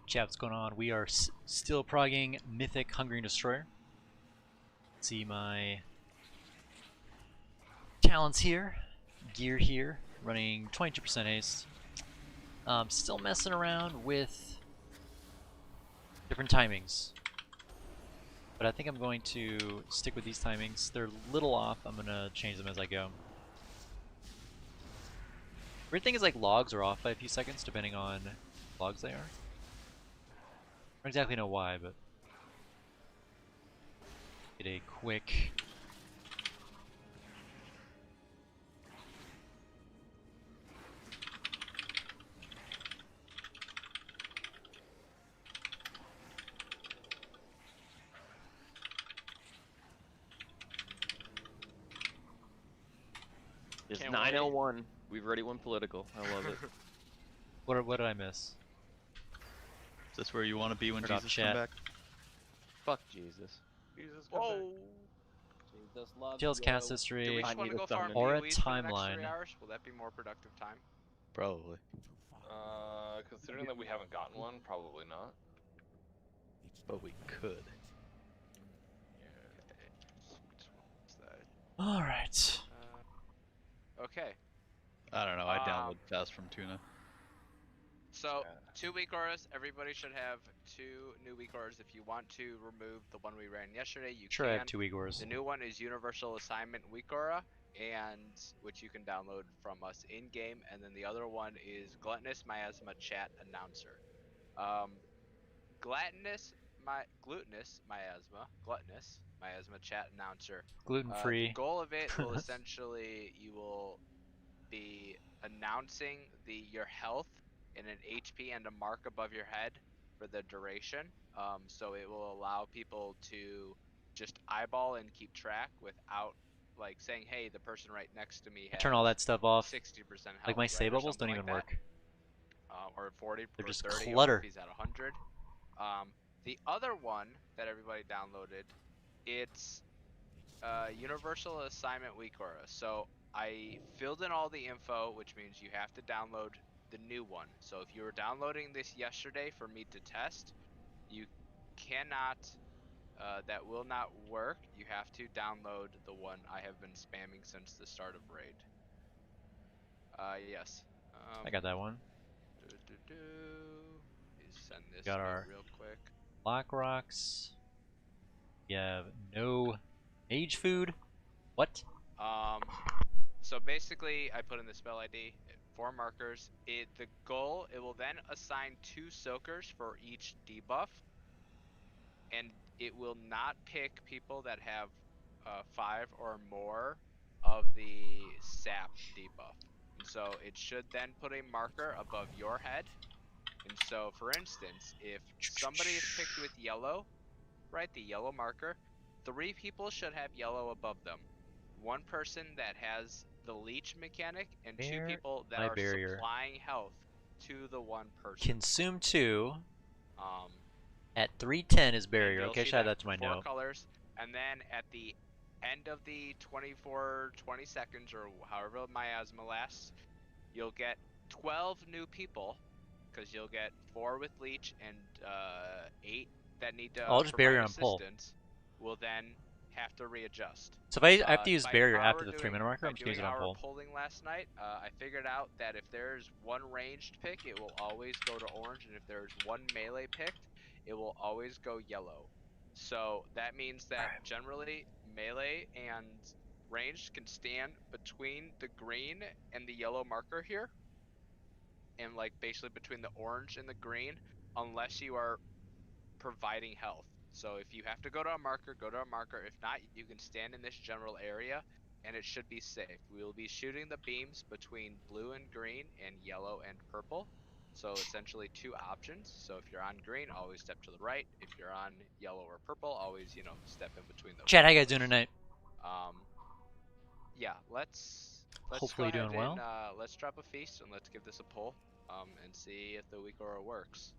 Chat, what's going on? We are still progging Mythic Hungering Destroyer. See my talents here, gear here, running 22% haste. Still messing around with different timings, but I think I'm going to stick with these timings. They're a little off. I'm gonna change them as I go. Weird thing is, like, logs are off by a few seconds depending on logs they are. I don't exactly know why, but get a quick It's 9:01. We've already won political. I love it. what did I miss? Is this where you want to be when Turn off Jesus chat. comes back? Fuck Jesus. Jesus, come back. Jesus loves Jail's you. cast Do history, we I just want need to a go farm or a PoEs for the next 3 timeline. hours? Will that be more productive time? Probably. Considering that we haven't gotten one, probably not. But we could. Alright. Okay. I don't know, I download fast from Tuna. So, 2 weak auras. Everybody should have 2 new weak auras. If you want to remove the one we ran yesterday, you Sure, can. I have 2 Igors. The new one is Universal Assignment Weak Aura, and which you can download from us in game. And then the other one is Gluttonous Miasma Chat Announcer. Gluttonous Miasma Chat Announcer. Gluten free. The goal of it will essentially, you will be announcing your health in an HP and a mark above your head for the duration. So it will allow people to just eyeball and keep track without like saying, hey, the person right next to me has Turn all that stuff off. 60% health. Like, my right, save or bubbles don't something even like that. work. Or 40 They're or just 30 clutter. or if he's at 100. The other one that everybody downloaded, it's Universal Assignment Weak Aura. So I filled in all the info, which means you have to download the new one. So if you were downloading this yesterday for me to test, you cannot, that will not work. You have to download the one I have been spamming since the start of Raid. Yes. I got that one. Please send this Got our real quick. Black Rocks. We have no mage food. What? So basically, I put in the spell ID, 4 markers. The goal, it will then assign 2 soakers for each debuff, and it will not pick people that have 5 or more of the sap debuff. And so it should then put a marker above your head. And so, for instance, if somebody is picked with yellow, right, the yellow marker, 3 people should have yellow above them. 1 person that has the leech mechanic, and 2 people that are supplying health to the 1 person. Consume 2. At 310 is barrier. Okay, should add that to my 4 note. colors, and then at the end of the 20 seconds, or however miasma lasts, you'll get 12 new people, because you'll get 4 with leech and 8 that need to I'll just barrier on pull. Will then have to readjust. So if I have to use barrier after the 3-minute marker, I'm just going to use it on pull. Polling last night, I figured out that if there's 1 ranged pick, it will always go to orange, and if there's 1 melee picked, it will always go yellow. So that means that generally melee and ranged can stand between the green and the yellow marker here, and like basically between the orange and the green, unless you are providing health. So if you have to go to a marker, go to a marker. If not, you can stand in this general area, and it should be safe. We will be shooting the beams between blue and green and yellow and purple. So essentially 2 options. So if you're on green, always step to the right. If you're on yellow or purple, always, you know, step in between those. Chat, how you guys doing tonight? Yeah, let's hopefully go ahead doing well. And, let's drop a feast and let's give this a pull, and see if the weak aura works.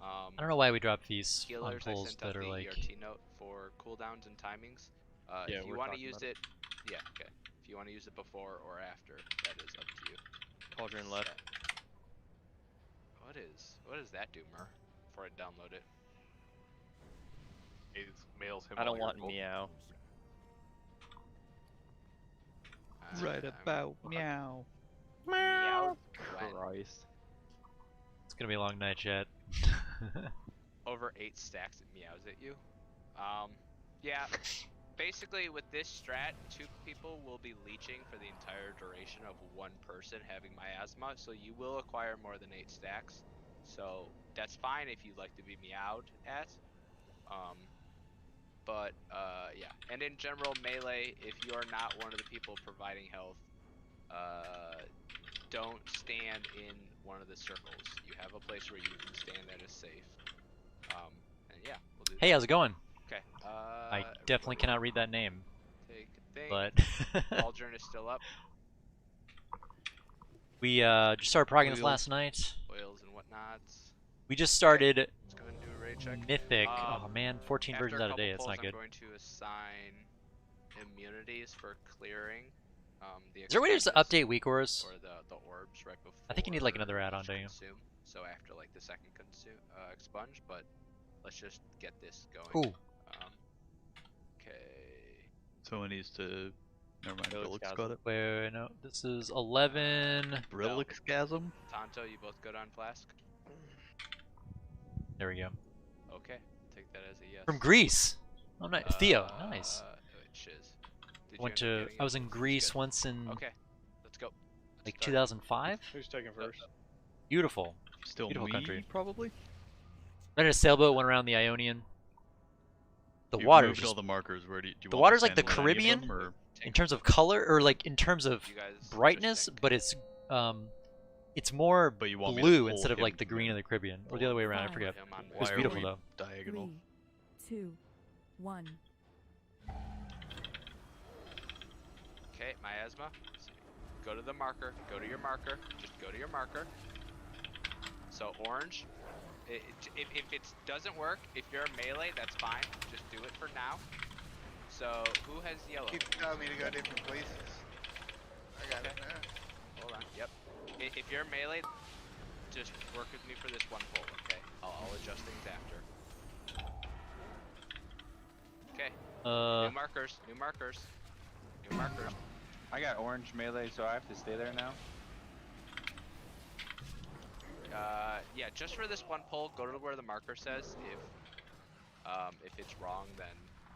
I don't know why we drop these on Healers, I pulls sent that out are the like... ERT note for cooldowns and timings. Yeah, if you want to use it, yeah, okay. If you want to use it before or after, that is up to you. Cauldron left. What does that do, Mer? before I download it. He mails him I all don't your want gold. meow. Right I'm about meow. meow. When? Christ. It's gonna be a long night, chat. Over 8 stacks, it meows at you. Yeah. Basically, with this strat, 2 people will be leeching for the entire duration of 1 person having miasma, so you will acquire more than 8 stacks. So that's fine if you like to be meowed at. Yeah. And in general, melee, if you're not one of the people providing health, don't stand in one of the circles. You have a place where you can stand that is safe. And yeah, we'll do Hey, how's it going? Okay. I definitely everybody cannot read that name, take a thing. but Cauldron is still up. we just started progging this Wheels. last night. Oils and whatnots. We just started Let's go ahead and do a raid check. Mythic. Oh man, 14 After versions a out a couple day. That's pulls, not good. I'm going to assign immunities for clearing. The Is there a way to just expenses update weak auras? or the orbs right before. I think you need like another add-on, each don't you? consume. So after like the second expunge, but let's just get this going. Ooh. Okay. Someone needs to. Never mind. Brillic Brillic's Chasm. got it. Wait, no. This is 11. Brillic's chasm. Tonto, you both good on Flask? There we go. Okay, take that as a yes. From Greece. Oh, nice. Theo, nice. Shiz. Did you Went end up to. getting I was it? in That's Greece good. once in Okay, let's go. like Start. 2005. Who's taking first? Beautiful. Still Beautiful me, country. probably. Rented a sailboat, went around the Ionian. The You water's moved all just, the markers. Where do you the want me water's like the standing on any of Caribbean them, or- in terms of color, or like in terms of You guys just brightness, think. but it's more But you want me to blue pull instead of him like the green of the Caribbean, or the other way around. I Five. forget. Him on It was Why are beautiful we though. diagonal? 3, 2, 1. Okay, miasma. Go to the marker. Go to your marker. Just go to your marker. So orange. If it doesn't work, if you're a melee, that's fine. Just do it for now. So who has yellow? Keep telling me to go different places. I got it. Hold on. Yep. If you're melee, just work with me for this one pull, okay? I'll adjust things after. Okay. New markers. New markers. New markers. I got orange melee, so I have to stay there now. Yeah, just for this one pull, go to where the marker says. If it's wrong, then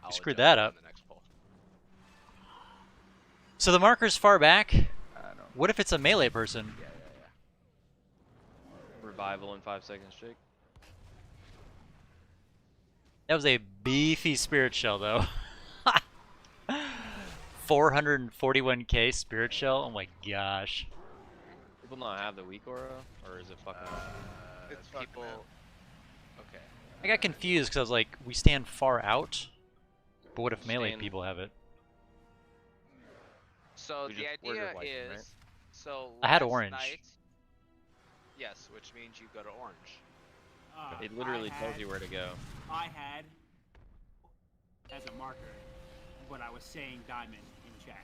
I'll screwed adjust that it up. on the next pull. So the marker's far back. I don't know. What if it's a melee person? Yeah. Revival in 5 seconds, Jake. That was a beefy spirit shell though. 441k spirit shell. Oh my gosh. People not have the weak aura, or is it fucking? It's fucked, People. man. Okay. I got confused because I was like, we stand far out, but what if melee Stand- people have it? So We the just worded idea like them, right? is, so I had last orange. night- yes, which means you go to orange. It literally tells you where to go. I had as a marker what I was saying diamond in chat.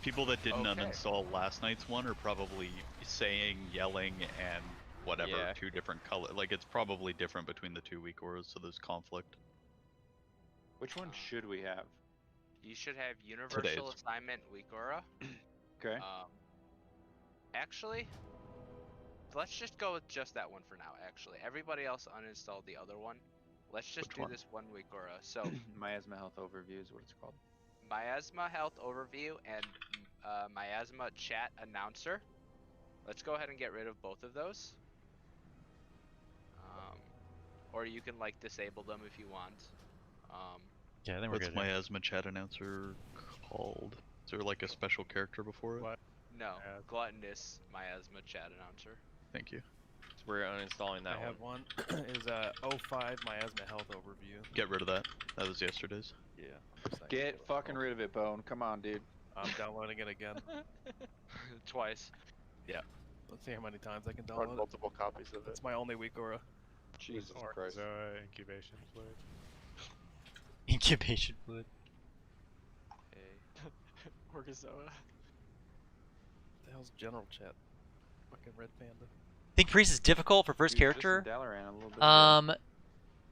People that didn't Okay. uninstall last night's one are probably saying, yelling, and whatever, Yeah. two different color. Like, it's probably different between the two weak auras, so there's conflict. Which one should we have? You should have universal assignment weak aura. Okay. Actually, let's just go with just that one for now. Actually, everybody else uninstalled the other one. Let's just Which do one? this one weak aura. So Miasma Health Overview is what it's called. miasma health overview and miasma chat announcer. Let's go ahead and get rid of both of those. Or you can like disable them if you want. Yeah, I think we're What's good. Miasma chat announcer called? Is there like a special character before it? What? No, gluttonous miasma chat announcer. Thank you. So we're uninstalling that I have one. Is 05 Miasma Health Overview. Get rid of that. That was yesterday's. Yeah. I'm just Get thankful. fucking rid of it, Bone. Come on, dude. I'm downloading it again. Twice. Let's see how many times I can Run download it. multiple copies of it. It's my only weak aura. Jesus Christ. Incubation fluid. Incubation fluid. Orgazoa. The hell's general chat? Fucking red panda. Think priest is difficult for first He was just in character. Dalaran a little bit ago.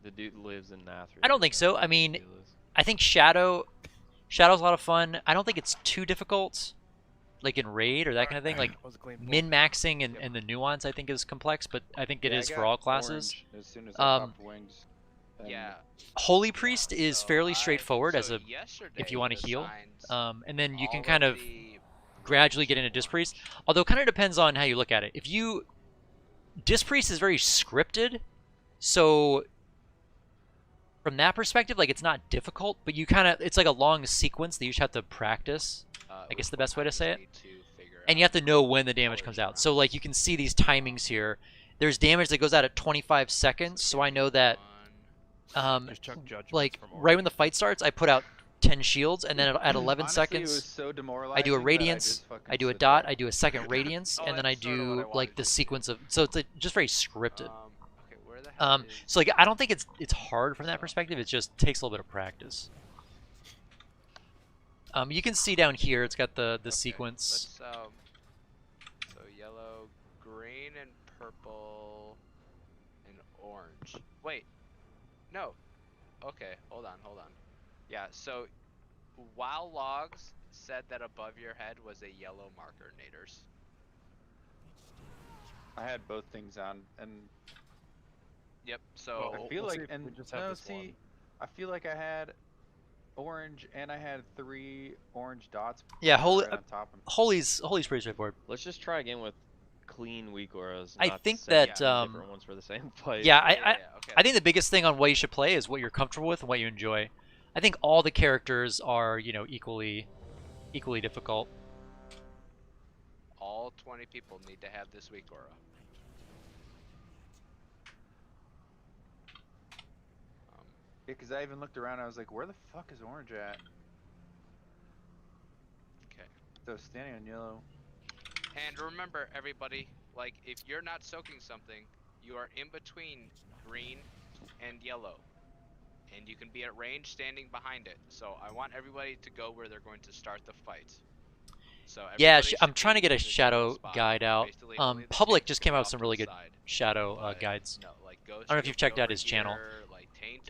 The dude lives in Nathria. I don't think so. I mean, I think Shadow's a lot of fun. I don't think it's too difficult, like in raid or that kind of thing. Like Was a clean pull. min-maxing and the nuance I think is complex, but I think it Yeah, I is for got all classes. orange as soon as I Um, popped wings. And Yeah. Holy priest is So fairly straightforward as so a yesterday if you want to it heal, assigns and then you can all kind of the gradually get into orange. disc priest. Although it kind of depends on how you look at it. If you disc priest is very scripted, so from that perspective, like it's not difficult, but you kind of it's like a long sequence that you just have to practice. I guess the best way to say it. And you have to know when the damage comes out. So like you can see these timings here. There's damage that goes out at 25 seconds, so I know that Just chuck judgments like from right when orange. the fight starts, I put out 10 shields, and then at 11 honestly, seconds, it was so I demoralizing do a that radiance, just fucking I do a sit dot, there. I do a second radiance, Oh, and then I that's sorta what I do wanted like to the do. sequence of. So it's just very scripted. Okay, where the hell is So like I don't think it's hard from that perspective. It just takes a little bit of practice. You can see down here, it's got the Okay, sequence. Let's, so yellow, green, and purple, and orange. Wait, no. Okay, hold on. Yeah, so WoW logs said that above your head was a yellow marker, naders. I had both things on, and Yep. So Well, I feel let's like, see if and we just have no, this see, one. I feel like I had orange, and I had 3 orange dots. Yeah, right on top of me. Holy's pretty straightforward. Let's just try again with clean weak auras. I not think saying that, different ones for the same fight. Yeah, okay. I think the biggest thing on what you should play is what you're comfortable with and what you enjoy. I think all the characters are, equally difficult. all 20 people need to have this weak aura. Yeah, because I even looked around, I was like, where the fuck is orange at? Okay. So standing on yellow. And remember, everybody, like, if you're not soaking something, you are in between green and yellow. And you can be at range standing behind it. So I want everybody to go where they're going to start the fight. So Yeah, everybody I'm should trying to be get a in the shadow general spot. guide out. Basically, only the Public tanks just can came go out off with some to really the good side. shadow But, guides. No, like, go I don't know if you've checked out his channel.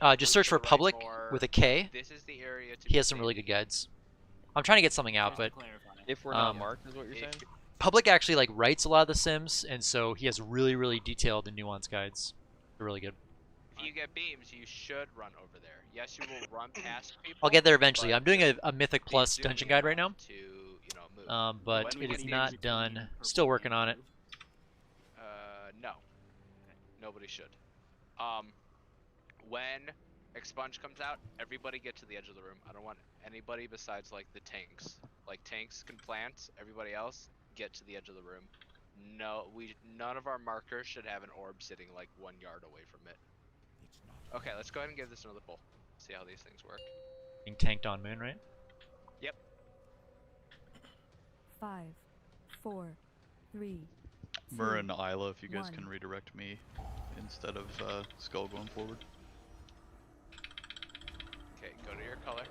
Like, Just search for Public with a K. This is the area to He be has some really good standing. guides. I'm trying to get something out, Just to but clarify. If we're not Um, marked, is what you're saying? Public actually like writes a lot of the sims, and so he has really detailed and nuanced guides. They're really good. If you get beams, you should run over there. Yes, you will run past people. I'll get there eventually. but I'm doing a Mythic be Plus zoomy dungeon guide right now, enough to, move. but When we it get is the not in-between done. purple Still and working on it. blue. No. Nobody should. When Expunge comes out, everybody get to the edge of the room. I don't want anybody besides like the tanks. Like tanks can plant. Everybody else get to the edge of the room. No, none of our markers should have an orb sitting like 1 yard away from it. Okay, let's go ahead and give this another pull. See how these things work. Being tanked on Moon, right? 5, 4, 3. Mur 2, and Isla, if you guys one. can redirect me instead of Skull going forward. Okay, go to your color.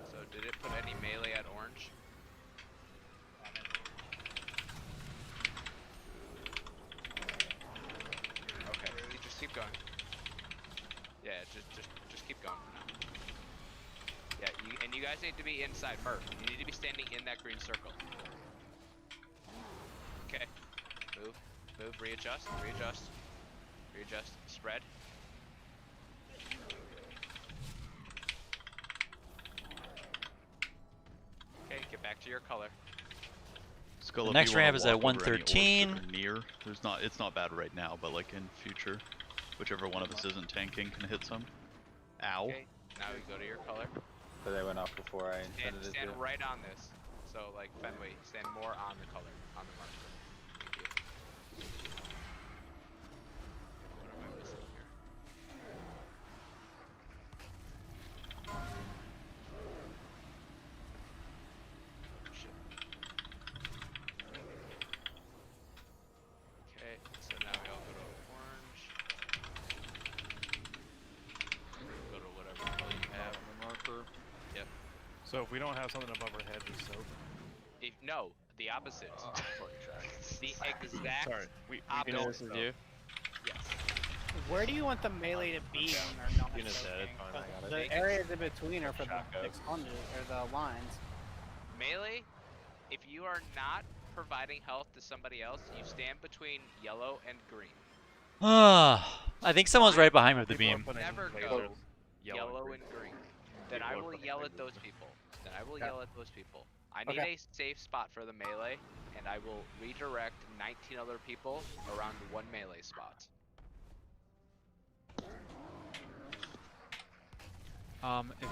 So did it put any melee at orange? Okay, you just keep going. Yeah, just keep going for now. Yeah, and you guys need to be inside Murph. You need to be standing in that green circle. Okay. Move, readjust, spread. Okay, get back to your color. Skull, The if next you wanna ramp is at walk over any orbs that 113. are Near, it's not bad right now, but like in future, whichever one of us isn't tanking can hit some. Ow. Okay, now you go to your color. So they went off before I intended it Stand to. right on this. So like Fenway, stand more on the color, on the marker. Thank you. What am I missing here? Oh, shit. Okay, so now we all go to orange. Go to whatever color you have. The marker. So if we don't have something above our head, we soak. No, The opposite. The Fucking exact Sorry, we opposite. know This is you. Yes. Where do you want the melee to be when they're not Eunice said it, soaking? fine, I 'Cause got the it. areas in between are for the Shaco. sponges or the lines. Melee, if you are not providing health to somebody else, you stand between yellow and green. I think someone's right behind me with the People are beam. putting Never lasers go yellow and green. Then People I are will putting yell at lasers those down. people. Then I will Okay. yell at those people. I need Okay. a safe spot for the melee, and I will redirect 19 other people around one melee spot.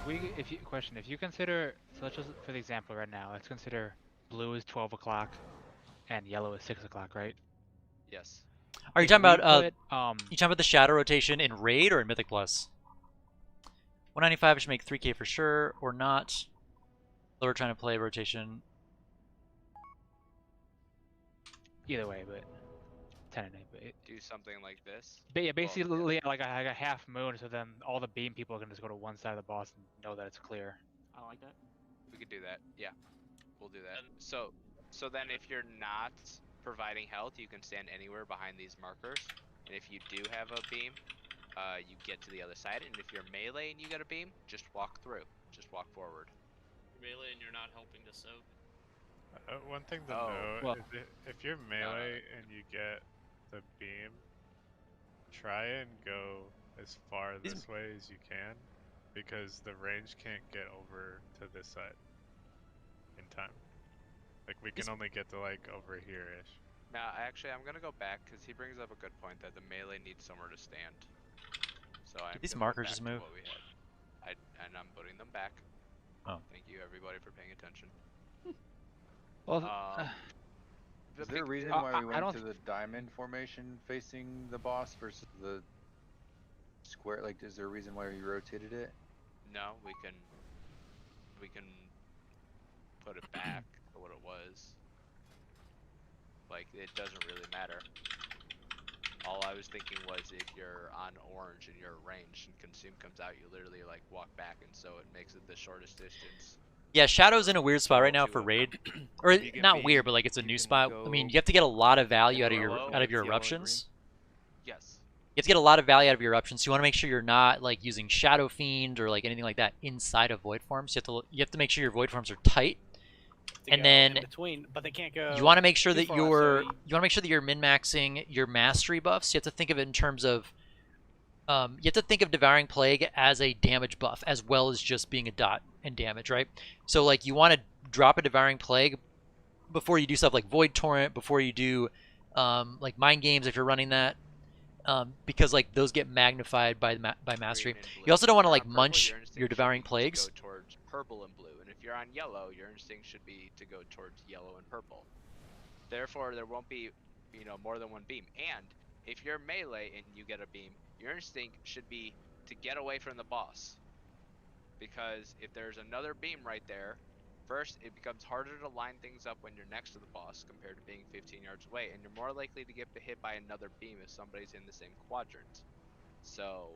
If you consider, so let's just, for the example right now, let's consider blue is 12 o'clock and yellow is 6 o'clock, right? Yes. Are you If talking we about put, you talking about the shadow rotation in Raid or in Mythic Plus? 195 should make 3k for sure, or not. We're trying to play rotation. either way, but tentative. But Do something like this. yeah, Well, basically like a half moon, so then all the beam people can just go to one side of the boss and know that it's clear. I like that. we could do that. Yeah, we'll do that. So then if you're not providing health, you can stand anywhere behind these markers. And if you do have a beam, you get to the other side. And if you're melee and you get a beam, just walk through. Just walk forward. Melee and you're not helping to soak. One thing to Oh, note well- is if you're melee and you get the beam, try and go as far this way as you can, because the range can't get over to this side in time. Like we can only get to like over here-ish. Now, actually, I'm gonna go back because he brings up a good point that the melee needs somewhere to stand. So I'm these gonna go markers back just to move? what we had. And I'm putting them back. Oh. Thank you, everybody, for paying attention. Well, Is there a reason why we went to the diamond formation facing the boss versus the square? Like, is there a reason why we rotated it? No, we can put it back to what it was. Like, it doesn't really matter. All I was thinking was if you're on orange and you're ranged and consume comes out, you literally like walk back, and so it makes it the shortest distance. Yeah, Shadow's in a weird spot right now for Raid. Or not weird, but like it's a new spot. I mean, you have to get a lot of value out of your eruptions. Yes. You have to get a lot of value out of your eruptions. So you want to make sure you're not like using Shadow Fiend or like anything like that inside of Void Forms. You have to make sure your Void Forms are tight. And then in between, but they can't go. you want to make sure too that far, you're min-maxing your mastery buffs. You have to think of it in terms of you have to think of Devouring Plague as a damage buff as well as just being a dot and damage, right? So like you want to drop a Devouring Plague before you do stuff like Void Torrent, before you do like Mind Games if you're running that, because like those get magnified by mastery. You also don't want to like munch your Devouring Plagues. Go towards purple and blue, and if you're on yellow, your instinct should be to go towards yellow and purple. Therefore, there won't be, more than one beam. And if you're melee and you get a beam, your instinct should be to get away from the boss. Because if there's another beam right there, first, it becomes harder to line things up when you're next to the boss compared to being 15 yards away, and you're more likely to get hit by another beam if somebody's in the same quadrant. So,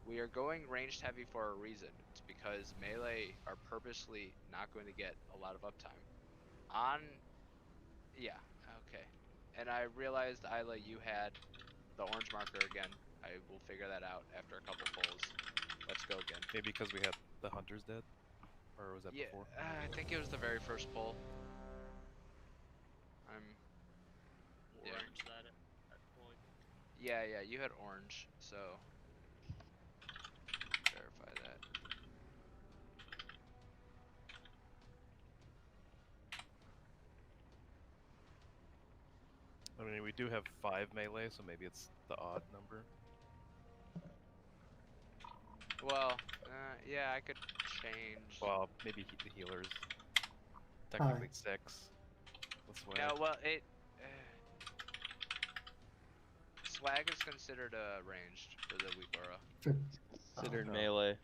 we are going ranged heavy for a reason. It's because melee are purposely not going to get a lot of uptime. Yeah, okay. And I realized, Isla, you had the orange marker again. I will figure that out after a couple pulls. Let's go again. Maybe because we had the hunters dead? Or was that before? I think it was the very first pull. Orange that at point. Yeah, you had orange, so verify that. I mean, we do have 5 melee, so maybe it's the odd number. Well, yeah, I could change. Well, maybe the healers. Technically 6. No, well, swag is considered ranged for the weak aura. Considered melee.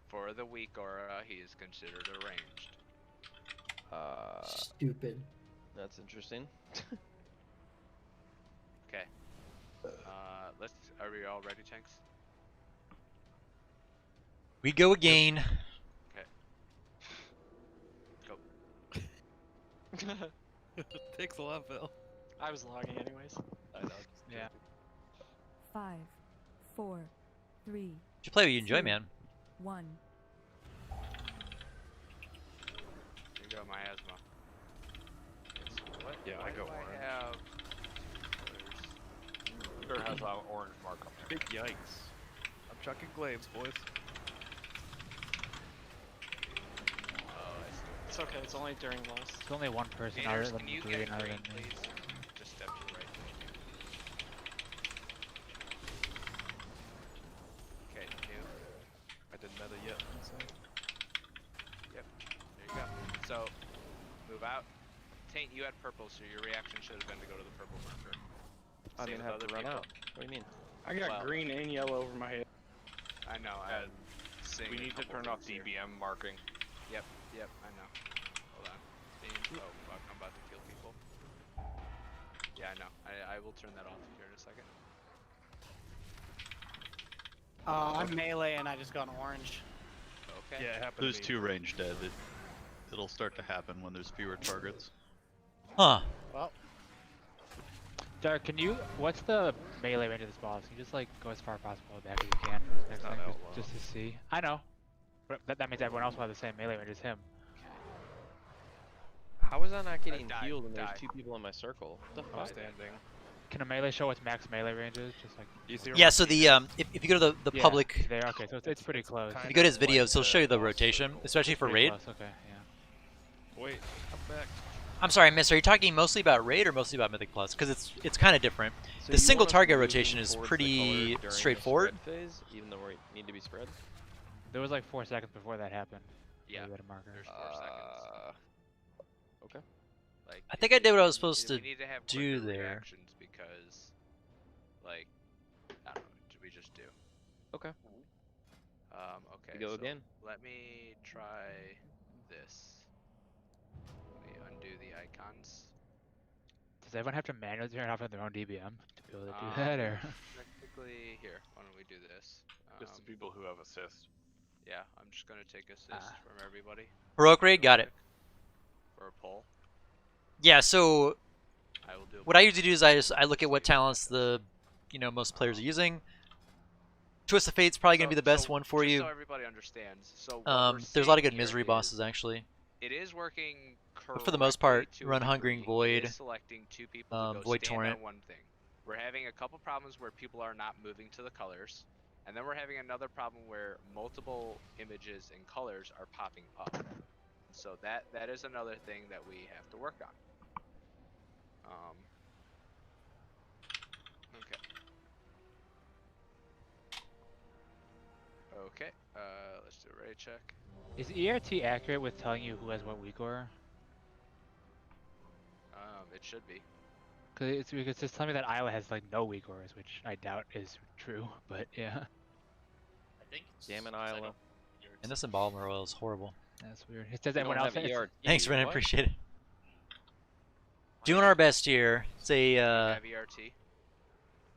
For the weak aura, he is considered a ranged. Stupid. That's interesting. Okay. Are we all ready, Tanks? We go again. Okay. Go. Thanks a lot, Phil. I was logging anyways. I know. Yeah. 5, 4, 3, You should play what you enjoy, 2, man. 1. Here you go, miasma. What? Yeah, Why I go do orange. I have Sure has an orange mark on there. Big yikes. I'm chucking glaives, boys. It's okay. It's only during loss. It's only one person Gators, other can than you green get other green, than me. please? Just step to the right. Okay, new. I didn't meta yet. So. Yep. There you go. So, move out. Taint, you had purple, so your reaction should have been to go to the purple marker. I Same didn't with have to other run people. out. What do you mean? I got Well- green and yellow over my head. I know. I'm seeing We a need to couple turn off things here. DBM marking. Yep, I know. Hold on. Oh fuck, I'm about to kill people. Yeah, I know. I will turn that off here in a second. I'm melee and I just got an orange. Okay. Yeah, it happened There's to me. 2 range dead. It'll start to happen when there's fewer targets. Huh. Well, Derek, what's the melee range of this boss? Can you just like go as far as possible back as you can for this next Not thing, outlaw. just to see? I know. But that means everyone else will have the same melee range as him. How is that not getting die, healed when die. there's 2 people in my circle? What the fuck? Outstanding. Can a melee show its max melee range is? Just like You see Yeah, so the if you go to the yeah, public, there. Okay, so it's pretty close. if you go to his Kind of videos, he'll like show you the boss rotation, circle. especially for Pretty raid. close, okay, yeah. Wait, I'm back. I'm sorry, Miss. Are you talking mostly about raid or mostly about Mythic Plus? Because it's kind of different. So The you single want us target moving rotation is towards the pretty color during the straightforward. spread phase, even though we need to be spread? There was like 4 seconds before that happened. Yeah. We had a marker. There's 4 seconds. Okay. Like, I think I did what I was supposed we to need to have do quicker there. reactions because, like, I don't know. We just do. Okay. Okay. We go so again. Let me try this. Let me undo the icons. Does everyone have to manually turn off their own DBM to be able to do that, or? Technically, here. Why don't we do this? Just the people who have assist. Yeah, I'm just gonna take assist from everybody. Heroic raid, got it. For a poll. Yeah. So I will do. what I usually do is I look at what talents the most players are using. Twist of Fate's probably gonna be the best one for just you. So everybody understands. So what There's a lot of we're good seeing misery here bosses is actually. It is working correctly. But for the most part, to a run Hungering degree. Void, It is selecting 2 people to go Void stand Torrent. on one thing. We're having a couple problems where people are not moving to the colors, and then we're having another problem where multiple images and colors are popping up. So that is another thing that we have to work on. Okay. Okay. Let's do a raid check. Is ERT accurate with telling you who has what weak aura? It should be. Because it's just telling me that Isla has like no weak auras, which I doubt is true, but yeah. I think. Damn it, Isla. And this embalmer oil is horrible. That's weird. It says We everyone don't else. have ERT. Thanks, Brennan. What? Appreciate it. Doing our best here. It's a Have ERT.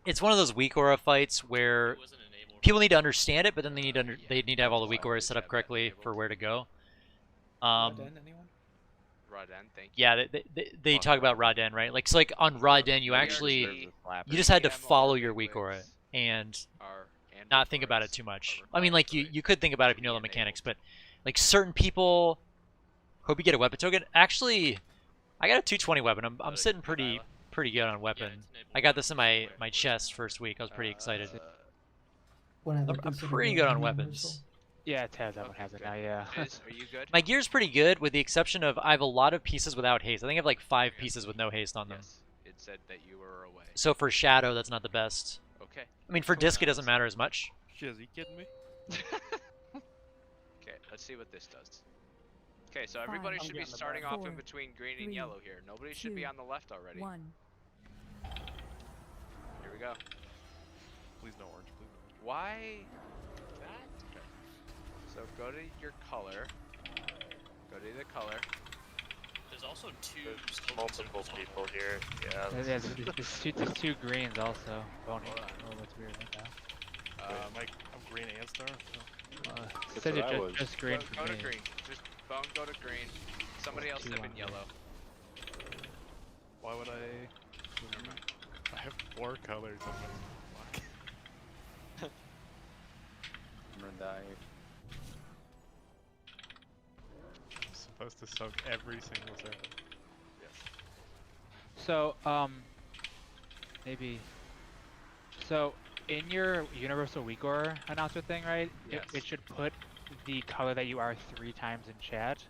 it's one of those weak aura fights where It wasn't enabled. people need to understand it, but then they need to have all the weak auras set up correctly for where to go. Anyone? Raden, thank you. Yeah, they talk about Raden, right? Like so, like on Raden, you actually you just had to follow your weak aura and not think about it too much. I mean, like you could think about it if you know the mechanics, but like certain people hope you get a weapon token. Actually, I got a 220 weapon. I'm sitting pretty good on weapon. I got this in my chest first week. I was pretty excited. I'm pretty good on weapons. Yeah, Taz, that one has it now. Yeah. Liz, are you good? My gear's pretty good, with the exception of I have a lot of pieces without haste. I think I have like 5 pieces with no haste on them. Yes. It said that you were away. So for Shadow, that's not the best. Okay. I mean, for Disc, it doesn't matter as much. Shiz, you kidding me? Okay, let's see what this does. Okay, so everybody should be starting off in between green and yellow here. Nobody should be on the left already. 1. Here we go. Please no orange, please no orange. Why that? Okay. So go to your color. Go to the color. There's also 2 Multiple people here. Yeah. There's 2 greens also. Bony. Oh, that's weird. Okay. I'm green and star. It says it's just green for Go me. to green. Just Bone, go to green. Somebody else have been yellow. Why would I? I have 4 colors on my block. I'm gonna die. I'm supposed to soak every single circle. So, maybe. So, in your Universal Weak Aura announcer thing, right? Yes. It should put the color that you are 3 times in chat.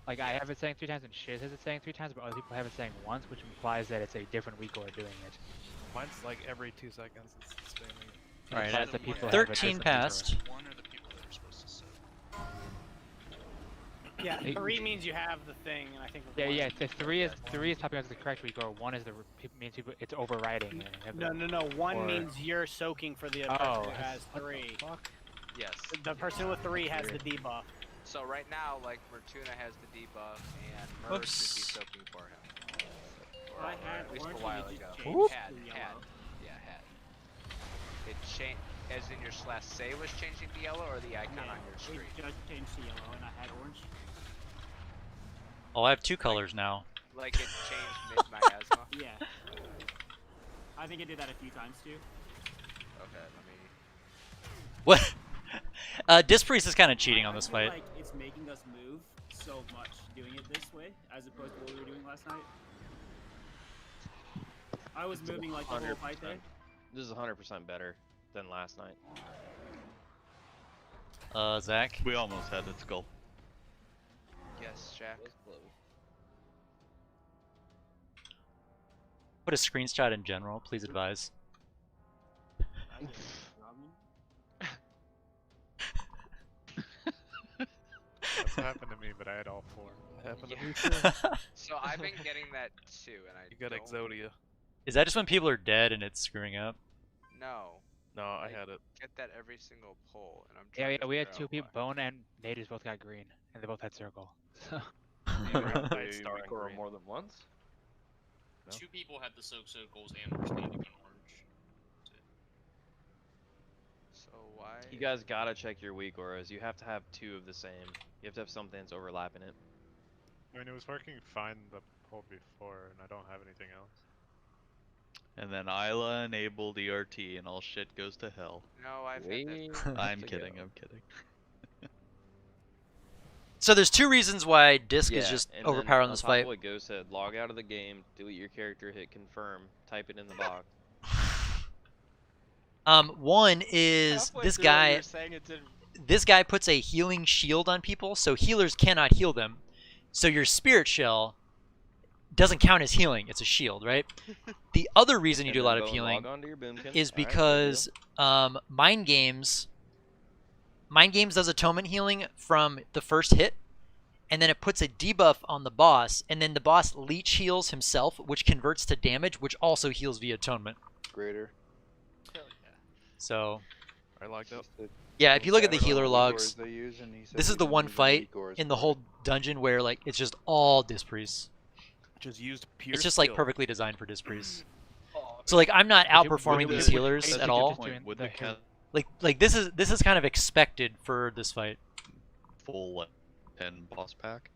Like, I have it saying 3 times and Shiz has it saying 3 times, but other people have it saying once, which implies that it's a different Weak Aura doing it. Mine's like every 2 seconds it's spamming it. Alright, Implies that people have it 13 different passed. One are the people that are supposed to soak. Yeah, 3 means you have the thing, and I think. Yeah. The 3 is popping out as the correct Weak Aura. 1 is the means people it's overriding. No. 1 or... means you're soaking for the person who has 3. Yes. The person with 3 has the debuff. So right now, like Mertuna has the debuff, and Merv should be soaking for him. Or, I had at least a orange while and it ago. just changed Had. to yellow. Yeah, had. It changed, as in your /say was changing to yellow, or the icon on your screen. It just changed to yellow, and I had orange. Oh, I have 2 colors now. Like it changed mid-miasma? Yeah. I think it did that a few times too. Okay, let me... What? Dispriest is kind of cheating on this fight. Like it's making us move so much doing it this way, as opposed to what we were doing last night. I was moving like the whole fight there. This is 100% better than last night. Zach? We almost had it, Skull. Yes, Jack. Put a screenshot in general, please advise. That's what happened to me, but I had all 4. It happened to me Yeah. too. So I've been getting that too, and I You got don't... Exodia. Is that just when people are dead and it's screwing up? No. No, I had it. Get that every single pull, and I'm Yeah, trying to we had figure 2 out people. why. Bone and Natives both got green, and they both had circle. So. You have Night the Star Weak and Aura green. more than once? No? 2 people had the soak circles and were standing on orange. So why? You guys gotta check your weak auras. You have to have 2 of the same. You have to have something that's overlapping it. I mean, it was working fine the pull before, and I don't have anything else. And then Isla enabled ERT and all shit goes to hell. No, I've had that. I'm kidding, I'm kidding. So there's 2 reasons why Disc is just and overpowered then in this on top fight. of what Ghost said, log out of the game, delete your character, hit confirm, type it in the box. One is this guy. This guy puts a healing shield on people, so healers cannot heal them. So your spirit shell doesn't count as healing; it's a shield, right? The other reason you do a lot of healing is because Mindgames does atonement healing from the first hit, and then it puts a debuff on the boss, and then the boss leech heals himself, which converts to damage, which also heals via atonement. Greater. So, I logged up. yeah, if you look at the healer logs, They use, and he said this he is the didn't one use any fight weak auras in the for whole dungeon where like it's just all Dispriests. Just used pure It's just like skill. perfectly designed for Dispriests. So like I'm not outperforming these healers at all. Would the cat Like this is kind of expected for this fight. full 10 boss pack?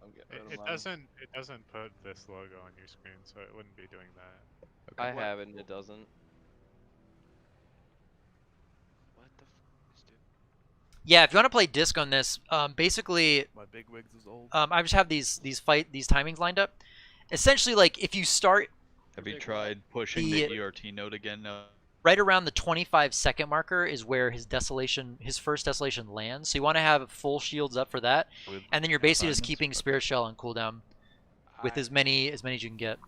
I'm getting rid It of mine. doesn't put this logo on your screen, so it wouldn't be doing that. I have it and it doesn't. What the f is dude? Yeah, if you want to play Disc on this, basically, My big wigs is old. I just have these timings lined up. Essentially, like if you start Have you tried pushing the ERT node again? right around the 25-second marker is where his first desolation lands. So you want to have full shields up for that, and then you're basically just keeping Spirit Shell on cooldown with as many as you can get.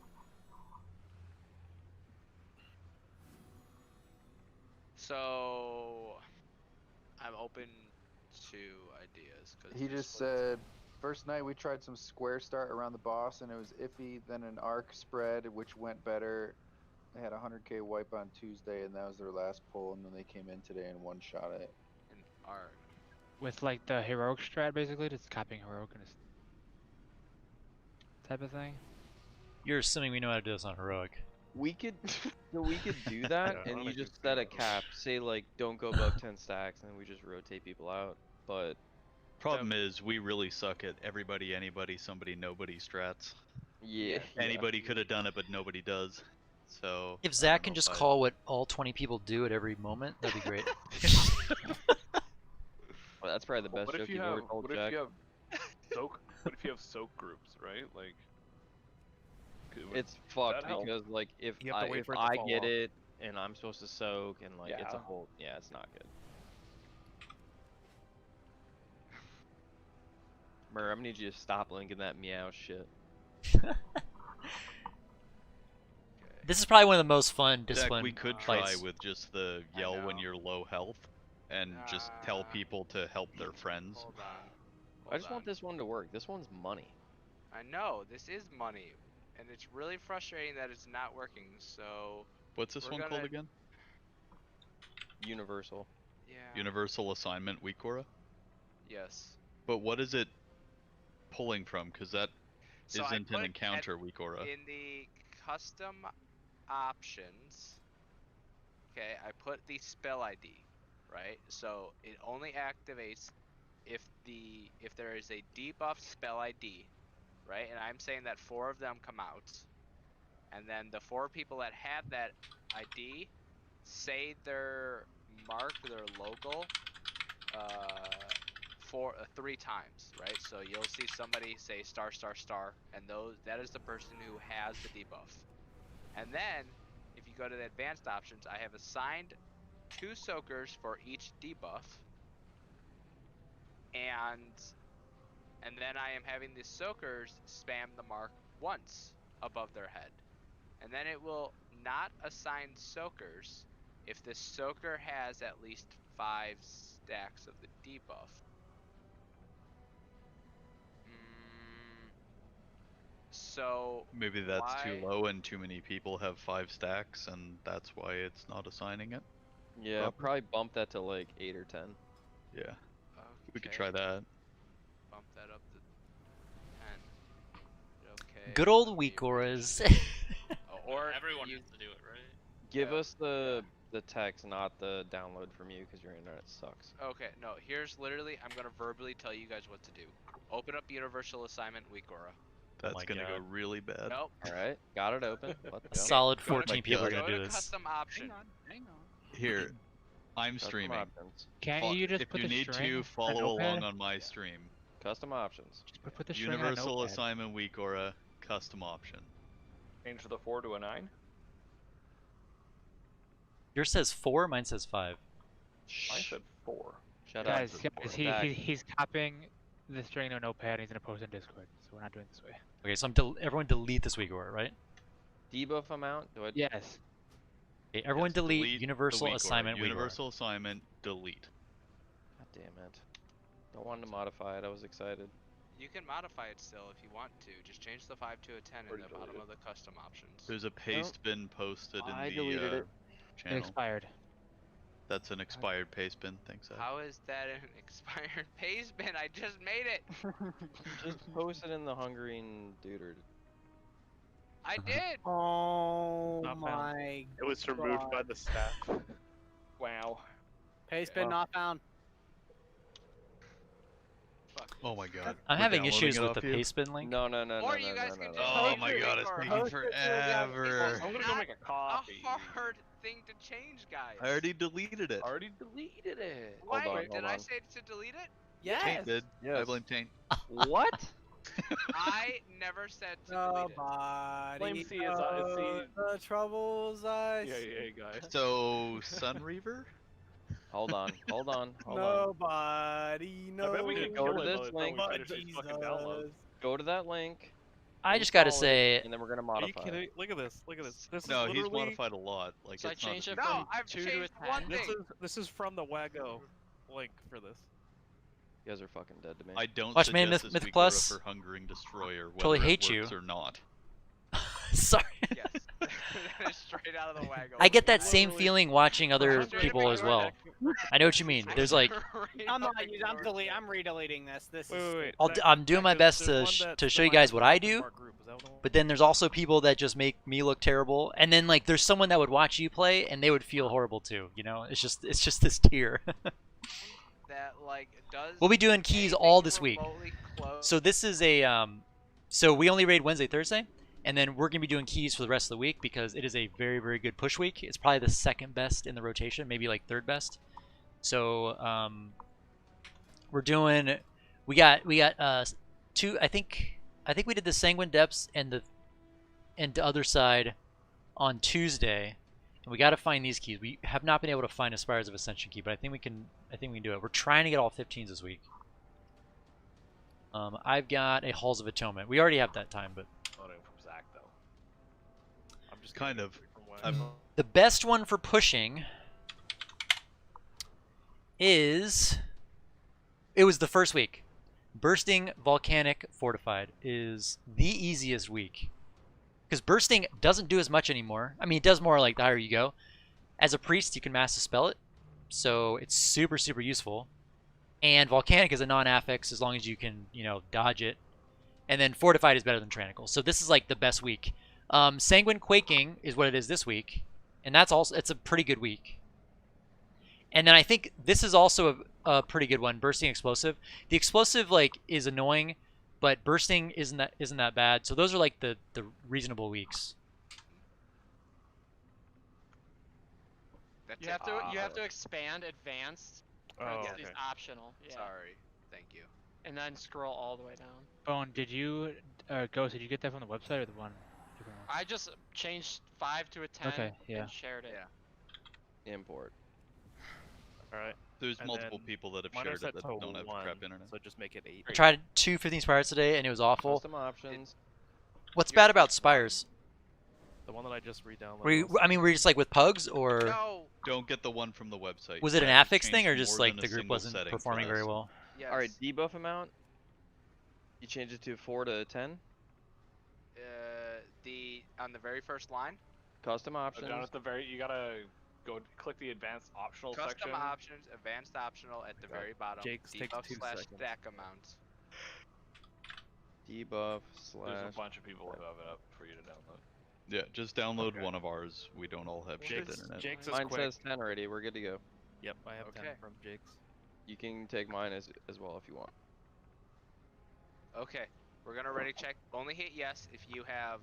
So I'm open to ideas. Cause He this just was- said, first night we tried some square start around the boss and it was iffy, then an arc spread which went better. They had a 100k wipe on Tuesday and that was their last pull, and then they came in today and one-shot it. an arc. With like the heroic strat, basically, just copying heroic and type of thing. You're assuming we know how to do this on heroic. We could do that, Yeah, and I you like just it. set a cap. Say like, don't go above 10 stacks, and we just rotate people out. But Problem is, we really suck at everybody, anybody, somebody, nobody strats. Yeah. Anybody could have done it, but nobody does. So If I Zach don't can know just if I- call what all 20 people do at every moment, that'd be great. Well, that's probably the best What joke if you you've have? ever told, What Jack. if you have soak? What if you have soak groups, right? Like. would It's fucked that help? because like if You have to I, wait if for it to I fall get off. it and I'm supposed to soak and like it's a Yeah. whole it's not good. Mur, I'm gonna need you to stop linking that meow shit. This is probably one of the most fun Zach, discipline we could try fights. with just the yell when know. you're low health, and just tell people to help their friends. Hold on. I just want this one to work. This one's money. I know, this is money. And it's really frustrating that it's not working, so... What's this we're one called gonna- again? Universal. Yeah. Universal Assignment Weekora? Yes. But what is it pulling from? Because that So I isn't put an at- encounter Weekora. In the custom options, okay, I put the spell ID, right? So it only activates if there is a debuff spell ID, right? And I'm saying that 4 of them come out, and then the 4 people that have that ID say their mark, their logo, 3 times, right? So you'll see somebody say star star star, and that is the person who has the debuff. And then if you go to the advanced options, I have assigned 2 soakers for each debuff, and then I am having the soakers spam the mark once above their head, and then it will not assign soakers if the soaker has at least 5 stacks of the debuff. So Maybe that's too why- low and too many people have 5 stacks, and that's why it's not assigning it. Yeah, I'll probably bump that to like 8 or 10. Yeah. We could Okay. try that. Bump that up to 10. Okay. Good old Weekoras. Or everyone you, has to do it, right? Give us the text, not the download from you, because your internet sucks. Okay, no, here's literally, I'm gonna verbally tell you guys what to do. Open up Universal Assignment Weekora. That's gonna go really bad. Nope. Alright, got it open. Let's A go. solid Go to- 14 people are go gonna do to this. Custom option. Hang on. Here, I'm Custom streaming. options. Can't you just if put you the need string to, on follow Notepad? along on my stream. Custom options. Just put the string on a Universal notepad. Assignment Weekora, custom option. Change the 4 to a 9. Yours says 4, mine says 5. I said 4. Shut up. Guys, Zach. he's copying the string to a notepad and he's gonna post it in Discord, so we're not doing it this way. Okay, so everyone delete this Weekora, right? Debuff amount? Do I... Yes. Okay, everyone Yes, delete the Universal Weekora. Assignment Weekora. Universal Assignment, delete. God damn it. Don't want to modify it, I was excited. You can modify it still if you want to. Just change the 5 to a 10 in the bottom of the custom options. There's a paste bin posted I in deleted the it. It channel. expired. That's an expired paste bin. Thanks, Zach. How is that an expired paste bin? I just made it. Just post it in the Hungering Duder. I did. Oh Not found. my. It was removed by the staff. Wow. Paste bin not found. Fuck. Oh my god. I'm We're having downloading issues it with off the you? paste bin link. No, no, no, Or no, you no, guys no, can no, just no. Oh my god, it's taking Post it to the forever. I'm gonna go make a coffee. A hard thing to change, guys. I already deleted it. Already deleted it. Why? Hold on, Did hold I on. say to delete it? Yes. Taint did. I Yes. blame Taint. What? I never said to delete it. Nobody Blame C is, knows C- the troubles I Yeah, see. guys. So, Sun Reaver? Hold on, hold on, hold on. Nobody knows. I bet we could Go kill to it this by the time link. we but finish these fucking downloads. Jesus. Go to that link. I just gotta follow say, it, and then we're gonna Are you modify kidding? it. Look at this. Look at this. This No, is he's literally. modified a lot. Like, So I it's not changed the it No, from I've 2 to a changed 10. one This thing. is from the Wago link for this. You guys are fucking dead to me. I don't Watch, man, suggest Myth- this Myth Weekora Plus for Hungering Destroyer, whether totally it hate works you. or not. sorry. Yes. That is straight out of the wagon. I get that Guys. same feeling watching other Straight people up as your well. neck. I know what you mean. There's like, I'm not. I'm deleting. I'm redeleting this. This Wait, is. wait, wait. I'm doing my best to show you guys what I do. But then there's also people that just make me look terrible, and then like there's someone that would watch you play and they would feel horrible too. You know, it's just this tier. That like does. We'll be doing keys anything all this week. remotely close- So this is a So we only raid Wednesday, Thursday, and then we're gonna be doing keys for the rest of the week because it is a very, very good push week. It's probably the second best in the rotation, maybe like third best. So we're doing. We got two. I think we did the Sanguine Depths and the other side on Tuesday, and we got to find these keys. We have not been able to find a Spires of Ascension key, but I think we can do it. We're trying to get all 15s this week. I've got a Halls of Atonement. We already have that time, but Loading from Zach though. I'm just Kind of. the best one for pushing is it was the first week. Bursting Volcanic Fortified is the easiest week. Because Bursting doesn't do as much anymore. I mean, it does more like the higher you go. As a priest, you can Mass Dispel it. So it's super, super useful. And Volcanic is a non-affix as long as you can, dodge it. And then Fortified is better than Tyrannical. So this is like the best week. Sanguine Quaking is what it is this week. And it's a pretty good week. And then I think this is also a pretty good one, Bursting Explosive. The Explosive is annoying, but Bursting isn't that bad. So those are like the reasonable weeks. That's You have to expand advanced. Parentheses optional. Yeah. Sorry. Thank you. And then scroll all the way down. Bone, did you Ghost? Did you get that from the website or the one? I just changed 5 to a 10 Okay, yeah. and shared it. Yeah. Import. Alright. There's multiple people that have shared it that don't have crap internet. So just make it 8. I tried 2 15 Spires today, and it was awful. Custom options. What's bad about Spires? The one that I just re-downloaded. Were you just like with pugs, or No. Don't get the one from the website. was it an You have to affix thing, or change just more like than the a group single wasn't setting for performing this. very well? Yes. Alright, debuff amount. You change it to 4 to 10. On the very first line. Custom options. Down at the very, you gotta go click the advanced optional Custom section. options, advanced optional at the very bottom. Jake's takes Debuff 2 slash seconds. stack amounts. Debuff There's slash. a bunch of people who have it up for you to download. Yeah, just download Okay. one of ours. We don't all have shit Jake's, internet. Jake's is quick. Says 10 already. We're good to go. Yep, I have 10 from Jake's. You can take mine as well if you want. Okay, we're gonna ready check. Only hit yes if you have.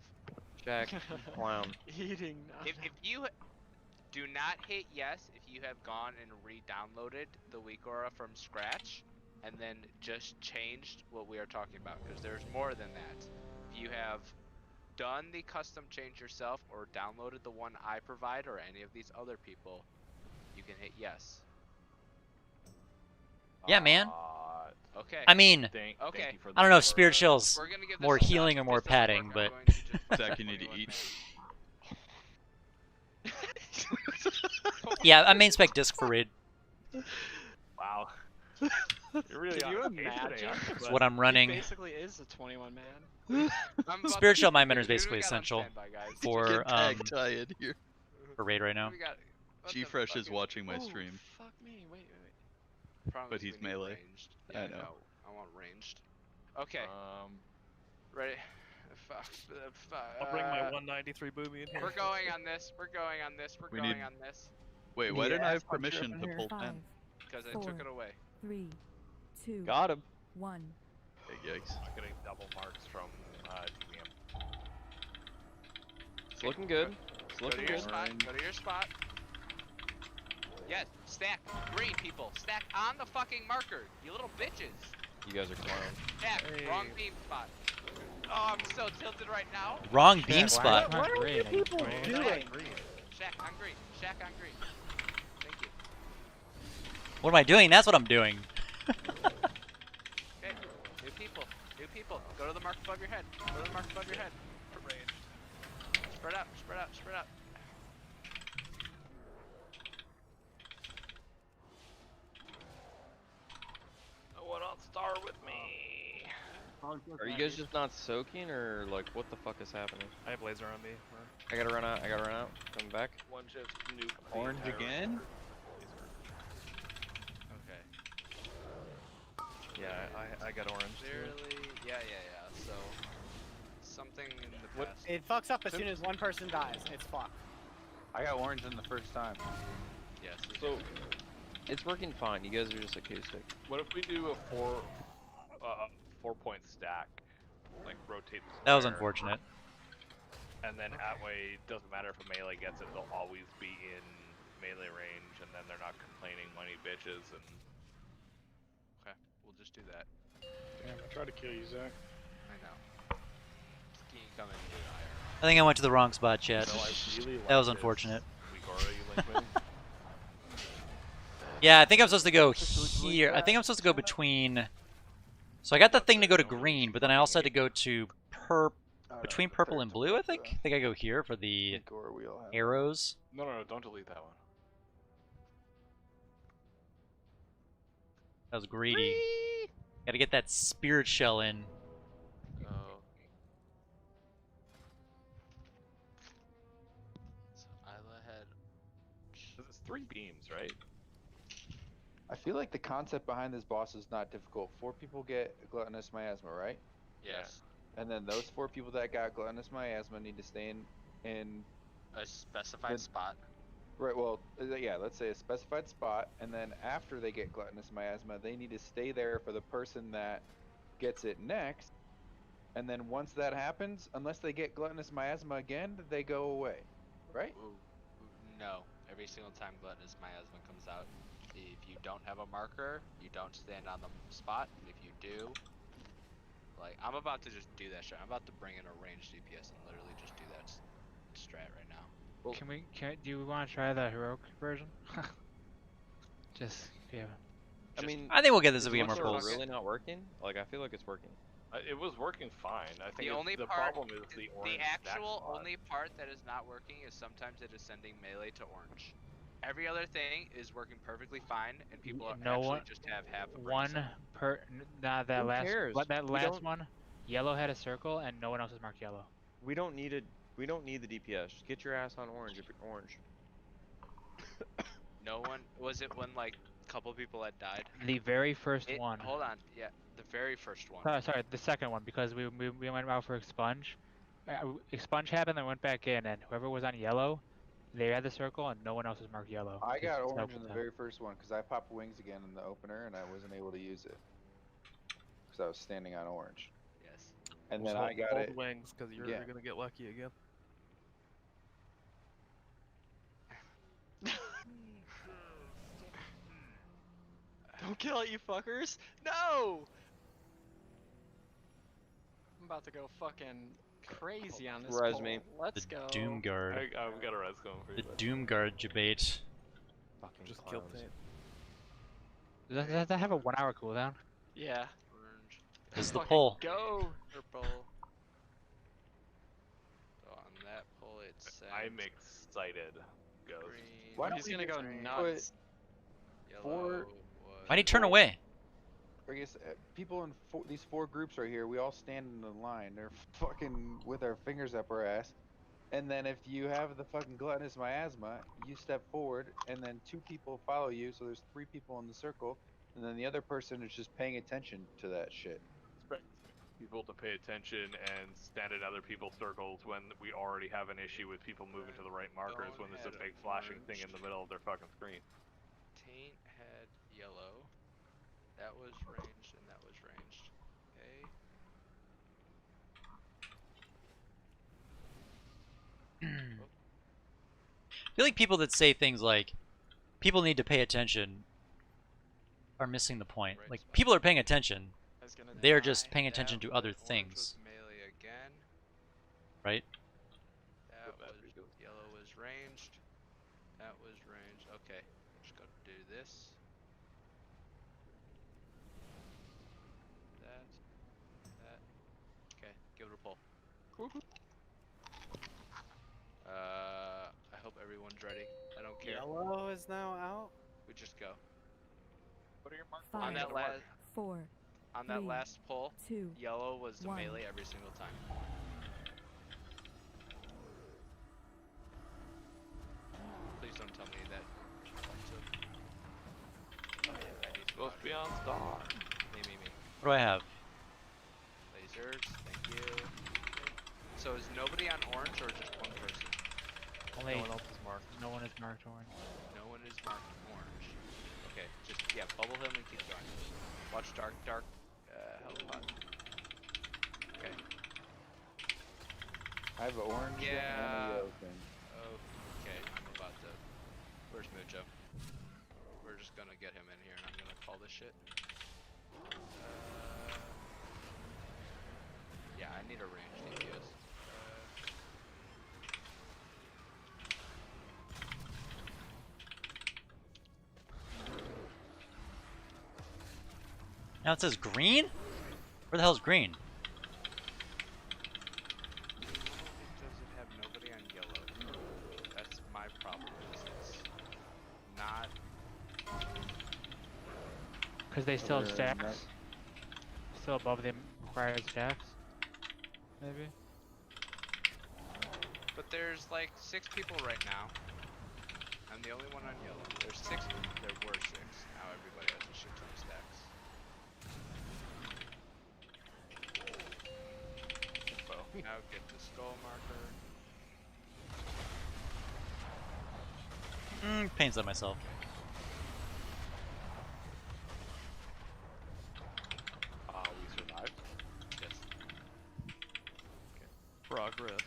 Check. Clown. Eating. If you do not hit yes if you have gone and re-downloaded the Weak Aura from scratch, and then just changed what we are talking about, because there's more than that. If you have done the custom change yourself or downloaded the one I provide or any of these other people, you can hit yes. Yeah, man. Okay. I mean, okay. I don't know if Spirit Shell's We're gonna give this more a shot. healing or If more this doesn't padding, work, but I'm going to just Zach, you need to eat. yeah, I main spec disc for raid. Wow. You're really Can on you a pace today, imagine? aren't you, That's bud? what I'm running. He basically is a 21 man. Spirit Shell Mindbender is basically essential for Get tag tied here. for raid right now. G-Fresh is watching my Oh, stream, fuck me. Wait. but he's melee. Yeah, I know. I want ranged. Okay. Ready? I'll bring my 193 booby in here. We're going on this. We're going on this. We're We going need- on this. Wait, why didn't I have permission to pull 5, 10? Because I took it away. 3, 2, Got him. 1. Hey, yikes. I'm getting double marks from DBM. It's looking good. It's Go to looking your good. spot. Go to your spot. Yes, stack. Green people. Stack on the fucking marker. You little bitches. You guys are clowns. Stack. Wrong beam spot. Oh, I'm so tilted right now. Wrong beam spot. What are you people doing? Shack on green. Shack on green. Thank you. What am I doing? That's what I'm doing. Okay. New people. New people. Go to the mark above your head. Go to the mark above your head. Spread out. Spread out. Spread out. No one on star with me. Are you guys just not soaking, or like what the fuck is happening? I have laser on me. I gotta run out. Coming back. One just nuke. Orange again? Okay. Yeah, I got orange. Clearly. Yeah. So something in the past. It fucks up as soon as one person dies. It's fucked. I got orange in the first time. Yes. So it's working fine. You guys are just acoustic. What if we do a 4-point stack like rotate the That was square. unfortunate. And then that way, it doesn't matter if a melee gets it, they'll always be in melee range, and then they're not complaining money bitches. And Okay, we'll just do that. Damn, I tried to kill you, Zach. I know. Can you come in and do it higher? I think I went to the wrong spot, chat. so I really That was like this unfortunate. Wigora you link me. Yeah, I think I'm supposed to go here. I think I'm supposed to go between. So I got the thing to go to green, but then I also had to go to between purple and blue. I think. I think I go here for the arrows. No, don't delete that one. That was greedy. Got to get that spirit shell in. Oh. So Isla had. It's 3 beams, right? I feel like the concept behind this boss is not difficult. 4 people get gluttonous miasma, right? Yes. And then those 4 people that got gluttonous miasma need to stay in A specified spot. Right, well, yeah, let's say a specified spot, and then after they get gluttonous miasma, they need to stay there for the person that gets it next. And then once that happens, unless they get gluttonous miasma again, they go away, right? No. Every single time gluttonous miasma comes out, if you don't have a marker, you don't stand on the spot. If you do, like, I'm about to just do that shit. I'm about to bring in a ranged DPS and literally just do that strat right now. Do you want to try the heroic version? Just, yeah. I mean, I think we'll get this if we get is more pulls. really not working? Like, I feel like it's working. It was working fine. I think The problem is the orange. The actual spot. only part that is not working is sometimes it is sending melee to orange. Every other thing is working perfectly fine, and people are actually just have half a brain cell. That Who last cares? that We last don't- one, yellow had a circle and no one else is marked yellow. We don't need the DPS. Just get your ass on orange if you're orange. No one was it when like a couple people had died. The very first one. Hold on, yeah, the very first one. Sorry, the second one, because we went out for expunge. Expunge happened, then went back in, and whoever was on yellow, they had the circle, and no one else was marked yellow. I got Just orange help in the with very first one because I popped wings again in the opener and I wasn't able to use it because I was standing on orange. Yes. And then I got it. wings because you're gonna get lucky again. Don't kill it, you fuckers! No! I'm about to go fucking crazy on this. Res me. Let's The go. Doom Guard. We got a res going for you. The Doom Guard debate. Fucking Just clowns. kill Tate. Does that have a 1 hour cooldown? Yeah. Orange. This is the Fucking pull. Go! Purple. So on that pull, it's I'm excited. Ghost. green. Why don't He's we gonna just go put nuts. Yellow. Why'd he turn away? I guess people in these 4 groups right here, we all stand in the line. They're fucking with our fingers up our ass. And then if you have the fucking gluttonous miasma, you step forward, and then 2 people follow you, so there's 3 people in the circle, and then the other person is just paying attention to that shit. Expect people to pay attention and stand in other people's circles when we already have an issue with people moving to the right markers when there's a big flashing thing in the middle of their fucking screen. Taint had yellow. That was ranged and that was ranged. Okay. I feel like people that say things like, people need to pay attention, are missing the point. Like, people are paying attention. They're just paying attention to other things. Melee again. Right? That was yellow was ranged. That was ranged. Okay. Just go do this. That. Okay. Give it a pull. I hope everyone's ready. I don't care. Yellow is now out. We just go. What are your marks? 5, On that last 4, on that 3, last pull, 2, yellow was the 1. melee every single time. Please don't tell me that. Supposed to be on star. Me. What do I have? Lasers, thank you. So is nobody on orange or just one person? Only No one else is marked. No one is marked orange. No one is marked orange. Okay, just bubble him and keep going. Watch dark health pot. Okay, I have an orange thing and a yellow thing. Okay, I'm about to. Where's Mucho? We're just gonna get him in here and I'm gonna call this shit. Yeah, I need a range DPS. Now it says green? Where the hell's green? Does it have nobody on yellow? That's my problem. It's not. Because they still have stacks. Still above the required stacks. Maybe. But there's like 6 people right now. I'm the only one on yellow. There's 6 people. There were 6. Now everybody has a shit ton of stacks. Now get the skull marker. Pains on myself. We survived. Yes. Okay. Progress.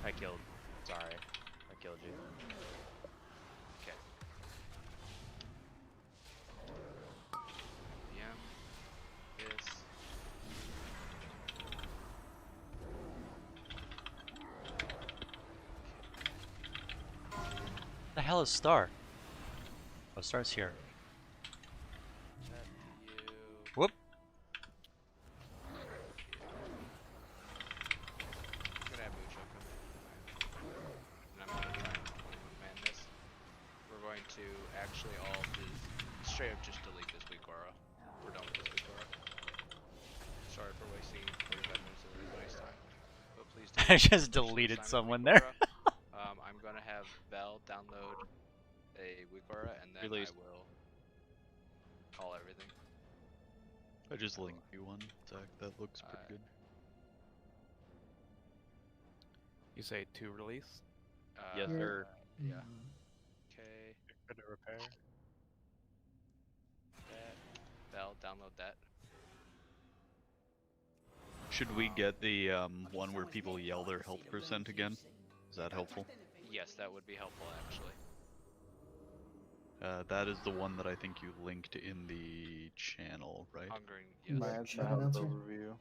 I killed. Sorry. I killed you. Okay. Yeah. This. The hell is Star? Oh, Star's here. Whoop. I'm gonna have Mucho come in. And I'm gonna try and 21-man this. We're going to actually all just straight up just delete this Weekora. We're done with this Weekora. Sorry for wasting 45 minutes of everybody's time. But please I do just deleted someone there. I'm gonna have Vel download a Weekora and then I will call everything. I just linked you one, Zach. That looks pretty good. You say 2 release? Yes, sir. Yeah. Okay. For the repair. That. Vel, download that. Should we get the one where people yell their health percent again? Is that helpful? Yes, that would be helpful actually. That is the one that I think you linked in the channel, right? Hungering, Miasma health overview.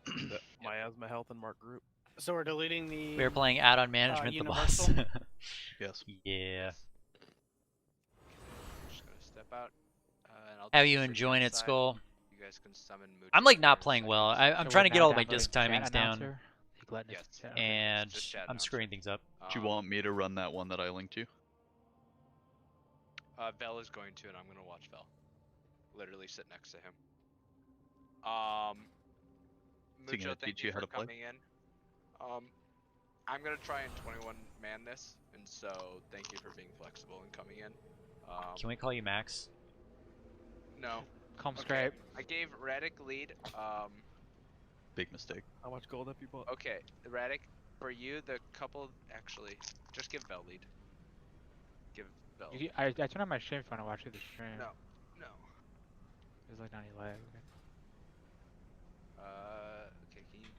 Miasma health and Mark group. So we're deleting the. We're playing add-on management, the boss. Universal? Yes. Yeah. I'm just gonna step out. And I'll How do you the enjoying it, inside. Skull? You guys can summon Mucho I'm like not in playing well. seconds. I'm So trying we're to get now all my downloading disc chat timings down. announcer? Yes. And Just chat I'm announcer. screwing things up. Do you want me to run that one that I linked you? Vel is going to, and I'm gonna watch Vel. Literally sit next to him. Is he Mucho, gonna thank teach you you how for to play? coming in. I'm gonna try and 21-man this, and so thank you for being flexible and coming in. Can we call you Max? No. Come scrape. I gave Radic lead. Big mistake. How much gold have you bought? Okay, Radic, for you, the couple actually, just give Vel lead. Give Vel. I turn on my stream if you want to watch it the stream. No. There's like 90 lag. Okay, can you...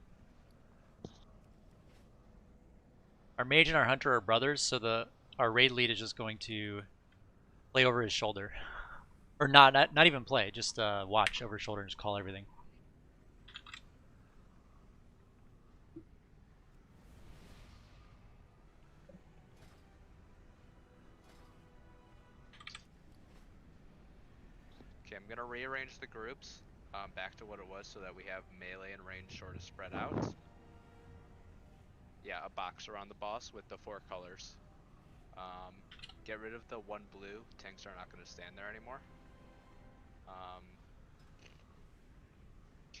Our mage and our hunter are brothers, so our raid lead is just going to play over his shoulder, or not even play, just watch over his shoulder and just call everything. Okay, I'm gonna rearrange the groups back to what it was so that we have melee and range sort of spread out. Yeah, a box around the boss with the 4 colors. Get rid of the 1 blue. Tanks are not going to stand there anymore.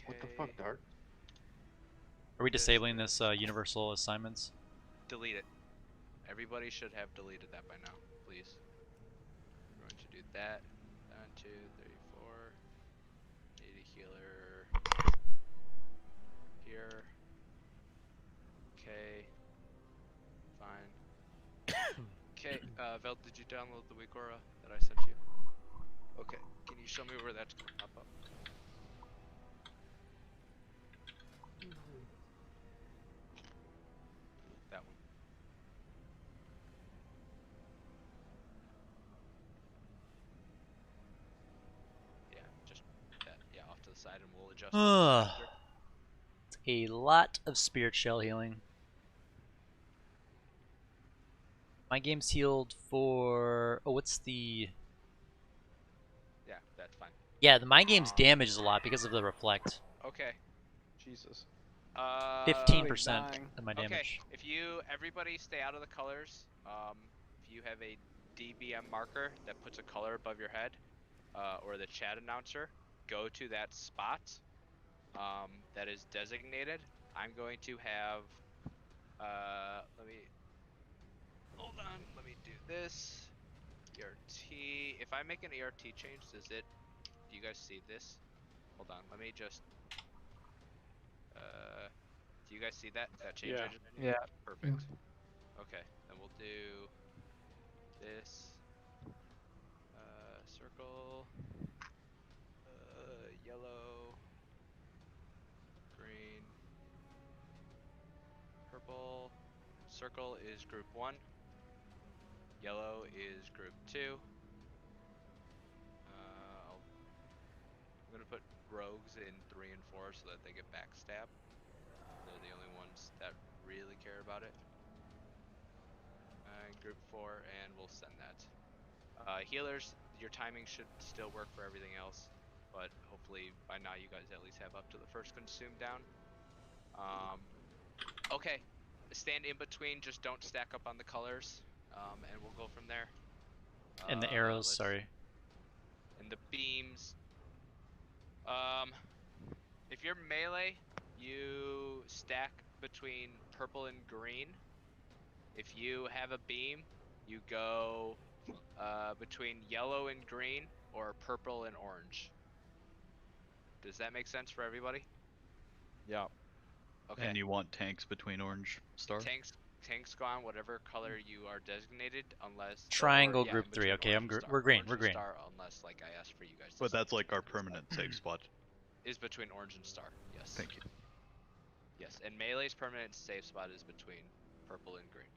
What the fuck, Dark? Are we disabling this universal assignments? Delete it. Everybody should have deleted that by now, please. We're going to do that. 1, 2, 3, 4. Need a healer here. Okay. Fine. Okay, Vel, did you download the Weekora that I sent you? Okay, can you show me where that's gonna pop up? adjust. Faster. It's a lot of spirit shell healing. My game's healed for... Oh, what's the... Yeah, that's fine. Yeah, the mind game's damages a lot because of the reflect. Okay. Jesus. 15% of my damage. Okay, if everybody stay out of the colors. If you have a DBM marker that puts a color above your head, or the chat announcer, go to that spot that is designated. I'm going to have, hold on, let me do this. ERT, if I make an ERT change, do you guys see this? Hold on, let me just, do you guys see that change I just made? Yeah. Perfect. Okay, then we'll do this, circle, yellow, green, purple. Circle is group 1. Yellow is group 2. I'm gonna put rogues in 3 and 4 so that they get backstab. They're the only ones that really care about it. And group 4, and we'll send that. Healers, your timing should still work for everything else, but hopefully by now you guys at least have up to the first consume down. Okay, stand in between, just don't stack up on the colors, and we'll go from there. And the arrows, sorry. And the beams. If you're melee, you stack between purple and green. If you have a beam, you go between yellow and green or purple and orange. Does that make sense for everybody? Yeah. Okay. And you want tanks between orange star? Tanks go on whatever color you are designated, unless triangle group 3. Okay, we're green. We're green. Star, unless like I asked for you guys. But that's like our permanent safe spot. Is between orange and star. Yes. Thank you. Yes, and melee's permanent safe spot is between purple and green.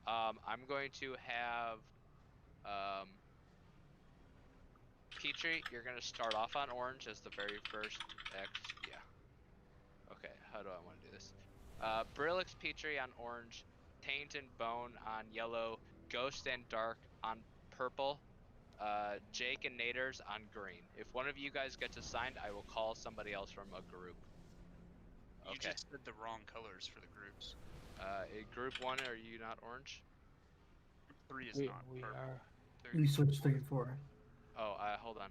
I'm going to have Petrie, you're gonna start off on orange as the very first X. Yeah. Okay, how do I want to do this? Brillix Petrie on orange, Taint and Bone on yellow, Ghost and Dark on purple, Jake and Naders on green. If one of you guys gets assigned, I will call somebody else from a group. You just did the wrong colors for the groups. In group 1, are you not orange? Group 3 is not We purple. are. We switched 3 and 4. Oh, hold on.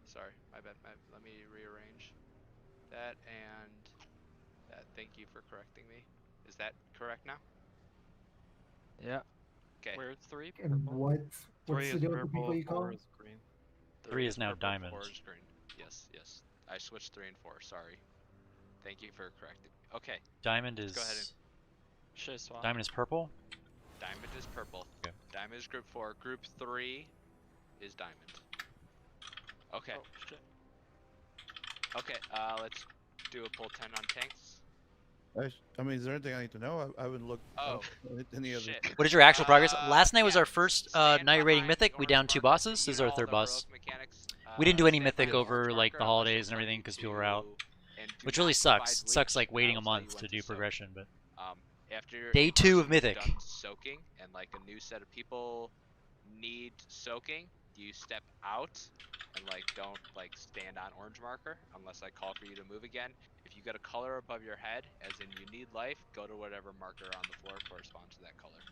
Sorry, my bad. Let me rearrange that and that. Thank you for correcting me. Is that correct now? Yeah. Okay. Where's 3? And what's the deal with the people you call? 4 is green. 3 is now purple, diamond. 4 is green. Yes. I switched 3 and 4. Sorry. Thank you for correcting me. Okay. Diamond is... Go ahead and... Diamond is purple? Diamond is purple. Okay. Diamond is group 4. Group 3 is diamond. Okay. Oh, shit. Okay, let's do a pull 10 on tanks. I mean, is there anything I need to know? I haven't looked at any of it. What is your actual progress? Last night was our first night rating Mythic. We down 2 bosses. This is our 3rd boss. We didn't do any Mythic over like the holidays and everything because people were out. Which really sucks. It sucks like waiting a month to do progression, but... After Day 2 of Mythic. Done soaking, and like a new set of people need soaking, you step out and like don't like stand on orange marker unless I call for you to move again. If you get a color above your head, as in you need life, go to whatever marker on the floor corresponds to that color.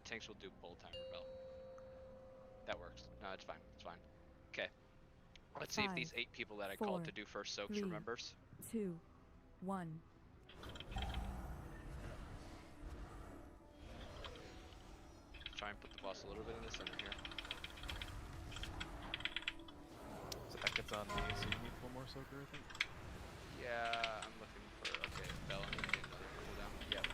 Tanks will do pull time rebel. That works. No, it's fine. It's fine. Okay. Let's see if these 8 people that I called to do first soaks remembers. 2, 1. Try and put the boss a little bit in the center here. So that gets on me, so you need one more soaker, I think? Yeah, I'm looking for, okay, Bell and another cooldown. Yep.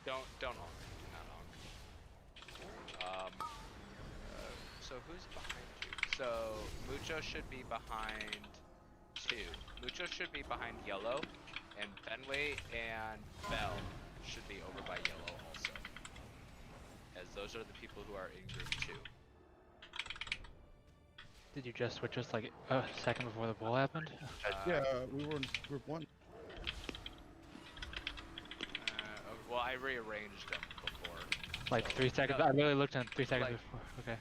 Don't honk. Do not honk. So who's behind you? So, Mucho should be behind 2. Mucho should be behind yellow, and Benway and Bell should be over by yellow also. As those are the people who are in group 2. Did you just switch us like a second before the poll happened? Yeah, we were in group 1. Well, I rearranged them before. Like so- 3 seconds? No, I really looked in 3 seconds like- before. Okay.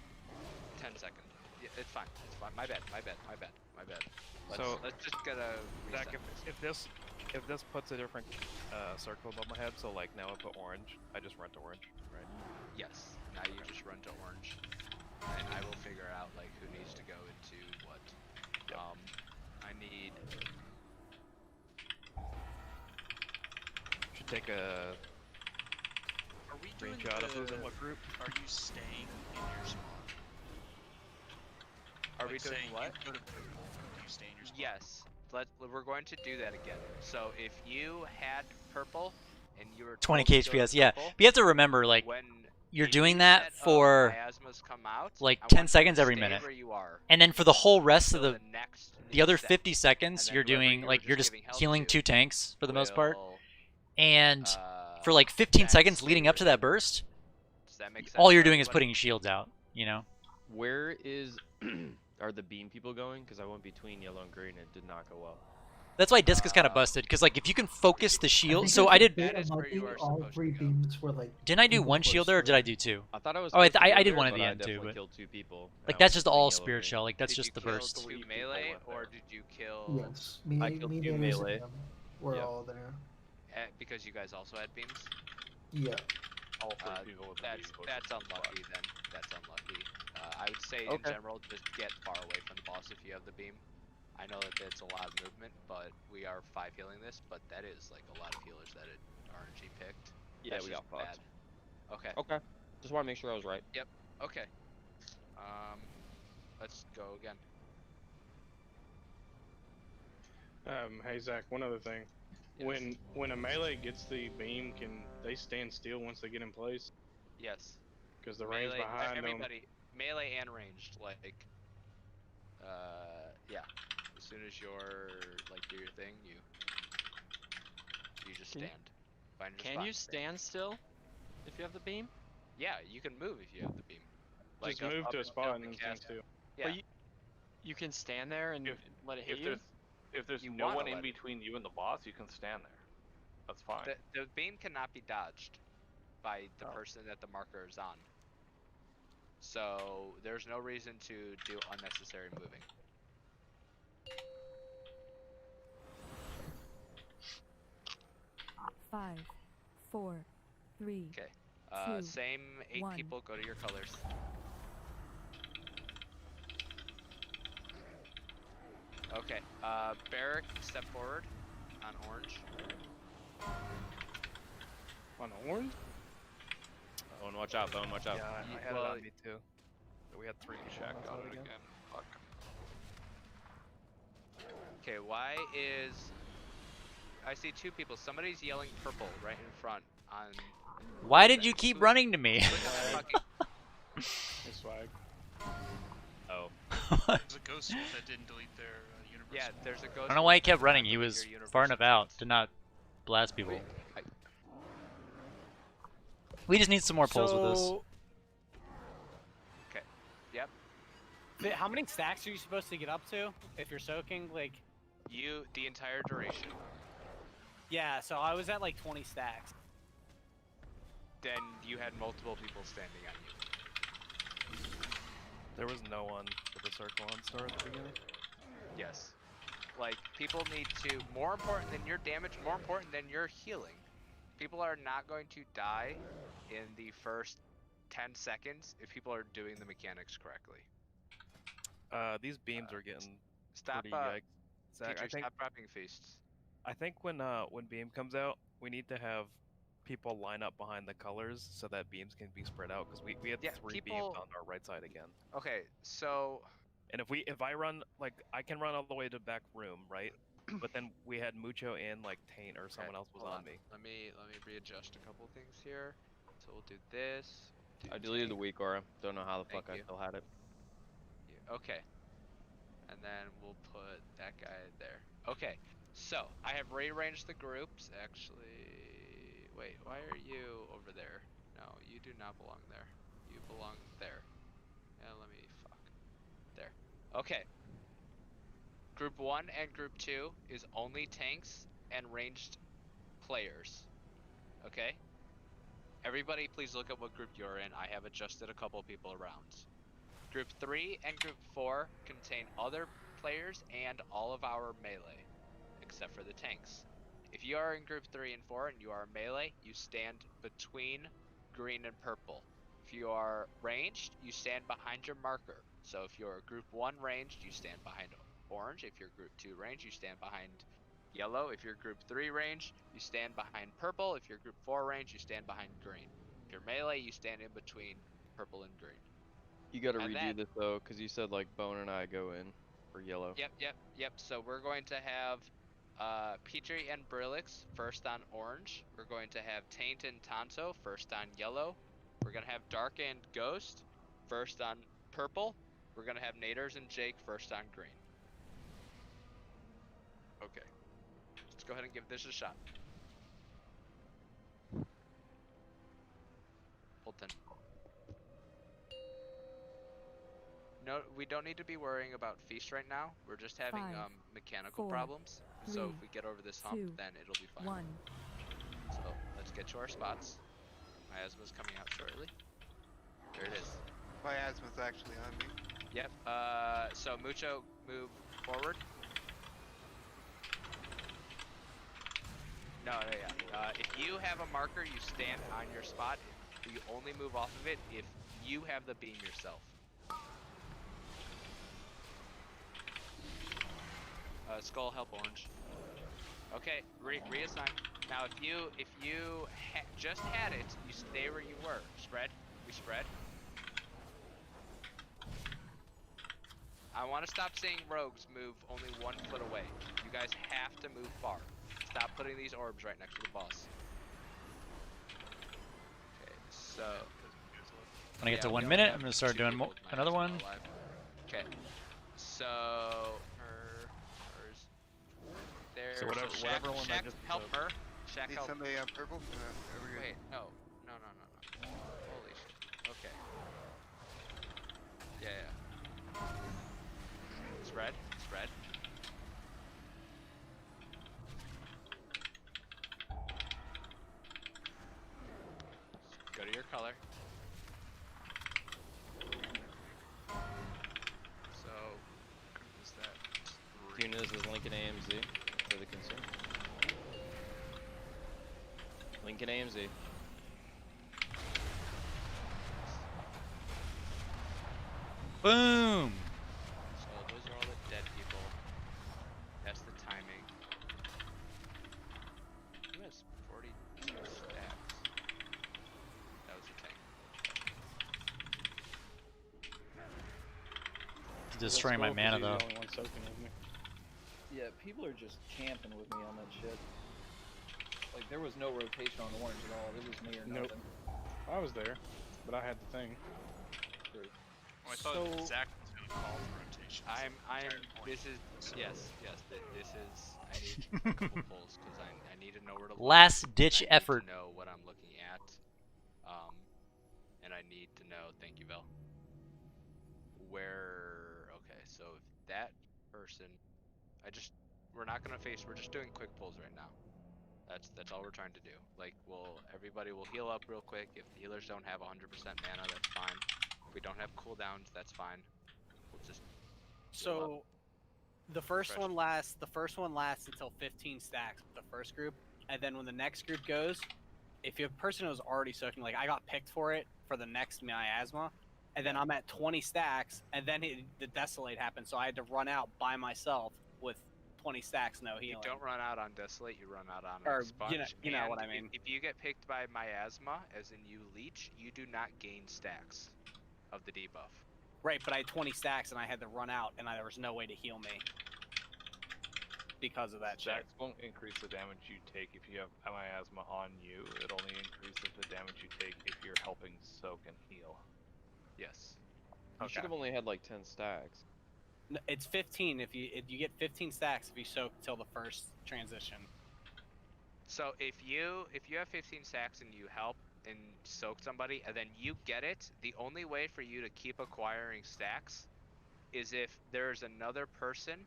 10 seconds. Yeah, it's fine. It's fine. My bad. My bad. My bad. My bad. Let's just get a Zach, reset. if this puts a different circle above my head, so like now I put orange, I just run to orange, right? Yes. Now you just run to orange, and I will figure out like who needs to go into what. I need. Should take a Are we doing screenshot of who's in what group. Are you staying in your spawn? Are Like we doing saying what? You go to purple, do you stay in your spawn? Yes. We're going to do that again. So if you had purple and you were 20 told to go to KHPS, yeah. purple, But you have to remember, like, when you're the doing new that set of for miasmas come out, like I 10 want you seconds to every stay minute. where you are And then for the whole rest of until the next the new other set. 50 seconds, And then you're whoever doing you were like you're just giving help healing to 2 tanks for the most part. will, And for like 15 seconds leading up to that burst, Does that make sense all you're for doing is everybody? putting shields out, you know? Where is are the beam people going? Because I went between yellow and green and it did not go well. That's why disc is kind of busted, because like if you can focus the shield, think so it's I a did. bit unlucky, all 3 beams were like. Didn't I do even 1 shield there, or did I do 2? I thought I was. Oh, supposed to go I did there, one at but the I end too, definitely but killed 2 people. like and I that's was just between all yellow spirit and green. shell. Like that's Did just you the kill burst. 2 people melee, went or there. did you kill? Yes, me, I killed me, 2 Davis, melee. and them were Yeah. all there. Because you guys also had beams. Yeah. All 3 people with the beam That's pushes the unlucky then. That's unlucky. I would say in Okay. general, just get far away from the boss if you have the beam. I know that it's a lot of movement, but we are 5 healing this, but that is like a lot of healers that it RNG picked. Yeah, That's we just got bad. fucked. Okay. Okay. Just want to make sure I was right. Yep. Okay. Let's go again. Hey Zach, one other thing. Yes. When a melee gets the beam, can they stand still once they get in place? Yes. Because the range behind them. Everybody, melee and ranged, like, yeah. As soon as you're like do your thing, you just stand. Find your Can spot. you stand still if you have the beam? Yeah, you can move if you have the beam. Just Like move to a spot and then stand cast. still. Yeah. But you can stand there and let it hit you? If there's You no wanna one in let it. between you and the boss, you can stand there. That's fine. The beam cannot be dodged by the person that the marker is on. So there's no reason to do unnecessary moving. Five, four, three. Okay. Two, Same 8 one. people. Go to your colors. Okay. Barrack, step forward on orange. On orange? Bone, watch out, Bone, watch out. Yeah, I had it on me too. We had 3 Check on it again. Fuck. Okay, why is... I see 2 people. Somebody's yelling purple right in front on... Why did you keep running to me? It's swag. Oh. There's a ghost that didn't delete their universal. Yeah, there's a ghost. I don't know why he kept running. He was far enough out to not blast people. We just need some more pulls with this. Okay. Yep. How many stacks are you supposed to get up to if you're soaking? Like. The entire duration. Yeah, so I was at like 20 stacks. Then you had multiple people standing on you. There was no one with a circle on star at the beginning. Yes. Like, people need to, more important than your damage, more important than your healing. People are not going to die in the first 10 seconds if people are doing the mechanics correctly. These beams are getting Stop, pretty yikes. Zach, teacher, I think stop dropping feasts. I think when beam comes out, we need to have people line up behind the colors so that beams can be spread out because we had 3 beams on our right side again. Okay, so. And if I run like I can run all the way to back room, right? But then we had Mucho and like Taint or someone else was on me. Let me readjust a couple things here. So we'll do this. I deleted the weak aura. Don't know how the fuck I still had it. Okay. And then we'll put that guy there. Okay. So I have rearranged the groups. Actually, wait. Why are you over there? No, you do not belong there. You belong there. Yeah, let me fuck. There. Okay. Group 1 and Group 2 is only tanks and ranged players. Okay? Everybody please look at what group you're in. I have adjusted a couple people around. Group 3 and Group 4 contain other players and all of our melee, except for the tanks. If you are in Group 3 and 4 and you are melee, you stand between green and purple. If you are ranged, you stand behind your marker. So if you're Group 1 ranged, you stand behind orange. If you're Group 2 ranged, you stand behind yellow. If you're Group 3 range, you stand behind purple. If you're Group 4 range, you stand behind green. If you're melee, you stand in between purple and green. You gotta And redo then- this though, because you said like Bone and I go in for yellow. Yep. So we're going to have Petrie and Brilix first on orange. We're going to have Taint and Tonto first on yellow. We're going to have Dark and Ghost first on purple. We're going to have Naders and Jake first on green. Okay. Let's go ahead and give this a shot. Fulton. No, we don't need to be worrying about Feast right now. We're just having 5, mechanical 4, problems. So 3, if we get over this hump, 2, then it'll be fine. 1. So let's get to our spots. Miasma's coming out shortly. There it is. Miasma's actually on me. Yep. So Mucho, move forward. No, yeah. If you have a marker, you stand on your spot. You only move off of it if you have the beam yourself. Skull, help orange. Okay, reassign. Now, if you just had it, you stay where you were. Spread. We spread. I want to stop seeing rogues move only 1 foot away. You guys have to move far. Stop putting these orbs right next to the boss. Okay, so. When I get to 1 minute, I'm gonna start doing another one. Okay. So hers. There. So whatever one I Shaq, just help her. Shaq, Need help. somebody on purple? Wait, no. Holy shit. Okay. Yeah. Spread. Go to your color. So, is that Tunas is Lincoln AMZ for the consumer. Lincoln AMZ. Boom! So those are all the dead people. That's the timing. Who has 42 stacks? That was a tank. Destroying my mana though. Yeah, people are just camping with me on that shit. Like, there was no rotation on orange at all. It was me or nothing. I was there, but I had the thing. I thought Zach was gonna call for rotation. This is, I need a couple pulls, because I need to know where to look. Last ditch effort. I need to know what I'm looking at. And I need to know, thank you, Vel. Okay, so if that person, we're not gonna face, we're just doing quick pulls right now. That's all we're trying to do. Like, everybody will heal up real quick. If the healers don't have 100% mana, that's fine. If we don't have cooldowns, that's fine. We'll just So the first one lasts until 15 stacks with the first group, and then when the next group goes, if you have a person who's already soaking, like I got picked for it for the next miasma, and then I'm at 20 stacks, and then the Desolate happened, so I had to run out by myself with 20 stacks, no healing. You don't run out on Desolate, you run out on Or, Sponge. you know what I mean. If you get picked by Miasma, as in you leech, you do not gain stacks of the debuff. Right, but I had 20 stacks and I had to run out, and there was no way to heal me because of that shit. Stacks won't increase the damage you take if you have miasma on you. It only increases the damage you take if you're helping soak and heal. Yes. You should have only had like 10 stacks. No, it's 15 if you get 15 stacks if you soak till the first transition. So if you have 15 stacks and you help and soak somebody and then you get it, the only way for you to keep acquiring stacks is if there's another person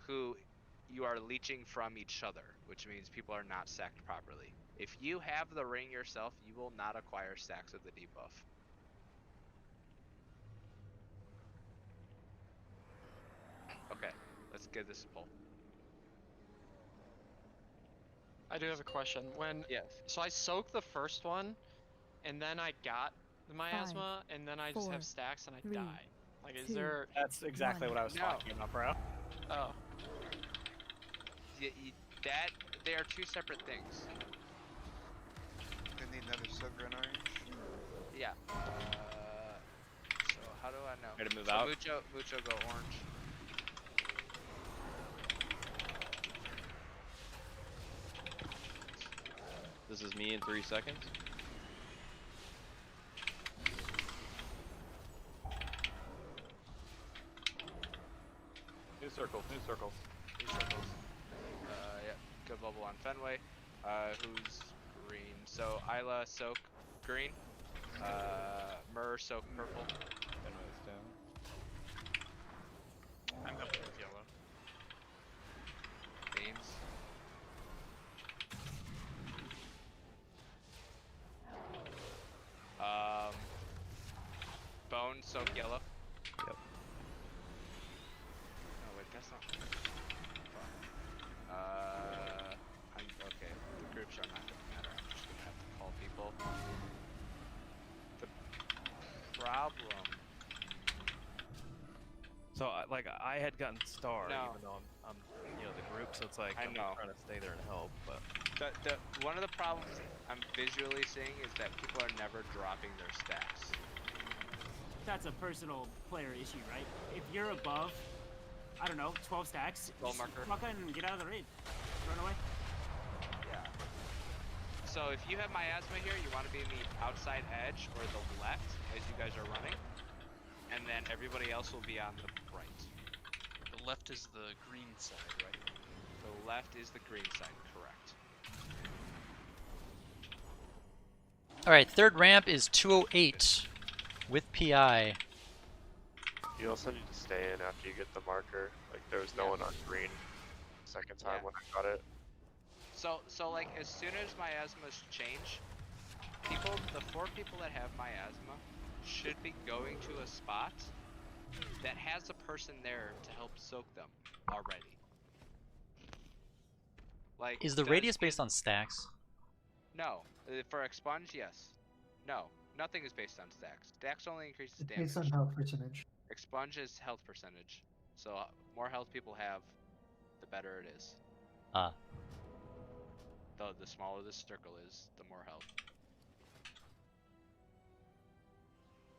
who you are leeching from each other, which means people are not stacked properly. If you have the ring yourself, you will not acquire stacks of the debuff. Okay, let's give this a pull. I do have a question. So I soaked the first one, and then I got the miasma, and then I just have stacks and I die. Like, is there? That's exactly what I was talking about, bro. Oh. That they are two separate things. They need another silver and orange. Yeah. So how do I know? Gotta move so out. Mucho go orange. This is me in 3 seconds. New circles, new circles. New circles. Yeah. Good bubble on Fenway. Who's green? So Isla soak green. Myrrh soak purple. Fenway's down. I'm helping with yellow. Beams. Bone soak yellow. Yep. Oh wait, that's not. Okay. The groups are not gonna matter. I'm just gonna have to call people. The problem. So like I had gotten star, No. even though I'm the group, so it's like I I'm know. trying to stay there and help, but One of the problems I'm visually seeing is that people are never dropping their stacks. That's a personal player issue, right? If you're above, I don't know, 12 stacks, Goal just marker. fucking get out of the raid. Run away. Yeah. So if you have miasma here, you want to be in the outside edge or the left as you guys are running, and then everybody else will be on the right. The left is the green side, right? The left is the green side, correct. Alright, third ramp is 208 with PI. You also need to stay in after you get the marker. Like, there was no one on green second time when I got it. So like as soon as miasmas change, the 4 people that have miasma should be going to a spot that has a person there to help soak them already. Like, Is the radius based on stacks? No. For expunge, yes. No. Nothing is based on stacks. Stacks only increases It's damage. based on health percentage. Expunge is health percentage. So more health people have, the better it is. Ah. The smaller the circle is, the more health.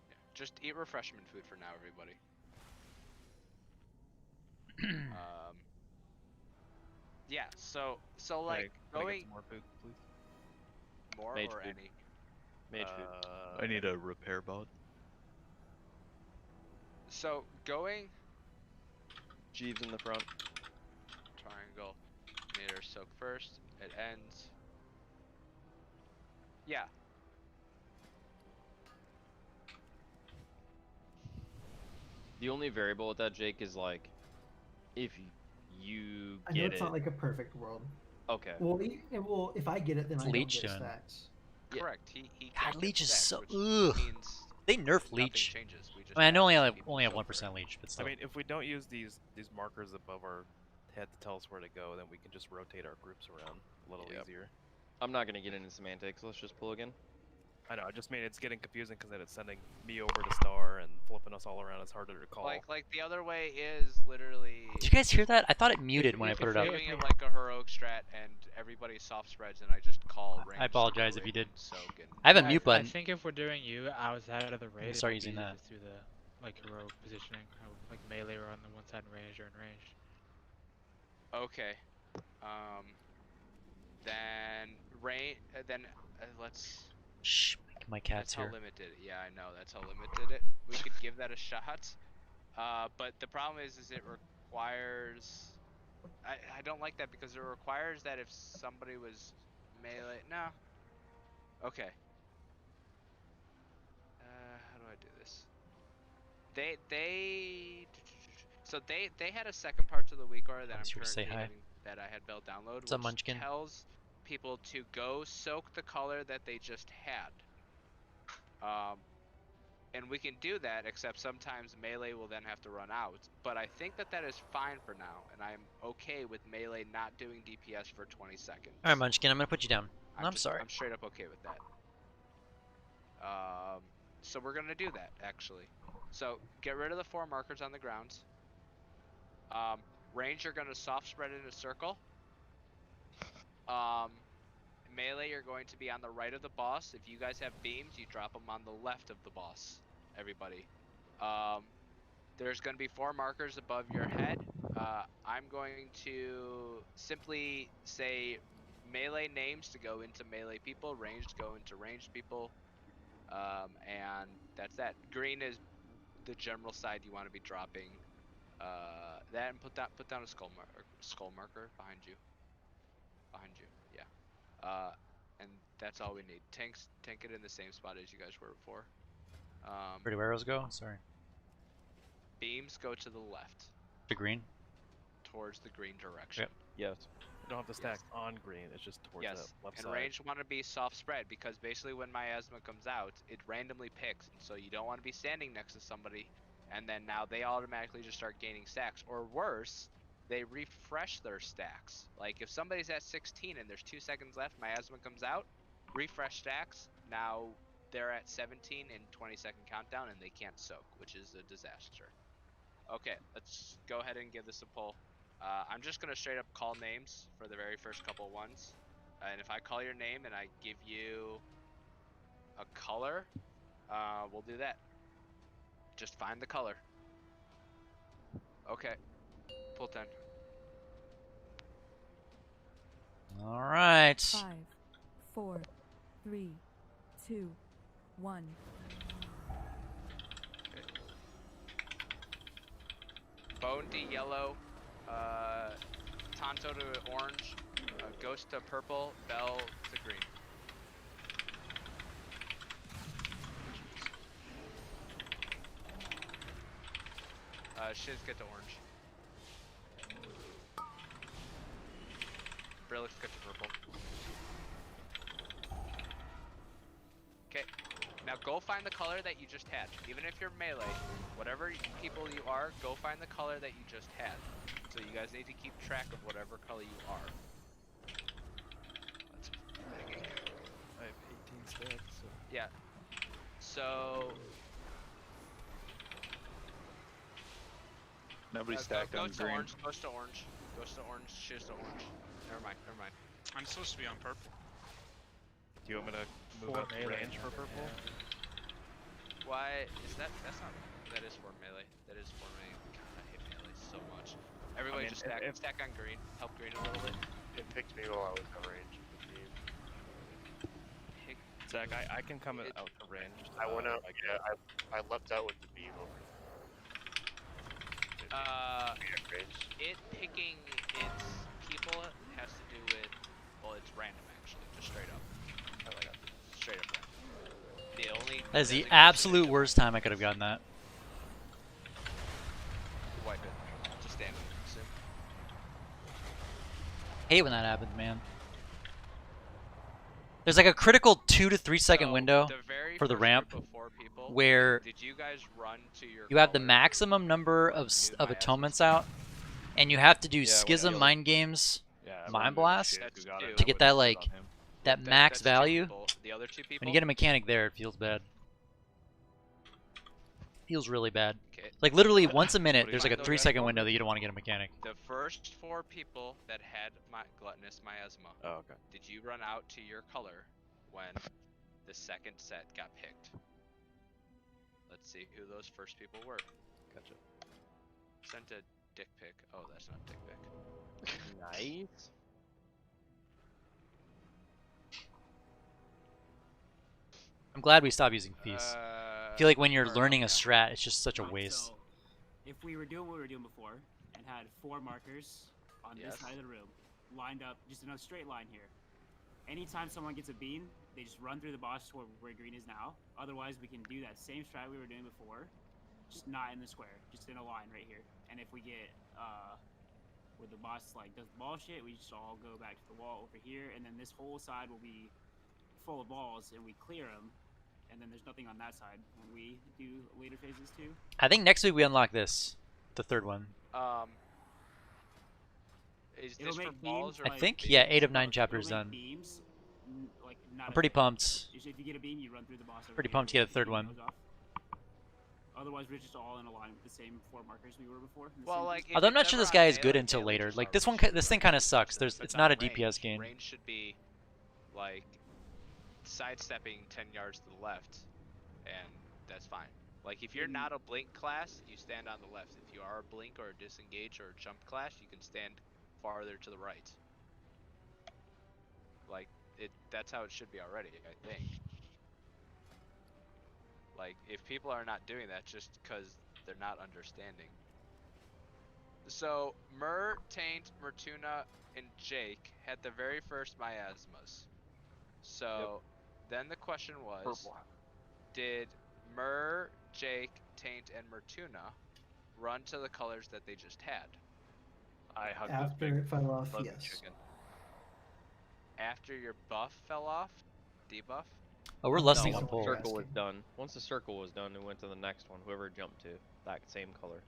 Yeah. Just eat refreshment food for now, everybody. Yeah. So like can I going get some more food, please? more Mage or food. any. Mage food. I need a repair bot. So going Jeeves in the front. triangle, nadir soak first. It ends. Yeah. The only variable with that, Jake, is like if you I get know it's it. not like a perfect world. Okay. Well, if I get it, then I don't Leech get doing? stacks. Correct. He God, can't leech get is stacks, so which ugh. means They nerf nothing leech. changes. We just I mean, I know have only have people 1% leech, but still. I mean, if we don't use these markers above our head to tell us where to go, then we can just rotate our groups around a little easier. I'm not gonna get into semantics. Let's just pull again. I know. I just mean it's getting confusing because then it's sending me over to star and flipping us all around. It's harder to call. Like the other way is literally. Did you guys hear that? I thought it muted when I put it up. If you're doing it like a heroic strat and everybody soft spreads and I just call range. I apologize if you did. Soak and I have a mute button. I think if we're doing you outside of the raid, start it might be using easier that. just do the like heroic positioning, how, like melee or on the one side and range or in range. Okay. Then let's. Shh, my cat's That's here. how limited. Yeah, I know. That's how limited it. We could give that a shot. But the problem is it requires. I don't like that because it requires that if somebody was melee. No. Okay. How do I do this? So they had a second part to the week order that I'm Here to say currently hi. having, that I had Bell download, What's up, which Munchkin? tells people to go soak the color that they just had. And we can do that, except sometimes melee will then have to run out. But I think that is fine for now, and I'm okay with melee not doing DPS for 20 seconds. All right, Munchkin, I'm gonna put you down. I'm sorry. I'm straight up okay with that. So we're gonna do that, actually. So get rid of the 4 markers on the ground. Range, you're gonna soft spread in a circle. Melee, you're going to be on the right of the boss. If you guys have beams, you drop them on the left of the boss. Everybody. There's going to be 4 markers above your head. I'm going to simply say melee names to go into melee people, ranged go into ranged people, and that's that. Green is the general side you want to be dropping. That, and put down a skull marker behind you. Yeah. And that's all we need. Tank it in the same spot as you guys were before. Where do arrows go? Sorry. Beams go to the left. The green? Towards the green direction. Yep. Yes. You don't have to stack on green, it's just towards the left and side. range want to be soft spread, because basically when miasma comes out, it randomly picks, and so you don't want to be standing next to somebody, and then now they automatically just start gaining stacks. Or worse, they refresh their stacks. Like if somebody's at 16 and there's 2 seconds left, miasma comes out, refresh stacks, now they're at 17 in 20-second countdown and they can't soak, which is a disaster. Okay, let's go ahead and give this a pull. I'm just gonna straight up call names for the very first couple ones, and if I call your name and I give you a color, we'll do that. Just find the color. Okay, pull 10. All right. 5, 4, 3, 2, 1. Bone to yellow, Tonto to orange, Ghost to purple, Bell to green. Shiz get to orange. Brillix get to purple. Okay, now go find the color that you just had. Even if you're melee, whatever people you are, go find the color that you just had. So you guys need to keep track of whatever color you are. That's begging. I have 18 stacks, so... Yeah. So... Nobody stacked on to green. orange, goes to orange. Goes to orange, shiz to orange. Never mind. I'm supposed to be on purple. Do you want me to move up range for purple? Why is that? That's not. That is for melee. That is for melee. God, I hate melee so much. Everybody just stack on green. Help green a little bit. It picked me while I was at range. Zach, I can come out to range. I went out. Yeah, I leapt out with the beam over. It picking its people has to do with, well, it's random actually, just straight up. Straight up random. The only. That is the absolute worst time I could have gotten that. Wipe it. Just stand with it. Hate when that happens, man. There's like a critical 2 to 3 second window for the ramp where did you guys run to your you have the maximum number of atonements out, and you have to do Schism, Mindgames, Mind Blast to get that like that max value. The other 2 people. When you get a mechanic there, it feels bad. Feels really bad. Like literally once a minute, there's like a 3 second window that you don't want to get a mechanic. The first 4 people that had gluttonous miasma. Oh, okay. Did you run out to your color when the second set got picked? Let's see who those first people were. Gotcha. Sent a dick pic. Oh, that's not a dick pic. Nice. I'm glad we stopped using Feast. I feel like when you're learning a strat, it's just such a waste. So, if we were doing what we were doing before and had 4 markers on this side of the room, lined up just in a straight line here, anytime someone gets a beam, they just run through the boss toward where green is now. Otherwise, we can do that same strat we were doing before, just not in the square, just in a line right here. And if we get where the boss like does the ball shit, we just all go back to the wall over here, and then this whole side will be full of balls, and we clear them, and then there's nothing on that side when we do later phases too. I think next week we unlock this, the third one. Is this for balls or I think, yeah, 8 of 9 chapters done. Beams, like I'm pretty pumped. Usually if you get a beam, you run through the boss. Pretty pumped to get a third one. Otherwise, we're just all in a line with the same 4 markers we were before. Well, like, although I'm not sure this guy is good until later. Like this thing kind of sucks. It's not a DPS game. Range should be like sidestepping 10 yards to the left, and that's fine. Like if you're not a blink class, you stand on the left. If you are a blink or a disengage or a jump class, you can stand farther to the right. Like that's how it should be already, I think. Like if people are not doing that just because they're not understanding. So Taint, Mertuna, and Jake had the very first miasmas. So then the question was, did Jake, Taint, and Mertuna run to the colors that they just had? I hugged After it fell off, yes. Chicken. After your buff fell off? Debuff? Oh, we're less than once one the pull. circle was done. Once the circle was done, it went to the next one. Whoever jumped to that same color.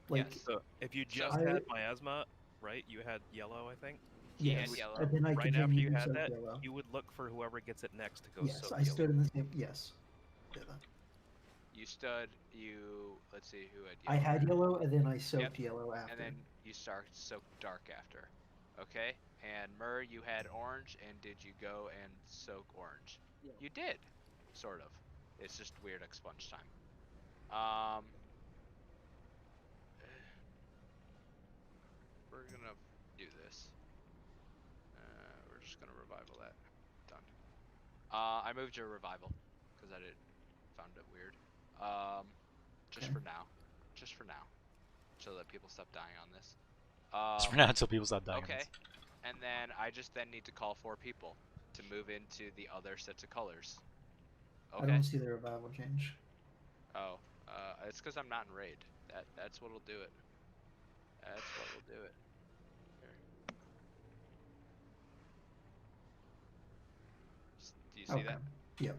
Like, yes. So if you just had miasma, right? You had yellow, I think. Yes. Yellow. And then I Right after continued you to had soak that, yellow. you would look for whoever gets it next to go Yes, soak I yellow. stood in the same. Yes. Did that. You stood. Let's see who had I yellow. had yellow, and then I soaked yellow after. And then you soaked dark after. Okay? And you had orange, and did you go and soak orange? Yeah. You did. Sort of. It's just weird expunge time. We're gonna do this. We're just gonna revival that. Done. I moved your revival, because I found it weird. Just for now. Just for now. So that people stop dying on this. Just for now until people stop dying. Okay. And then I just need to call 4 people to move into the other sets of colors. Okay. I don't see the revival change. Oh, it's because I'm not in raid. That's what'll do it. That's what will do it. Here. Do you see that? Yep.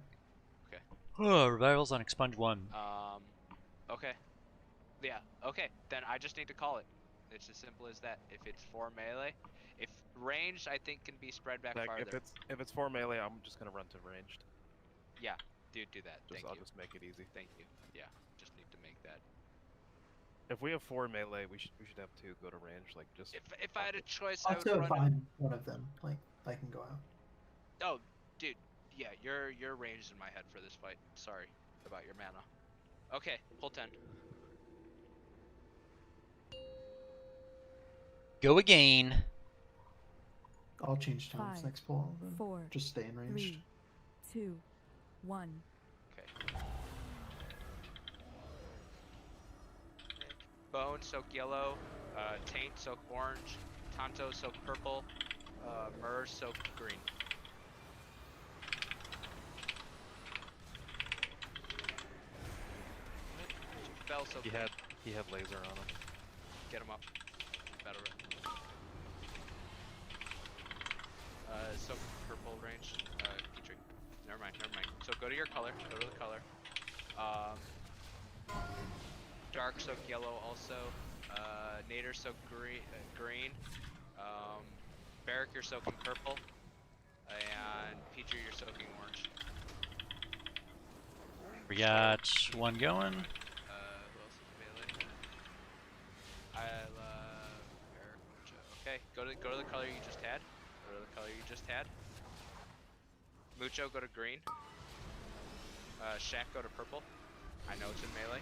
Okay. Oh, revivals on expunge 1. Okay. Yeah. Okay. Then I just need to call it. It's as simple as that. If it's 4 melee, if ranged, I think can be spread back farther. If it's 4 melee, I'm just gonna run to ranged. Yeah. Do that. I'll just make it easy. Thank you. Yeah. Just need to make that. If we have 4 melee, we should have 2 go to range. Like just. If I had a choice, I would Also, run. find one of them. Like, I can go out. Oh, dude. Yeah, you're ranged in my head for this fight. Sorry about your mana. Okay, pull 10. Go again. I'll change times 5, next pull. 4, Just stay in range. 3, 2, 1. Okay. Bone soak yellow, Taint soak orange, Tonto soak purple, soak green. Bell soak green. He had laser on him. Get him up. Better. Soak purple range. Petrie. Never mind. So go to your color. Go to the color. Dark soak yellow also. Nader soak green. Barrack you're soaking purple. And Petrie you're soaking orange. We got 1 going. Who else is melee? I love Barrack. Okay, go to the color you just had. Mucho, go to green. Shaq, go to purple. I know it's in melee.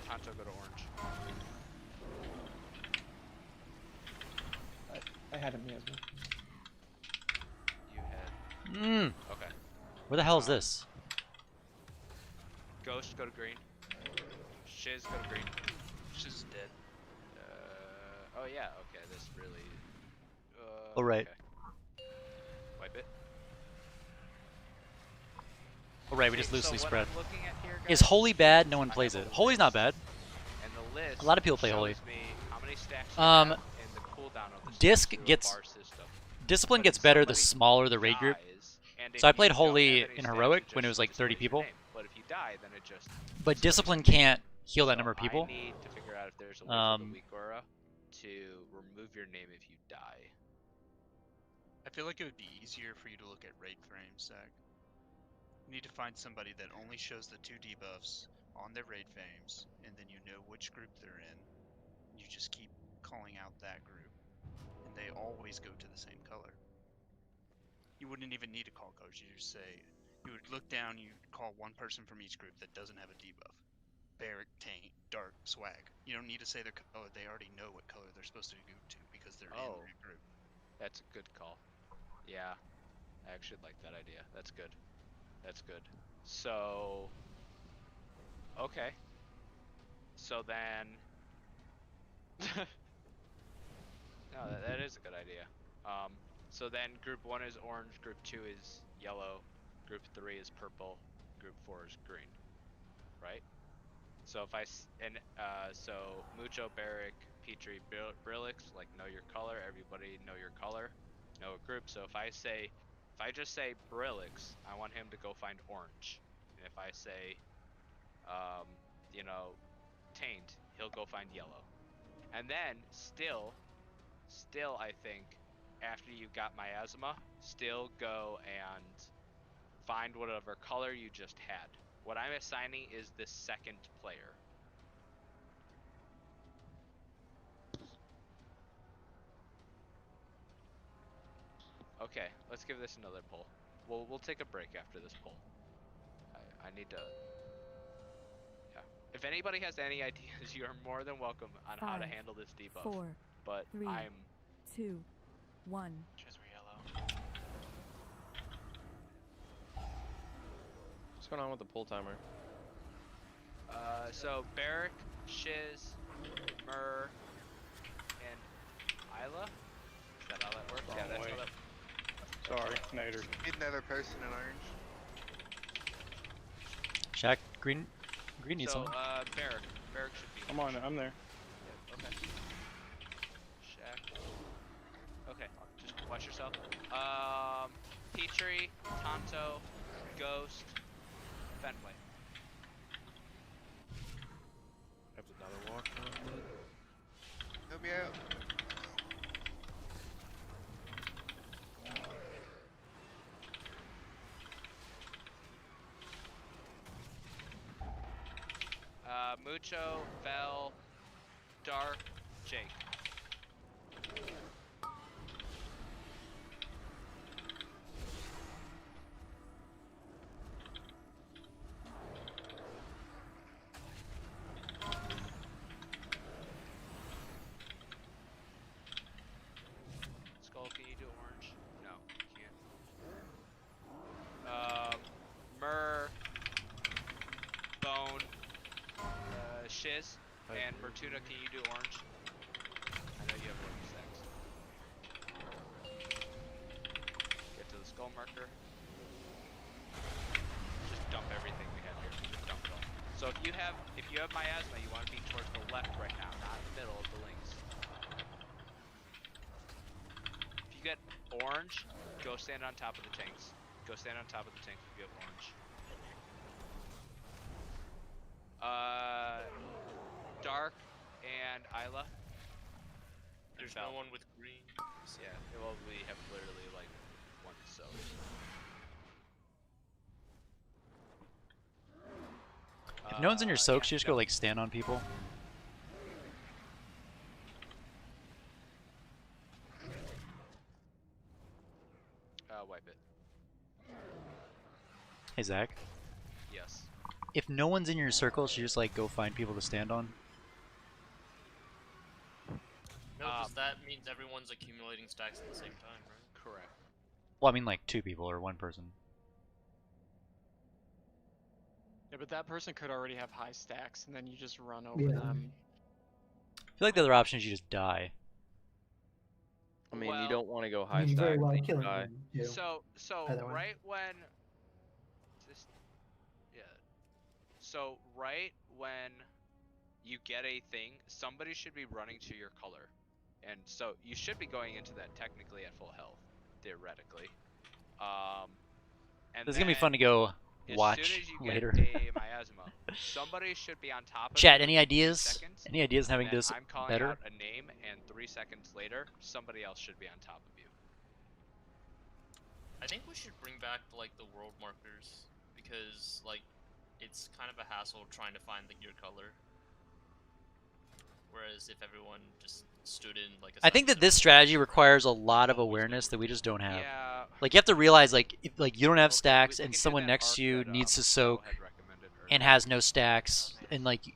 Tonto, go to orange. I had him miasma. You had. Okay. Where the hell is this? Ghost, go to green. Shiz, go to green. Shiz is dead. Oh yeah, okay, this really... Oh, right. Okay. Wipe it. Oh, right, we just See, loosely so spread. What I'm looking at here, Is guys, Holy bad? No is one I plays have it. a Holy's not list, bad. And the list A lot of people play shows Holy. me how many stacks you have and the cooldown of the Disc stacks through gets a bar system. discipline But gets if better the somebody smaller the raid group. dies, and So if I played you don't have Holy any in stacks, heroic it when it was just like 30 displays your people. name. But if you die, then it just But displays discipline your name. can't heal that So number of people. I need to figure out if there's a way for the weak aura to remove your name if you die. I feel like it would be easier for you to look at raid frames, Zach. You need to find somebody that only shows the 2 debuffs on their raid frames, and then you know which group they're in. You just keep calling out that group, and they always go to the same color. You wouldn't even need to call colors. You just say, you would look down, you call one person from each group that doesn't have a debuff. Barrack, Taint, Dark, Swag. You don't need to say their color. They already know what color they're supposed to go to because they're in their group. That's a good call. Yeah, I actually like that idea. That's good. That's good. So, okay. So then, no, that is a good idea. So then group 1 is orange, group 2 is yellow, group 3 is purple, group 4 is green, right? So if so Mucho, Barrack, Petrie, Brillix, like know your color, everybody know your color, know a group. So if I just say Brillix, I want him to go find orange. And if I say, you know, Taint, he'll go find yellow. And then still I think after you got miasma, still go and find whatever color you just had. What I'm assigning is the second player. Okay, let's give this another pull. We'll take a break after this pull. I need to. Yeah. If anybody has any ideas, you are more than welcome on how to handle this debuff. 4, but 3, I'm 2, 1. Choose yellow. What's going on with the pull timer? So Barrack, Shiz, Myrrh, and Isla. Is that how that works? Yeah, that's how that. Sorry, Nader. Need another person in orange. Shaq, green needs So, something. Barrack should be. I'm there. Yeah, okay. Shaq. Okay, just watch yourself. Petrie, Tonto, Ghost, Fenway. Have another walk around it. Help me out. Mucho, Vel, Dark, Jake. Skull, can you do orange? No, you can't. Myrrh, Bone, Shiz, and Mertuna, can you do orange? I know you have orange stacks. Get to the skull marker. Just dump everything we have here. Just dump it all. So if you have miasma, you want to be towards the left right now, not in the middle of the links. If you get orange, go stand on top of the tanks. Go stand on top of the tanks if you have orange. Dark and Isla. There's no one with green. Yeah, well, we have literally like one so. If no one's in your soaks, you just go like stand on people. Wipe it. Hey Zach. Yes. If no one's in your circle, should you just like go find people to stand on? No, because that means everyone's accumulating stacks at the same time, right? Correct. Well, I mean like 2 people or 1 person. Yeah, but that person could already have high stacks, and then you just run over Yeah. them. I feel like the other option is you just die. I mean, you don't want to go high I mean, you very stack. well you killing die. them, too. So Either way. right when just So right when you get a thing, somebody should be running to your color, and so you should be going into that technically at full health, theoretically. And This is gonna be fun to go watch as soon as you later. get a miasma, somebody should be on top of Chat, you any in 3 ideas? seconds, Any ideas on having and then this I'm calling better? out a name, and 3 seconds later, somebody else should be on top of you. I think we should bring back like the world markers because like it's kind of a hassle trying to find the gear color. Whereas if everyone just stood in like a I think that this strategy requires a lot of awareness that we just don't have. Yeah. Like you have to realize like if like you don't have stacks and someone next to you needs to soak and has no stacks and like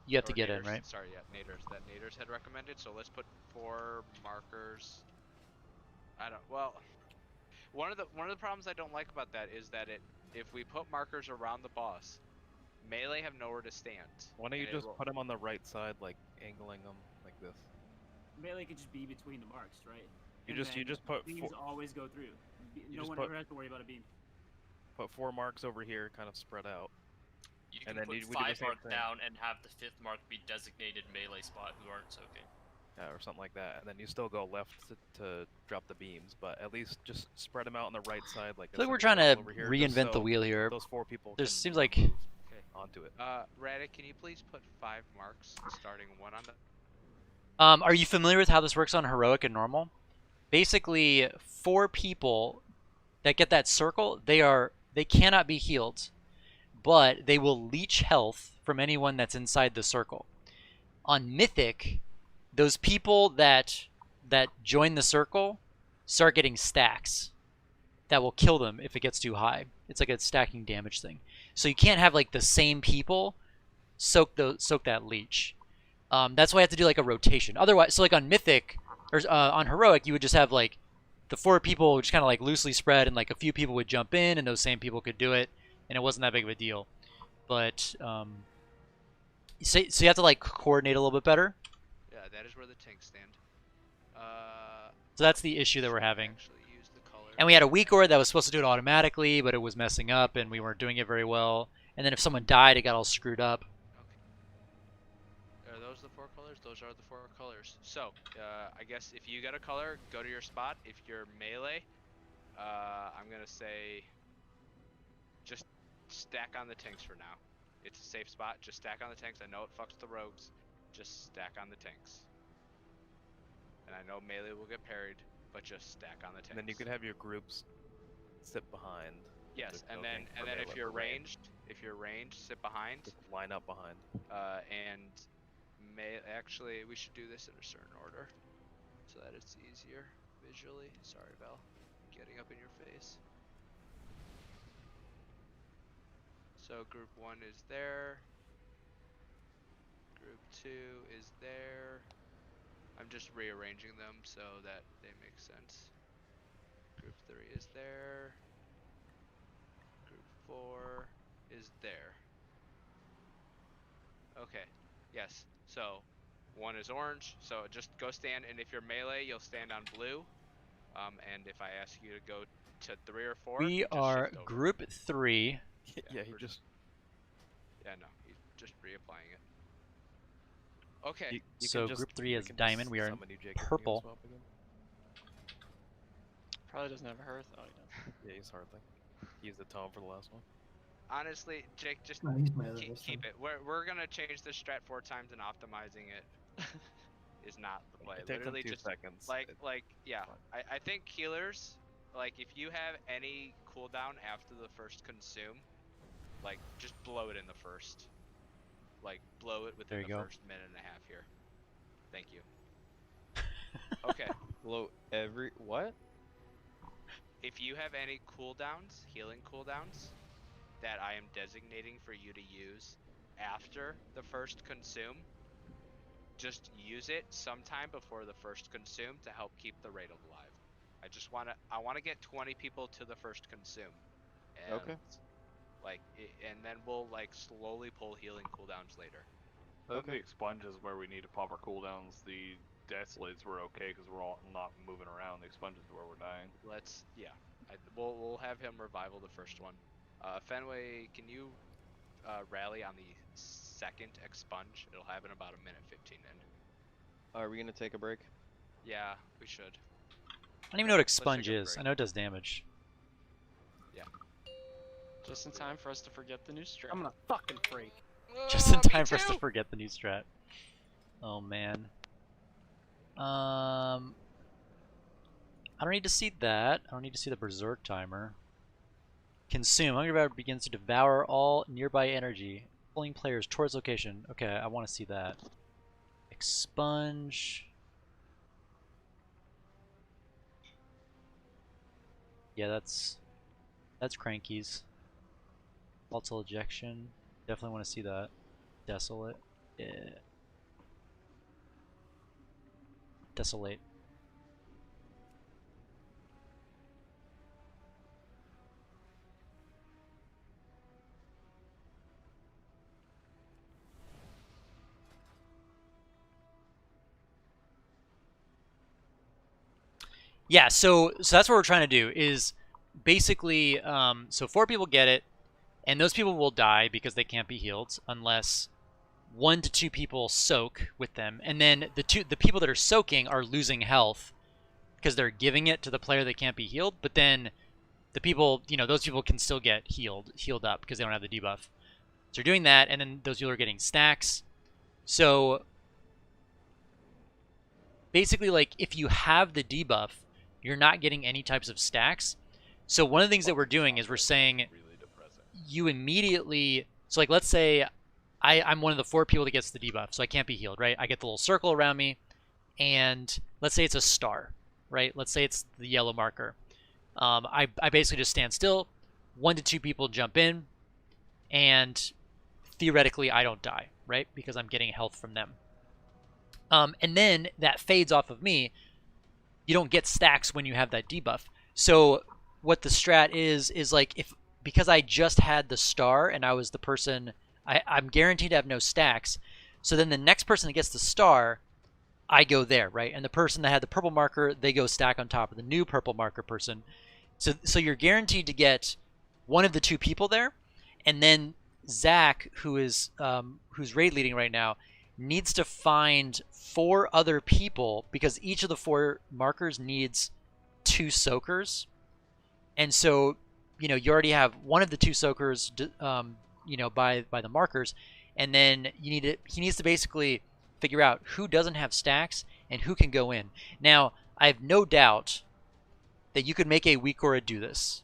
you have to get in, right? Sorry, yeah, Naders. That Naders had recommended. So let's put 4 markers. Well, one of the problems I don't like about that is that if we put markers around the boss, melee have nowhere to stand. Why don't you just put them on the right side, like angling them like this? Melee could just be between the marks, right? You just put beams always go through. No one ever has to worry about a beam. Put 4 marks over here, kind of spread out. You and can then put we do the 5 same mark thing. down and have the 5th mark be designated melee spot who aren't soaking. Yeah, or something like that, and then you still go left to drop the beams, but at least just spread them out on the right side. Like I feel like we're trying to reinvent the wheel here. Those 4 people. There seems like. Onto it. Radic, can you please put 5 marks, starting 1 on the. Are you familiar with how this works on heroic and normal? Basically, 4 people that get that circle, they cannot be healed, but they will leech health from anyone that's inside the circle. On Mythic, those people that join the circle start getting stacks that will kill them if it gets too high. It's like a stacking damage thing. So you can't have like the same people soak that leech. That's why I have to do like a rotation. Otherwise, so like on Mythic or on Heroic, you would just have like the 4 people just kind of like loosely spread, and like a few people would jump in, and those same people could do it, and it wasn't that big of a deal. But so you have to like coordinate a little bit better. Yeah, that is where the tanks stand. So that's the issue that we're having. And we had a weak ord that was supposed to do it automatically, but it was messing up, and we weren't doing it very well. And then if someone died, it got all screwed up. Are those the 4 colors? Those are the 4 colors. So, I guess if you got a color, go to your spot. If you're melee, I'm gonna say just stack on the tanks for now. It's a safe spot. Just stack on the tanks. I know it fucks the rogues. Just stack on the tanks. And I know melee will get parried, but just stack on the tanks. And then you could have your groups sit behind. Yes, and then if you're ranged, sit behind. Just line up behind. And actually we should do this in a certain order, so that it's easier visually. Sorry, Val, getting up in your face. So group 1 is there. Group 2 is there. I'm just rearranging them so that they make sense. Group 3 is there. Group 4 is there. Okay, yes. So 1 is orange, so just go stand, and if you're melee, you'll stand on blue. And if I ask you to go to 3 or 4, We are group 3. Yeah, he just. Yeah, no, he's just reapplying it. Okay. So group 3 is diamond. We are in purple. Probably doesn't have a hearth. Oh, he does. Yeah, he's hardly. He used the tome for the last one. Honestly, Jake, just keep it. We're gonna change this strat 4 times, and optimizing it is not the play. It takes Literally 2 just seconds. yeah. I think healers, like if you have any cooldown after the first consume, like just blow it in the first. Like blow it within the first minute and a half here. Thank you. Okay. Blow every what? If you have any cooldowns, healing cooldowns, that I am designating for you to use after the first consume, just use it sometime before the first consume to help keep the raid alive. I wanna get 20 people to the first consume. And Okay. And then we'll like slowly pull healing cooldowns later. The expunges where we need to pop our cooldowns. The desolates were okay because we're all not moving around. The expunges where we're dying. We'll have him revival the first one. Fenway, can you rally on the second expunge. It'll happen about a minute 15 in. Are we gonna take a break? Yeah, we should. I don't even know what Let's expunge take a is. break. I know it does damage. Yeah. Just in time for us to forget the new strat. I'm gonna fucking freak. Just in time for us to forget the new strat. Oh man. I don't need to see that. I don't need to see the berserk timer. Consume. Hungry Devour begins to devour all nearby energy, pulling players towards location. Okay, I want to see that. Expunge. Yeah, that's Cranky's. Volatile ejection. Definitely want to see that. Desolate. Yeah. Desolate. Yeah, so that's what we're trying to do is basically, so 4 people get it, and those people will die because they can't be healed unless 1 to 2 people soak with them, and then the people that are soaking are losing health because they're giving it to the player that can't be healed, but then the people, those people can still get healed up because they don't have the debuff. So you're doing that, and then those people are getting stacks. So basically, like, if you have the debuff, you're not getting any types of stacks. So one of the things that we're doing is we're saying you immediately, so like let's say I'm one of the 4 people that gets the debuff, so I can't be healed, right? I get the little circle around me, and let's say it's a star, right? Let's say it's the yellow marker. I basically just stand still, 1 to 2 people jump in, and theoretically I don't die, right? Because I'm getting health from them. And then that fades off of me. You don't get stacks when you have that debuff. So what the strat is like, because I just had the star and I was the person, I'm guaranteed to have no stacks. So then the next person that gets the star, I go there, right? And the person that had the purple marker, they go stack on top of the new purple marker person. So you're guaranteed to get 1 of the 2 people there, and then Zach, who's raid leading right now, needs to find 4 other people because each of the 4 markers needs 2 soakers. And so, you already have 1 of the 2 soakers, by the markers, and then he needs to basically figure out who doesn't have stacks and who can go in. Now, I have no doubt that you could make a Weakora do this.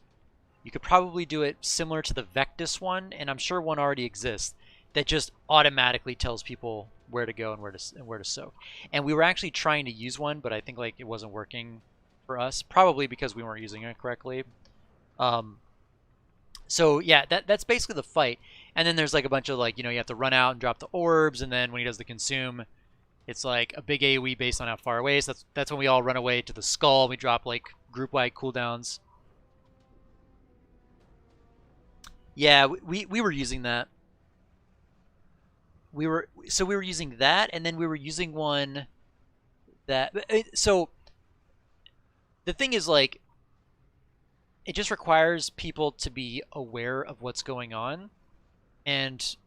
You could probably do it similar to the Vectus one, and I'm sure one already exists, that just automatically tells people where to go and where to soak. And we were actually trying to use one, but I think like it wasn't working for us, probably because we weren't using it correctly. So yeah, that's basically the fight. And then there's like a bunch of like, you have to run out and drop the orbs, and then when he does the consume, it's like a big AoE based on how far away. So that's when we all run away to the skull. We drop like group-wide cooldowns. Yeah, we were using that. We were using that, and then we were using one that, so the thing is, like, it just requires people to be aware of what's going on, and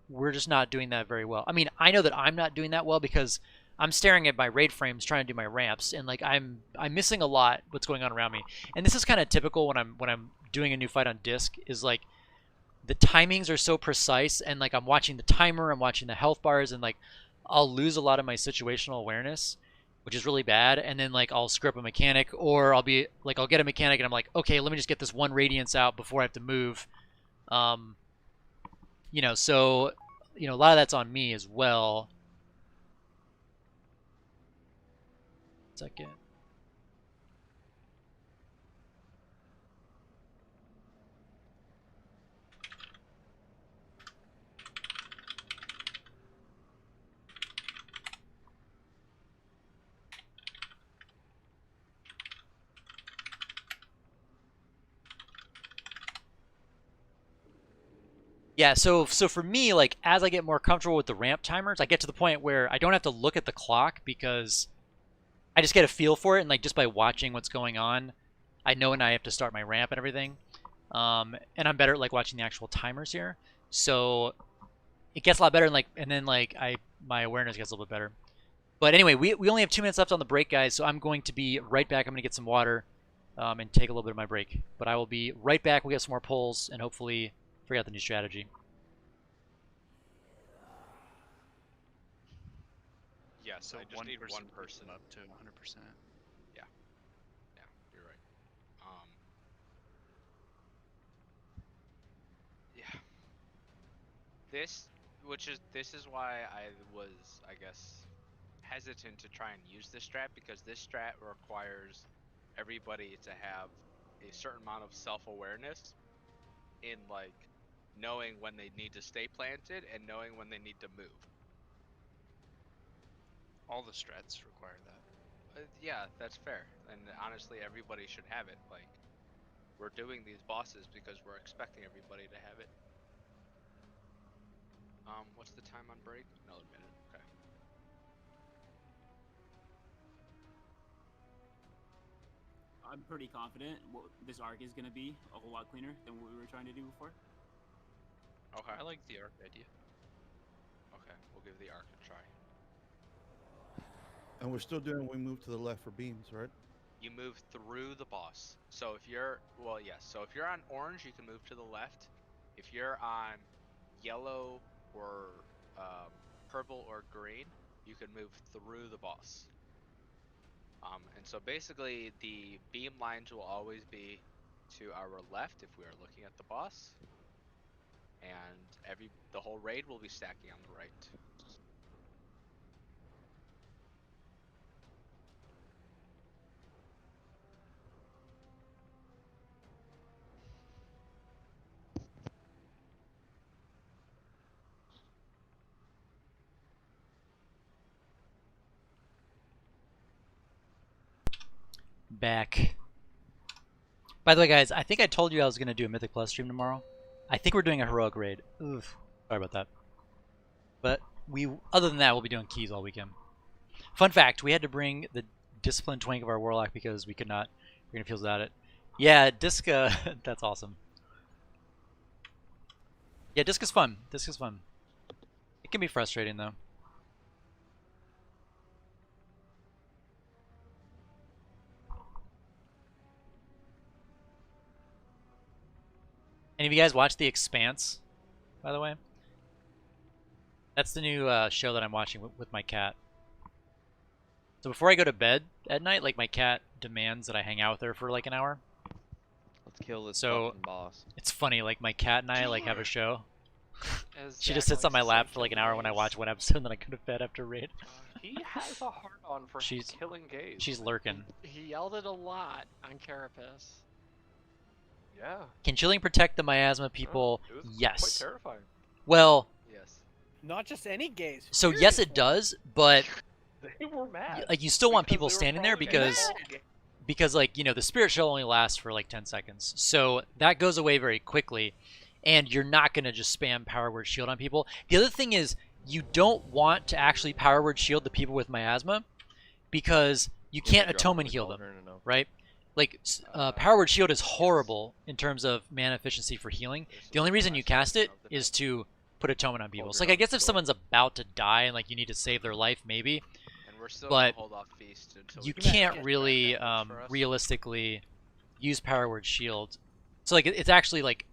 we're just not doing that very well. I mean, I know that I'm not doing that well because I'm staring at my raid frames trying to do my ramps, and like I'm missing a lot what's going on around me. And this is kind of typical when I'm doing a new fight on disc, is like the timings are so precise, and like I'm watching the timer, I'm watching the health bars, and like I'll lose a lot of my situational awareness, which is really bad. And then like I'll screw up a mechanic, or I'll get a mechanic and I'm like, okay, let me just get this 1 radiance out before I have to move. So a lot of that's on me as well. Second. Yeah, so for me, like, as I get more comfortable with the ramp timers, I get to the point where I don't have to look at the clock because I just get a feel for it, and like just by watching what's going on, I know when I have to start my ramp and everything. And I'm better at like watching the actual timers here. So it gets a lot better, and then my awareness gets a little bit better. But anyway, we only have 2 minutes left on the break, guys, so I'm going to be right back. I'm going to get some water and take a little bit of my break. But I will be right back. We'll get some more polls and hopefully figure out the new strategy. Yes, So I just one need person one person. up to 100%. Yeah. Yeah, you're right. Yeah. This is why I was, I guess, hesitant to try and use this strat, because this strat requires everybody to have a certain amount of self-awareness in like knowing when they need to stay planted and knowing when they need to move. All the strats require that. Yeah, that's fair. And honestly, everybody should have it. Like, we're doing these bosses because we're expecting everybody to have it. What's the time on break? Another minute. Okay. I'm pretty confident what this arc is going to be a whole lot cleaner than what we were trying to do before. Okay. I like the arc idea. Okay, we'll give the arc a try. And we're still doing, we move to the left for beams, right? You move through the boss. So if you're, well, yes. So if you're on orange, you can move to the left. If you're on yellow or purple or green, you can move through the boss. And so basically the beam lines will always be to our left if we are looking at the boss. And the whole raid will be stacking on the right. Back. By the way, guys, I think I told you I was going to do a Mythic Plus stream tomorrow. I think we're doing a heroic raid. Oof. Sorry about that. But other than that, we'll be doing keys all weekend. Fun fact, we had to bring the Discipline Twink of our Warlock because we could not bring fields without it. Yeah, Disca, that's awesome. Yeah, Disca's fun. Disca's fun. It can be frustrating, though. Any of you guys watch The Expanse, by the way? That's the new show that I'm watching with my cat. So before I go to bed at night, like, my cat demands that I hang out with her for like an hour. Let's kill this fucking boss. It's funny, like, my cat and I like have a show. As She Zach just sits on my likes to lap say, for like an killing hour when I gays. watch one episode, and then I go to bed after raid. He has a hard on for killing gays. She's lurking. He yelled it a lot on Carapace. Yeah. Can chilling protect the miasma people? It was Yes. quite terrifying. Well, Yes. Not just any gays. so yes, it does, but They were mad. like you still want because people they were standing there probably because like, you know, the spirit shell only lasts for like 10 seconds. So that goes away very quickly, and you're not going to just spam power word shield on people. The other thing is you don't want to actually power word shield the people with miasma because you can't atonement heal them, right? Like, power word shield is horrible in terms of mana efficiency for healing. The only reason you cast it is to put atonement on people. So like, I guess if someone's about to die and like you need to save their life, maybe. And we're still But gonna hold off feast until you we can't get really that for us. realistically use power word shield. So like, it's actually like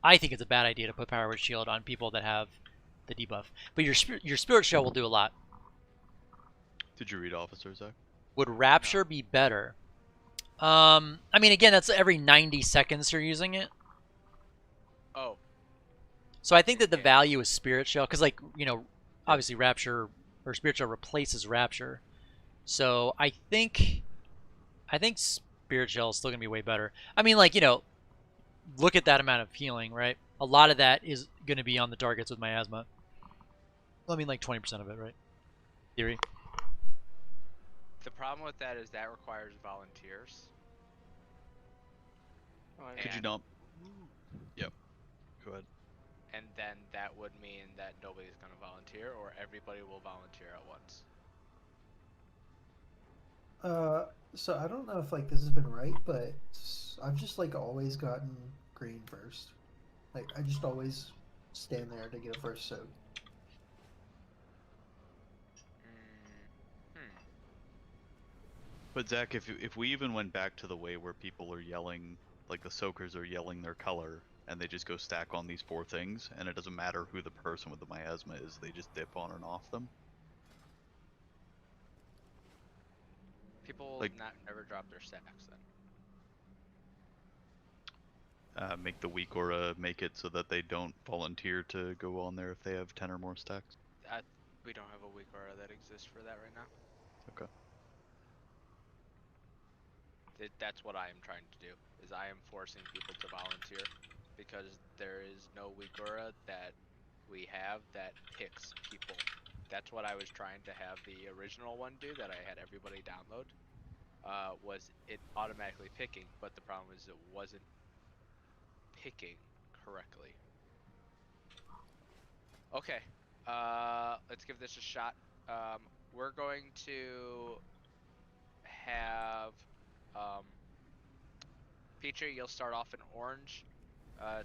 I think it's a bad idea to put power word shield on people that have the debuff. But your spirit shell will do a lot. Did you read Officer, Zach? Would Rapture be better? I mean, again, that's every 90 seconds you're using it. Oh. So I think that the value is Spirit Shell, because, like, you know, obviously Rapture or Spirit Shell replaces Rapture. So I think Spirit Shell is still gonna be way better. I mean, like, you know, look at that amount of healing, right? A lot of that is gonna be on the targets with miasma. I mean, like 20% of it, right? Theory. The problem with that is that requires volunteers. Could you not? Yep. Go ahead. And then that would mean that nobody's going to volunteer, or everybody will volunteer at once. So I don't know if like this has been right, but I've just like always gotten green first. Like I just always stand there to get a first soak. But Zach, if we even went back to the way where people are yelling, like the soakers are yelling their color, and they just go stack on these 4 things, and it doesn't matter who the person with the miasma is, they just dip on and off them. People Like, never drop their stacks then. make the weak aura make it so that they don't volunteer to go on there if they have 10 or more stacks. We don't have a weak aura that exists for that right now. Okay. That's what I am trying to do, is I am forcing people to volunteer, because there is no weak aura that we have that picks people. That's what I was trying to have the original one do, that I had everybody download, was it automatically picking, but the problem is it wasn't picking correctly. Okay, let's give this a shot. We're going to have Petrie, you'll start off in orange.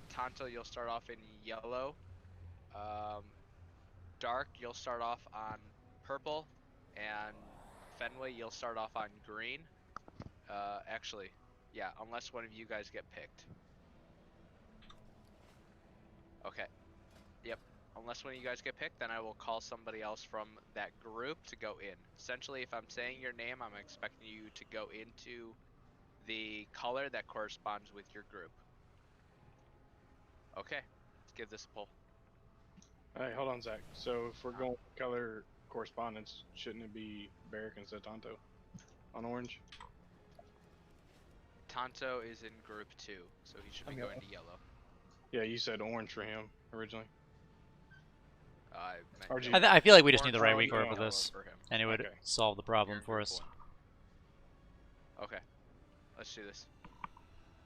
Tonto, you'll start off in yellow. Dark, you'll start off on purple. And Fenway, you'll start off on green. Actually, yeah, unless one of you guys get picked. Okay. Yep. Unless one of you guys get picked, then I will call somebody else from that group to go in. Essentially, if I'm saying your name, I'm expecting you to go into the color that corresponds with your group. Okay, let's give this a pull. Alright, hold on, Zach. So if we're going with color correspondence, shouldn't it be Barrick instead of Tonto on orange? Tonto is in group 2, so he should be going to yellow. Yeah, you said orange for him originally. I feel like we just need the right weak aura for this, and it would solve the problem for us. Okay, let's do this.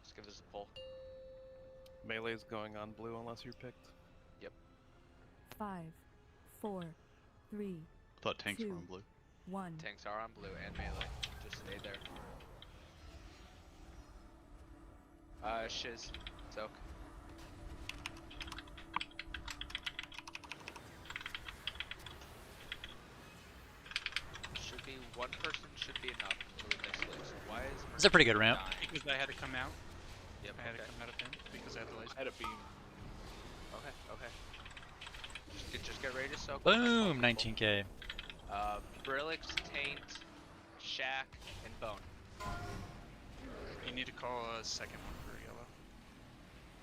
Let's give this a pull. Melee's going on blue unless you're picked. Yep. 5, 4, 3. I thought tanks were on blue. 1. Tanks are on blue and melee. Just stay there. Shiz, soak. Should be one person should be enough for this list. Why is it's a pretty good ramp. Because I had to come out. Yep. I had to come out of him because I had the laser. I had a beam. Okay. Okay. Just get ready to soak. Boom, 19k. Brillix, Taint, Shack, and Bone. You need to call a second one for yellow.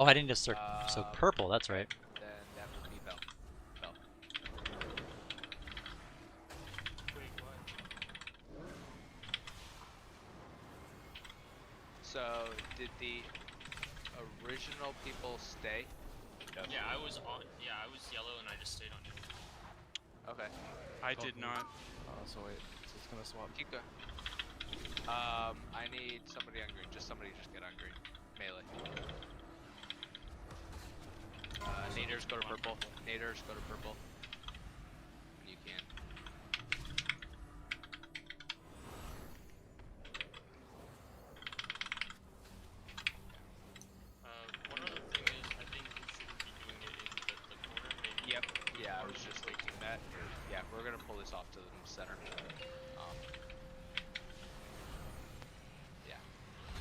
Oh, I didn't just start. So purple, that's right. Then that would be Bell. Bell. Wait, what? So, did the original people stay? Yeah, I was on. Yeah, I was yellow and I just stayed on yellow. Okay. I did not. So wait, so it's gonna swap. Keep going. I need somebody on green. Just somebody just get on green. Melee. Naders go to purple. Naders go to purple. You can. One other thing is, I think we shouldn't be doing it in the corner. Maybe. Yep. Yeah, I was just thinking that. Yeah, we're gonna pull this off to the center. Yeah.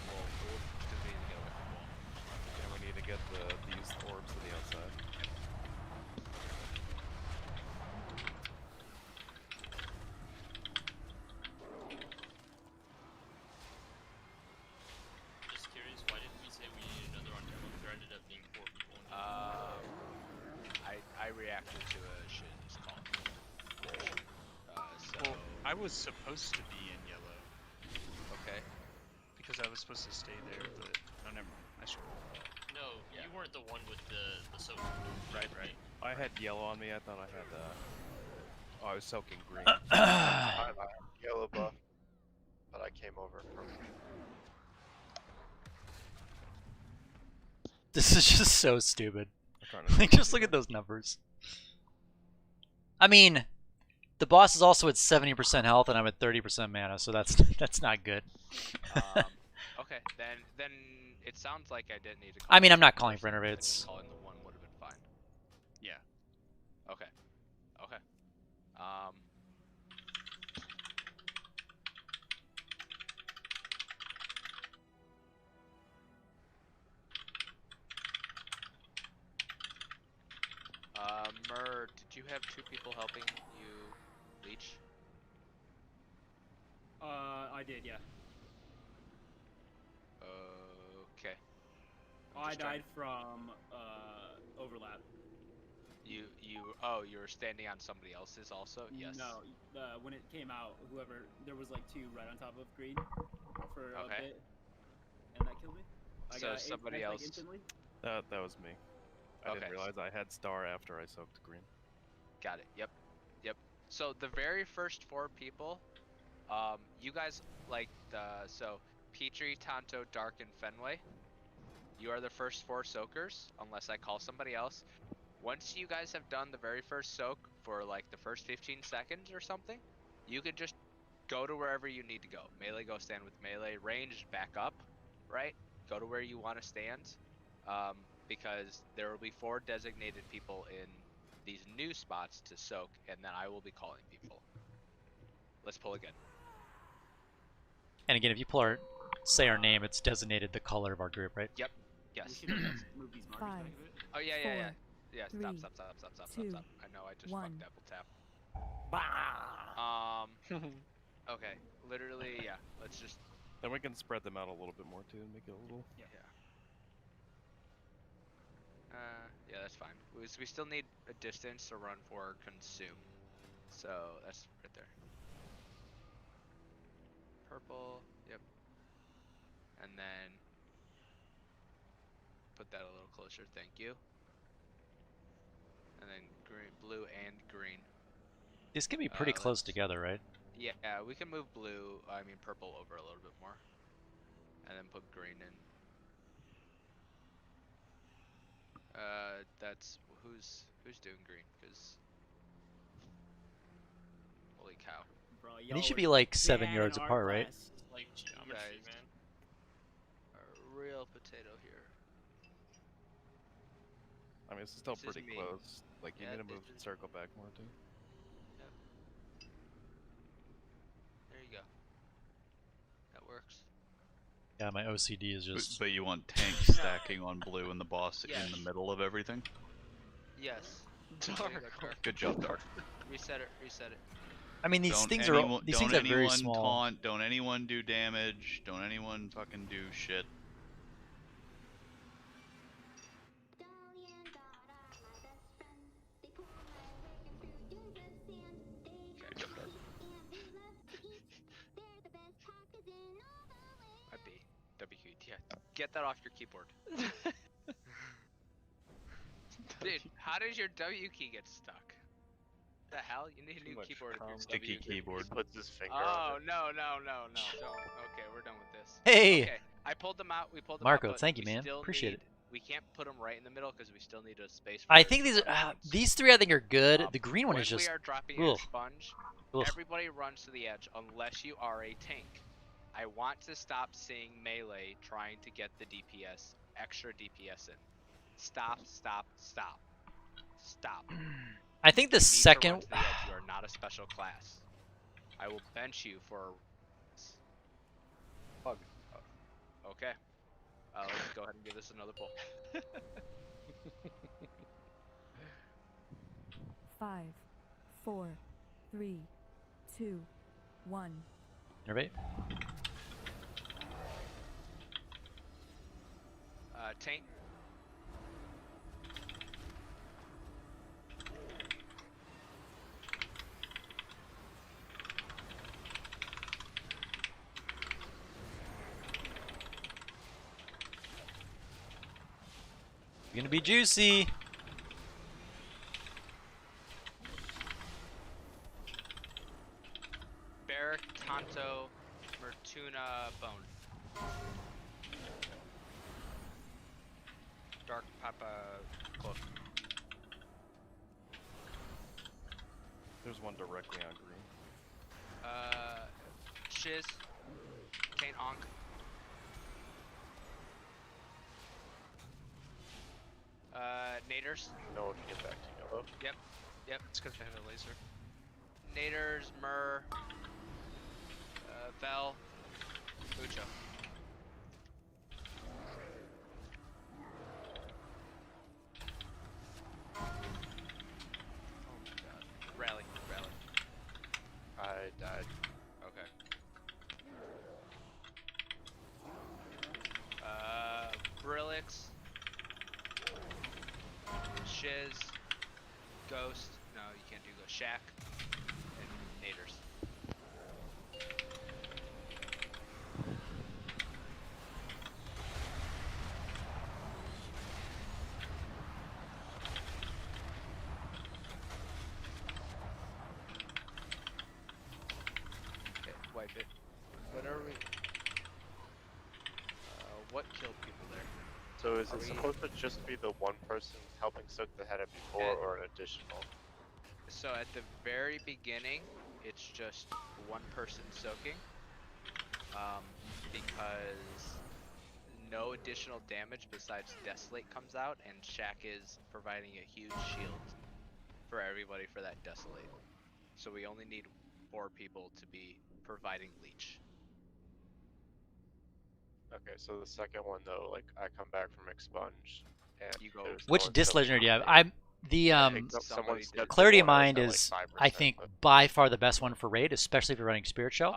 We'll because we need to get away from the wall. And we need to get these orbs to the outside. Just curious, why didn't we say we needed another on yellow? There ended up being 4 people. I reacted to a Shin's call. So. Well, I was supposed to be in yellow. Okay. Because I was supposed to stay there, but oh, never mind. I screwed. No, you weren't the one with the soap. Right. I had yellow on me. I thought I had. Oh, I was soaking green. I have yellow buff, but I came over from. This is just so stupid. Like, just look at those numbers. I mean, the boss is also at 70% health, and I'm at 30% mana, so that's not good. Okay, then it sounds like I didn't need to. I mean, I'm not calling for innervates. Calling the one would have been fine. Okay. Okay. Mur, did you have 2 people helping you leech? I did, yeah. Okay. I died from overlap. You were standing on somebody else's also? Yes. No, when it came out, there was like 2 right on top of green for a bit, and that killed me. I So got somebody like, else. instantly. That was me. I Okay. didn't realize I had star after I soaked green. Got it. Yep. Yep. So the very first 4 people, you guys like so Petrie, Tonto, Dark, and Fenway. You are the first 4 soakers, unless I call somebody else. Once you guys have done the very first soak for like the first 15 seconds or something, you can just go to wherever you need to go. Melee, go stand with melee. Ranged, back up, right? Go to where you want to stand, because there will be 4 designated people in these new spots to soak, and then I will be calling people. Let's pull again. And again, if you say our name, it's designated the color of our group, right? Yep. Yes. We should move these markers back a bit. Oh yeah, yeah, yeah. Yeah, three, stop. I know I just fucked double tap. Okay, literally, yeah. Let's just. Then we can spread them out a little bit more too and make it a little. Yeah. Yeah, that's fine. We still need a distance to run for consume, so that's right there. Purple, yep. And then put that a little closer. Thank you. And then green, blue, and green. These can be pretty close together, right? Yeah, we can move purple over a little bit more. And then put green in. That's who's doing green, because holy cow. Bro, And these should be like 7 yards in apart, right? It's like geometry, man. A real potato here. I mean, this is still This is pretty me. close. Like, you Yeah, need to move this is- circle back more too. Yep. There you go. That works. Yeah, my OCD is just. But you want tanks stacking on blue and the boss in the middle of everything? Yes. Dark. Good job, Dark. Reset it. Reset it. I mean, these Don't things anyone, are these don't things are very anyone small. taunt, don't anyone do damage, don't anyone fucking do shit. Might be. WQ. Yeah. Get that off your keyboard. Dude, how does your W key get stuck? The hell? You need a new keyboard. If Sticky keyboard. He puts his finger Oh on it. no. Don't. Okay, we're done with this. Hey! Okay, I pulled them out. We pulled them Marco, out. But thank you, we man. still Appreciate need, it. We can't put them right in the middle because we still need a space. For I think these 3 I think are good. The green one is just. When we are dropping ugh. a sponge, Ugh. everybody runs to the edge unless you are a tank. I want to stop seeing melee trying to get the DPS, extra DPS in. Stop. I think the You need to second. run to the edge. You are not a special class. I will bench you for. Bug. Okay. Let's go ahead and give this another pull. 5, 4, 3, 2, 1. Innervate. Taint. Gonna be juicy. Barrack, Tonto, Mertuna, Bone. Dark Papa, Cloak. There's one directly on green. Shiz, Taint Onk. Naders. No one can get back to yellow. Yep. Yep. It's because I have a laser. Naders, Myrrh, Vel, Mucho. Oh my god. Rally. I died. Okay. Brillix, Shiz, Ghost. No, you can't do Ghost. Shack, and Naders. Okay, wipe it. What are we? What killed people there? So is Are it we- supposed to just be the one person helping soak the head up before, or an additional? So at the very beginning, it's just one person soaking, because no additional damage besides Desolate comes out, and Shack is providing a huge shield for everybody for that Desolate. So we only need 4 people to be providing Leech. Okay, so the second one though, like I come back from expunge, and You go. there's no Which one Disc soaking Legendary do you have? me. I'm the Yeah, someone said Clarity of one I was Mind at, like, is 5%, I think but- by far the best one for raid, especially if you're running Spirit Shell.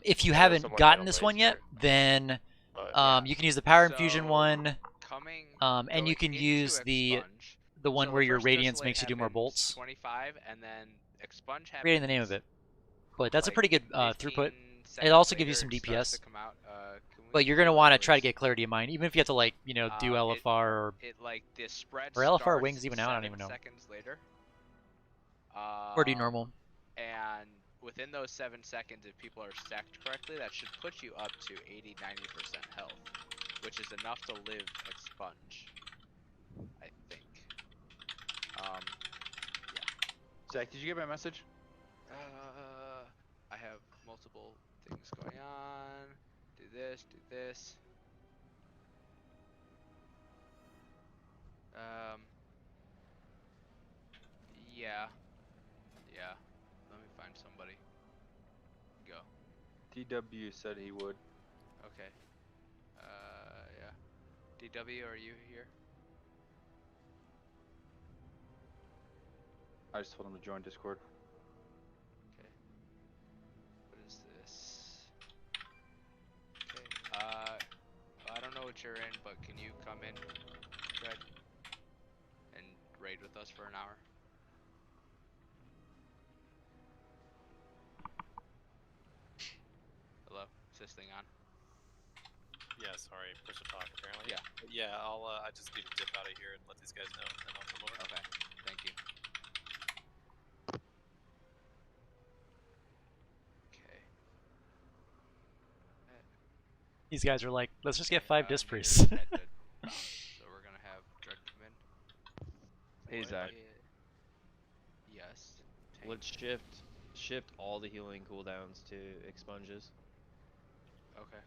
If you I know haven't someone gotten had a this one yet, laser, then but- you can use the Power Infusion one, Coming. and you can going use into the Expunge, one so where the your first Radiance Desolate makes you do more happens bolts. 25, and then Expunge happens. Forgetting the name of it, but that's a like pretty good 15 throughput. It seconds also gives you later, some it starts DPS. to come out. But you're gonna want to try to get Clarity of Mind, even if you have to like do LFR or It like the spread or LFR starts wings even out. I don't 7 even know. seconds later. Or do normal. And within those 7 seconds, if people are stacked correctly, that should put you up to 80-90% health, which is enough to live Expunge, I think. Yeah. Zach, did you get my message? I have multiple things going on. Do this, do this. Yeah. Yeah. Let me find somebody. Go. DW said he would. Okay. Yeah. DW, are you here? I just told him to join Discord. Okay. What is this? Okay. I don't know what you're in, but can you come in, Fred, and raid with us for an hour? Hello? Is this thing on? Yeah, sorry, push to talk apparently. Yeah. Yeah, I just need to dip out of here and let these guys know, and then I'll come over. Okay, thank you. Okay. These guys are like, let's just get 5 Disc Priests. So we're gonna have Dread come in. Hey Zach. Yes. Let's shift all the healing cooldowns to expunges. Okay.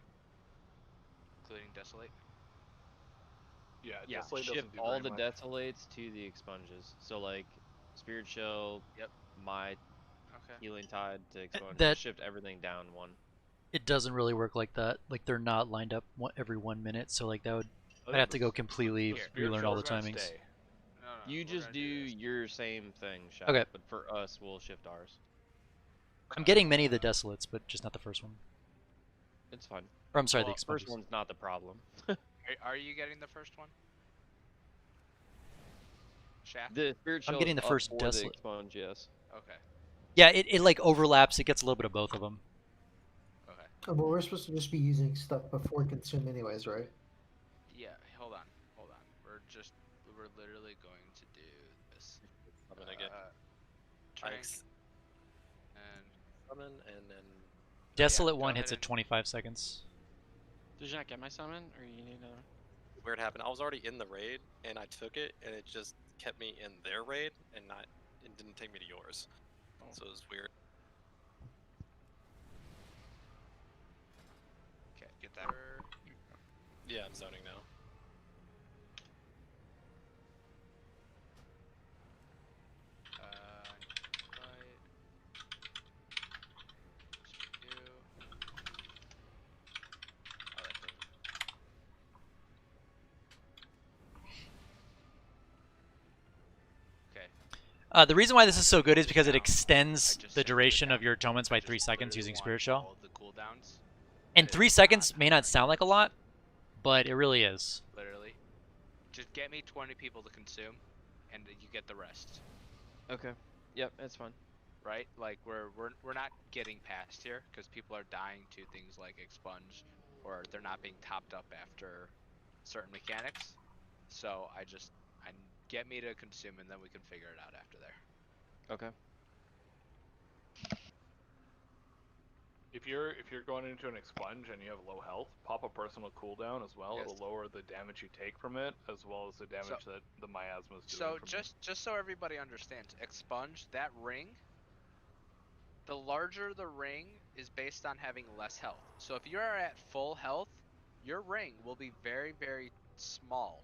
Including Desolate? Yeah, Yeah, Desolate shift doesn't do all very the much. desolates to the expunges. So like Spirit Shell, my healing tide to expunge. That- Just shift everything down one. It doesn't really work like that. Like they're not lined up every 1 minute, so like that would I'd have to go completely relearn all the timings. You just do your same thing, Shaq. Okay. But for us, we'll shift ours. I'm getting many of the Desolates, but just not the first one. It's fine. Or I'm sorry, Well, the first Expunges. one's not the problem. Are you getting the first one? Shaft? The Spirit I'm Shell getting is the up first for Desolate. the expunge, yes. Okay. Yeah, it like overlaps. It gets a little bit of both of them. Okay. Oh, but we're supposed to just be using stuff before consume anyways, right? Yeah, hold on. We're literally going to do this. I'm gonna get Trank, ice and summon, and then Desolate go one ahead hits at and- 25 seconds. Did you not get my summon, or you need another? weird happened. I was already in the raid, and I took it, and it just kept me in their raid, and it didn't take me to yours. So it was weird. Okay, get that. Yeah, I'm zoning now. The reason why this is so good is because it extends the duration of your atonements by 3 seconds using Spirit Shell. The cooldowns. And 3 seconds may not sound like a lot, but it really is. Literally. Just get me 20 people to consume, and you get the rest. Okay. Yep, that's fine. Right? Like we're not getting past here because people are dying to things like expunge, or they're not being topped up after certain mechanics. So I get me to consume, and then we can figure it out after there. Okay. If you're going into an expunge and you have low health, pop a personal cooldown as well. Yes. It'll lower the damage you take from it, as well as the damage that the miasma is doing. So just so everybody understands, expunge, that ring, the larger the ring is based on having less health. So if you are at full health, your ring will be very, very small.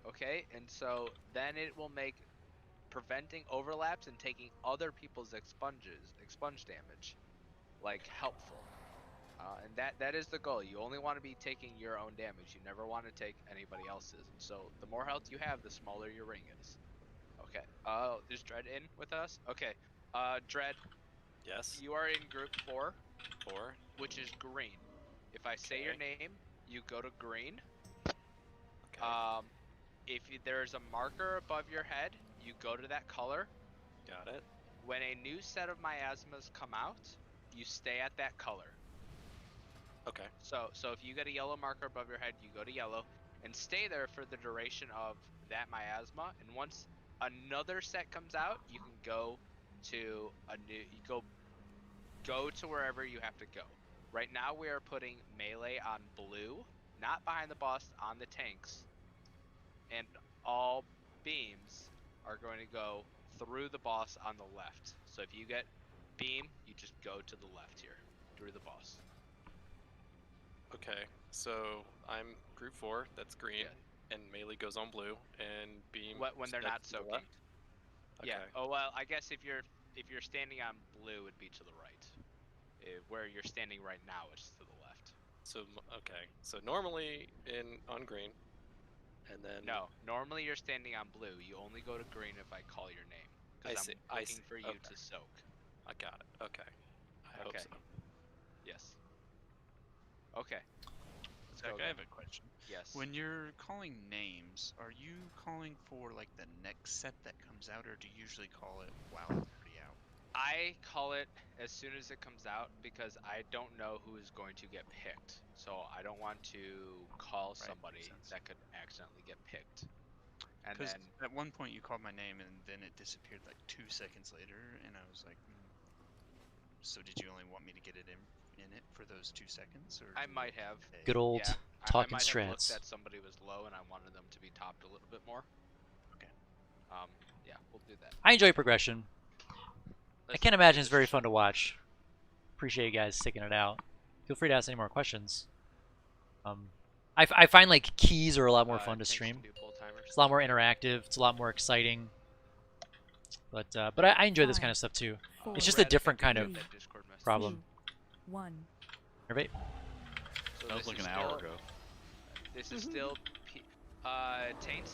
Okay? And so then it will make preventing overlaps and taking other people's expunge damage, like, helpful. And that is the goal. You only want to be taking your own damage. You never want to take anybody else's. And so the more health you have, the smaller your ring is. Okay. Is Dread in with us? Okay. Dread. Yes. You are in group 4. 4. Which is green. If I say your name, you go to green. Okay. If there's a marker above your head, you go to that color. Got it. When a new set of miasmas come out, you stay at that color. Okay. So if you get a yellow marker above your head, you go to yellow and stay there for the duration of that miasma. And once another set comes out, you can go to a new. You go to wherever you have to go. Right now we are putting melee on blue, not behind the boss, on the tanks, and all beams are going to go through the boss on the left. So if you get beam, you just go to the left here, through the boss. Okay, so I'm group 4, that's green, and melee goes on blue, and beam. When they're not soaking. Okay. Yeah. Oh well, I guess if you're standing on blue, it'd be to the right. Where you're standing right now, it's to the left. So okay, so normally on green, and then no, normally you're standing on blue. You only go to green if I call your name. Because I'm looking for you to soak. I got it. Okay. I hope so. Yes. Okay. Zach, I have a question. Yes. When you're calling names, are you calling for like the next set that comes out, or do you usually call it while it's already out? I call it as soon as it comes out because I don't know who is going to get picked. So I don't want to call somebody that could accidentally get picked. And Because then at one point you called my name and then it disappeared like 2 seconds later, and I was like, so did you only want me to get it in it for those 2 seconds? Or I might have. Good old talking I might have looked strats. that somebody was low and I wanted them to be topped a little bit more. Okay. Yeah, we'll do that. I enjoy progression. I can't imagine it's very fun to watch. Appreciate you guys sticking it out. Feel free to ask any more questions. I find like keys are a lot more fun to stream. It's a lot more interactive. It's a lot more exciting. But I enjoy this kind of stuff too. It's just a different kind of problem. 1. Right? So That was like an hour ago. This is still Taint.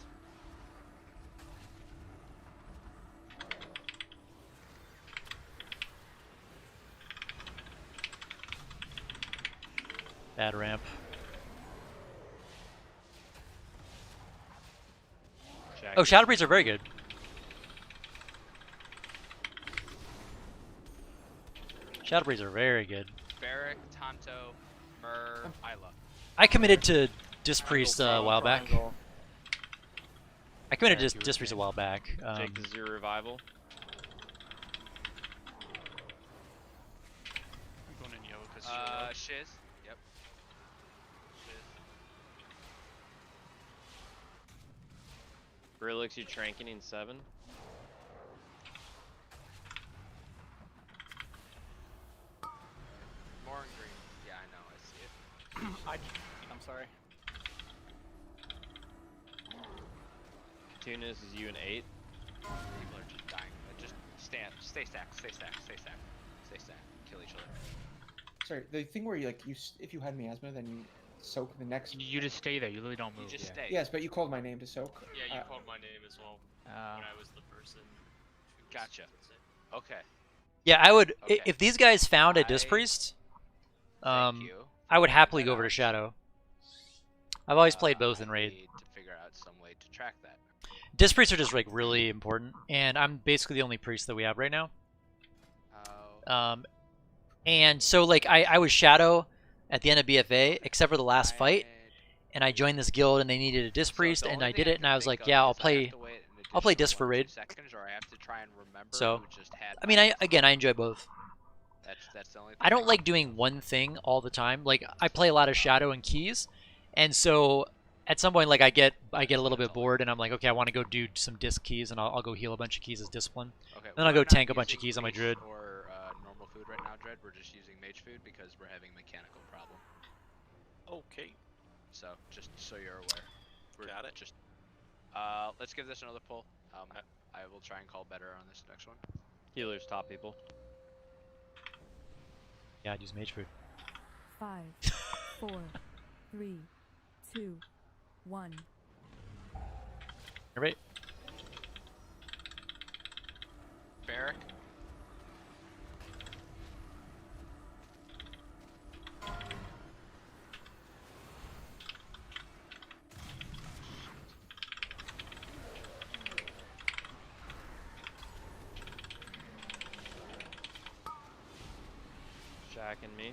Bad ramp. Oh, Shadow Breeds are very good. Shadow Breeds are very good. Barrack, Tonto, Myrrh, Isla. I committed to Dispriest a while back. I committed to Dispriest a while back. Jake, this is your revival. I'm going in yellow because Shiz. Yep. Brillix, you tranking in 7. More in green. Yeah, I know. I see it. I'm sorry. Tunis is you an 8. People are just dying. Just stay stacked, stay stacked, stay stacked, stay stacked. Kill each other. Sorry, the thing where you if you had miasma, then you soak the next. You just stay there. You literally don't move. You just stay. Yes, but you called my name to soak. Yeah, you called my name as well when I was the person. Gotcha. Okay. Yeah, I would if these guys found a Disc Priest, I would happily go over to Shadow. I've always played both in Raid. Need to figure out some way to track that. Disc Priests are just like really important, and I'm basically the only priest that we have right now. And so like I was Shadow at the end of BFA, except for the last fight, and I joined this guild and they needed a Disc Priest, and I did it, and I was like, yeah, I'll play Disc for Raid. Seconds, or I have to try and remember So, who just had I mean, I enjoy both. That's the only thing I don't like doing one thing all the time. Like I play a lot of Shadow and Keys, and so at some point, like I get a little bit bored, and I'm like, okay, I want to go do some Disc Keys, and I'll go heal a bunch of Keys as Discipline. Okay, then I'll go tank a bunch of Keys on my Druid. Or normal food right now, Dread. We're just using Mage food because we're having a mechanical problem. Okay. So just so you're aware. Got it. Just let's give this another pull. I will try and call better on this next one. Healers top people. Yeah, I'd use Mage food. 5, 4, 3, 2, 1. Right. Barrack. Jack and me.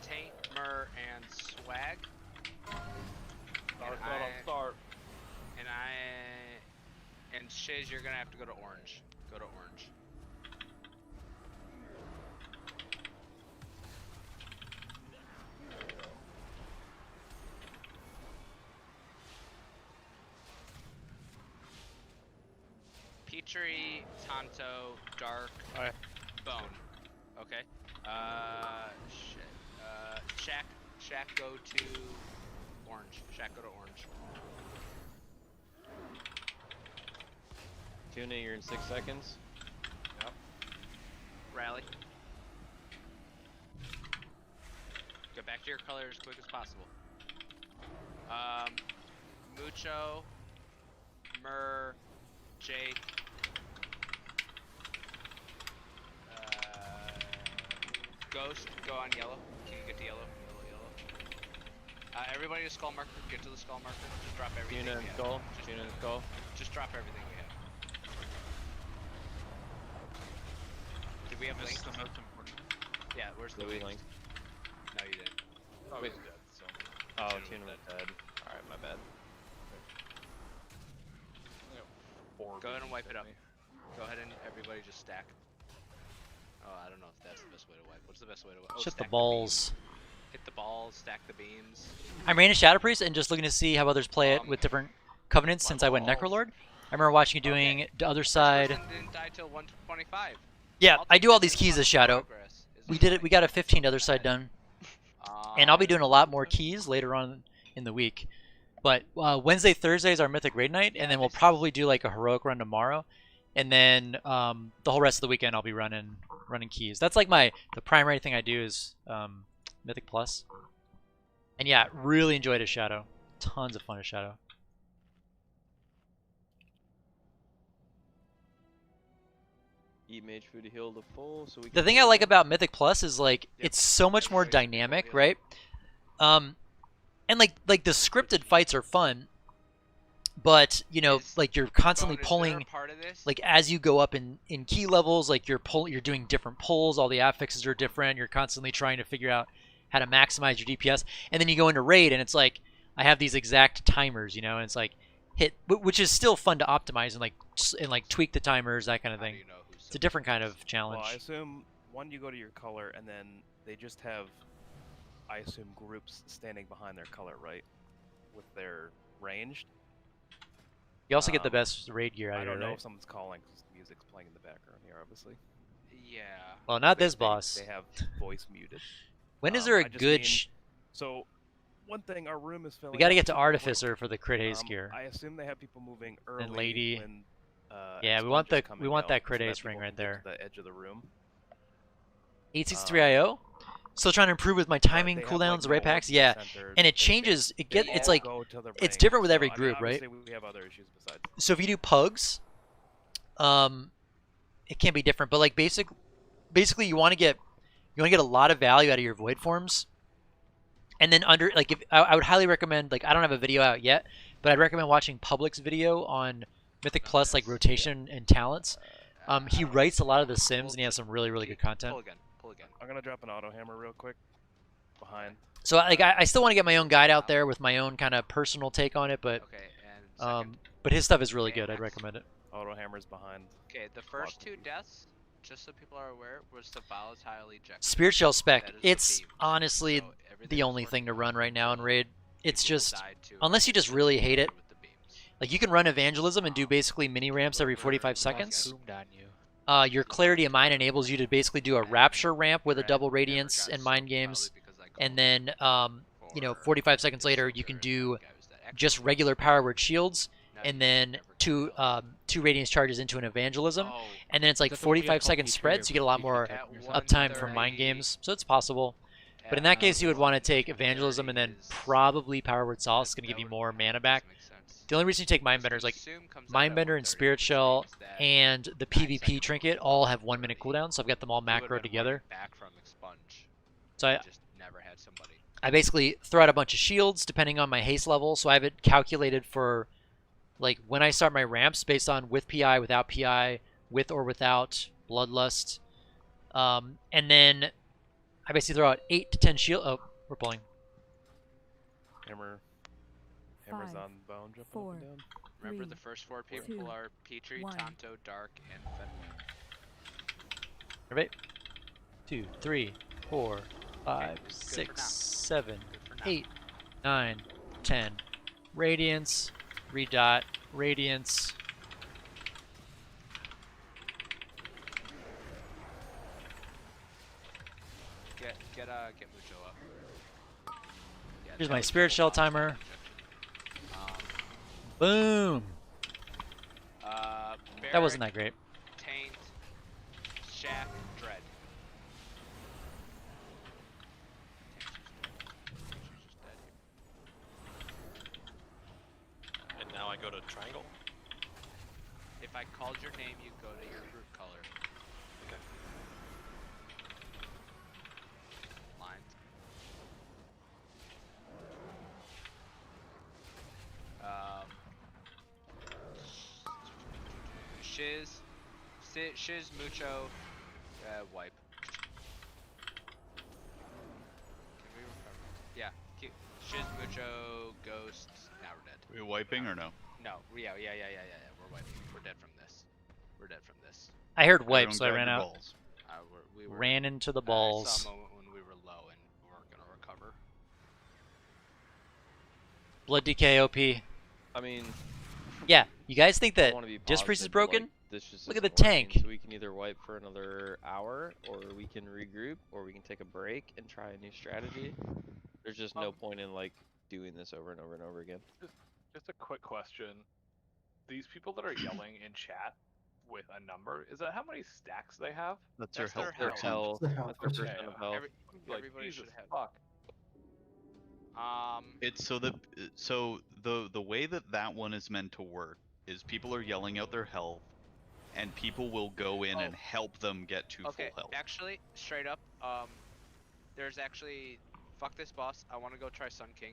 Taint, Myrrh, and Swag. Start. And Shiz, you're gonna have to go to orange. Go to orange. Petrie, Tonto, Dark, Bone. Okay. Shit. Shack go to orange. Shack go to orange. Tuna, you're in 6 seconds. Yep. Rally. Get back to your color as quick as possible. Mucho, Myrrh, Jake, Ghost, go on yellow. Can you get to yellow? Yellow. Everybody to skull marker. Get to the skull marker. Just drop everything. Tuna and skull. Tuna and skull. Just drop everything we have. Did we have This links? is the most important. Yeah, where's the Louis links? link. No, you didn't. Oh, Wait. he's dead, so. Oh, Tuna Tuna was dead. Alright, my bad. Go ahead and wipe it up. Go ahead and everybody just stack. Oh, I don't know if that's the best way to wipe. What's the best way to wipe? Oh, Shit the stack balls. Hit the balls, stack the beams. I'm Rain of Shadow Priest and just looking to see how others play it with different covenants since I went Necrolord. I remember watching you doing the other side. Didn't die till 125. Yeah, I do all these keys as Shadow. We did it. We got a 15 other side done, and I'll be doing a lot more keys later on in the week. But Wednesday, Thursday is our Mythic Raid night, and then we'll probably do like a heroic run tomorrow, and then the whole rest of the weekend I'll be running keys. That's like the primary thing I do is Mythic Plus. And yeah, really enjoyed a Shadow. Tons of fun as Shadow. Eat mage food to heal the full, so we can. The thing I like about Mythic Plus is like it's so much more dynamic, right? And like the scripted fights are fun, but you know, like you're constantly pulling, like as you go up in key levels, like you're doing different pulls. All the affixes are different. You're constantly trying to figure out how to maximize your DPS, and then you go into raid, and it's like I have these exact timers, you know, and it's like hit, which is still fun to optimize and like tweak the timers, that kind of thing. It's a different kind of challenge. Well, I assume one, you go to your color, and then they just have, I assume, groups standing behind their color, right? With their ranged. You also get the best raid gear out I of it, don't know right? if someone's calling because the music's playing in the background here, obviously. Yeah. Well, not this boss. They have voice muted. When is there a I just good? mean, so, one thing, our room is filling. We got to up get to super Artificer for the crit haze quick. gear. I assume they have people moving early. And Lady. When, Yeah, we want that crit haze ring right there. The edge of the room. 863IO. still trying to improve with my timing cooldowns, the right packs. Yeah, and it changes. It's like it's different with every group, right? We have other issues besides. So if you do pugs, it can be different, but like basically you want to get a lot of value out of your void forms, and then if I would highly recommend, like, I don't have a video out yet, but I'd recommend watching Public's video on Mythic Plus, like rotation and talents. He writes a lot of the sims, and he has some really good content. Pull again. I'm gonna drop an auto hammer real quick. Behind. So like I still want to get my own guide out there with my own kind of personal take on it, but but his stuff is really good. I'd recommend it. Auto hammer's behind. Okay, the first 2 deaths, just so people are aware, was the volatile ejector. Spirit Shell spec. It's honestly the only thing to run right now in raid. It's just, unless you just really hate it, like you can run evangelism and do basically mini ramps every 45 seconds. Your Clarity of Mind enables you to basically do a Rapture ramp with a double Radiance and Mind Games, and then 45 seconds later you can do just regular Power Word Shields, and then two Radiance charges into an Evangelism, and then it's like 45-second spread, so you get a lot more uptime from Mind Games, so it's possible. But in that case, you would want to take Evangelism and then probably Power Word Solace. It's going to give you more mana back. The only reason you take Mindbender is like Mindbender and Spirit Shell and the PvP trinket all have 1 minute cooldown, so I've got them all macroed together. So I basically throw out a bunch of shields depending on my haste level, so I have it calculated for like when I start my ramps based on with PI, without PI, with or without Bloodlust, and then I basically throw out 8 to 10 shield. Oh, we're pulling. Hammer's on bone, jumping up and down. Remember, the first 4 people are Petrie, Tonto, Dark, and Fenway. Right. 2, 3, 4, 5, 6, 7, 8, 9, 10. Radiance, redot, Radiance. Get Mucho up. Yeah, Here's my Spirit Shell timer. Boom! That wasn't that great. Taint, Shack, Dread. And now I go to triangle. If I called your name, you go to your group color. Okay. Lines. Shiz, Mucho, wipe. Can we recover? Yeah, Shiz, Mucho, Ghost, now we're dead. Are we wiping or no? No, yeah, we're wiping. We're dead from this. We're dead from this. I heard wipe, so I ran out. We Ran into the balls. I saw a moment when we were low and we weren't going to recover. Blood DK OP. I mean... Yeah, you guys think that Disc Priest is broken? Look at the tank. So we can either wipe for another hour, or we can regroup, or we can take a break and try a new strategy. There's just no point in like doing this over and over and over again. Just a quick question. These people that are yelling in chat with a number, is that how many stacks they have? That's their health. Their health. That's their percent of health. Everybody should have. Fuck. It's so the way that one is meant to work is people are yelling out their health, and people will go in and help them get to full health. Actually, straight up, there's actually, fuck this boss, I want to go try Sun King.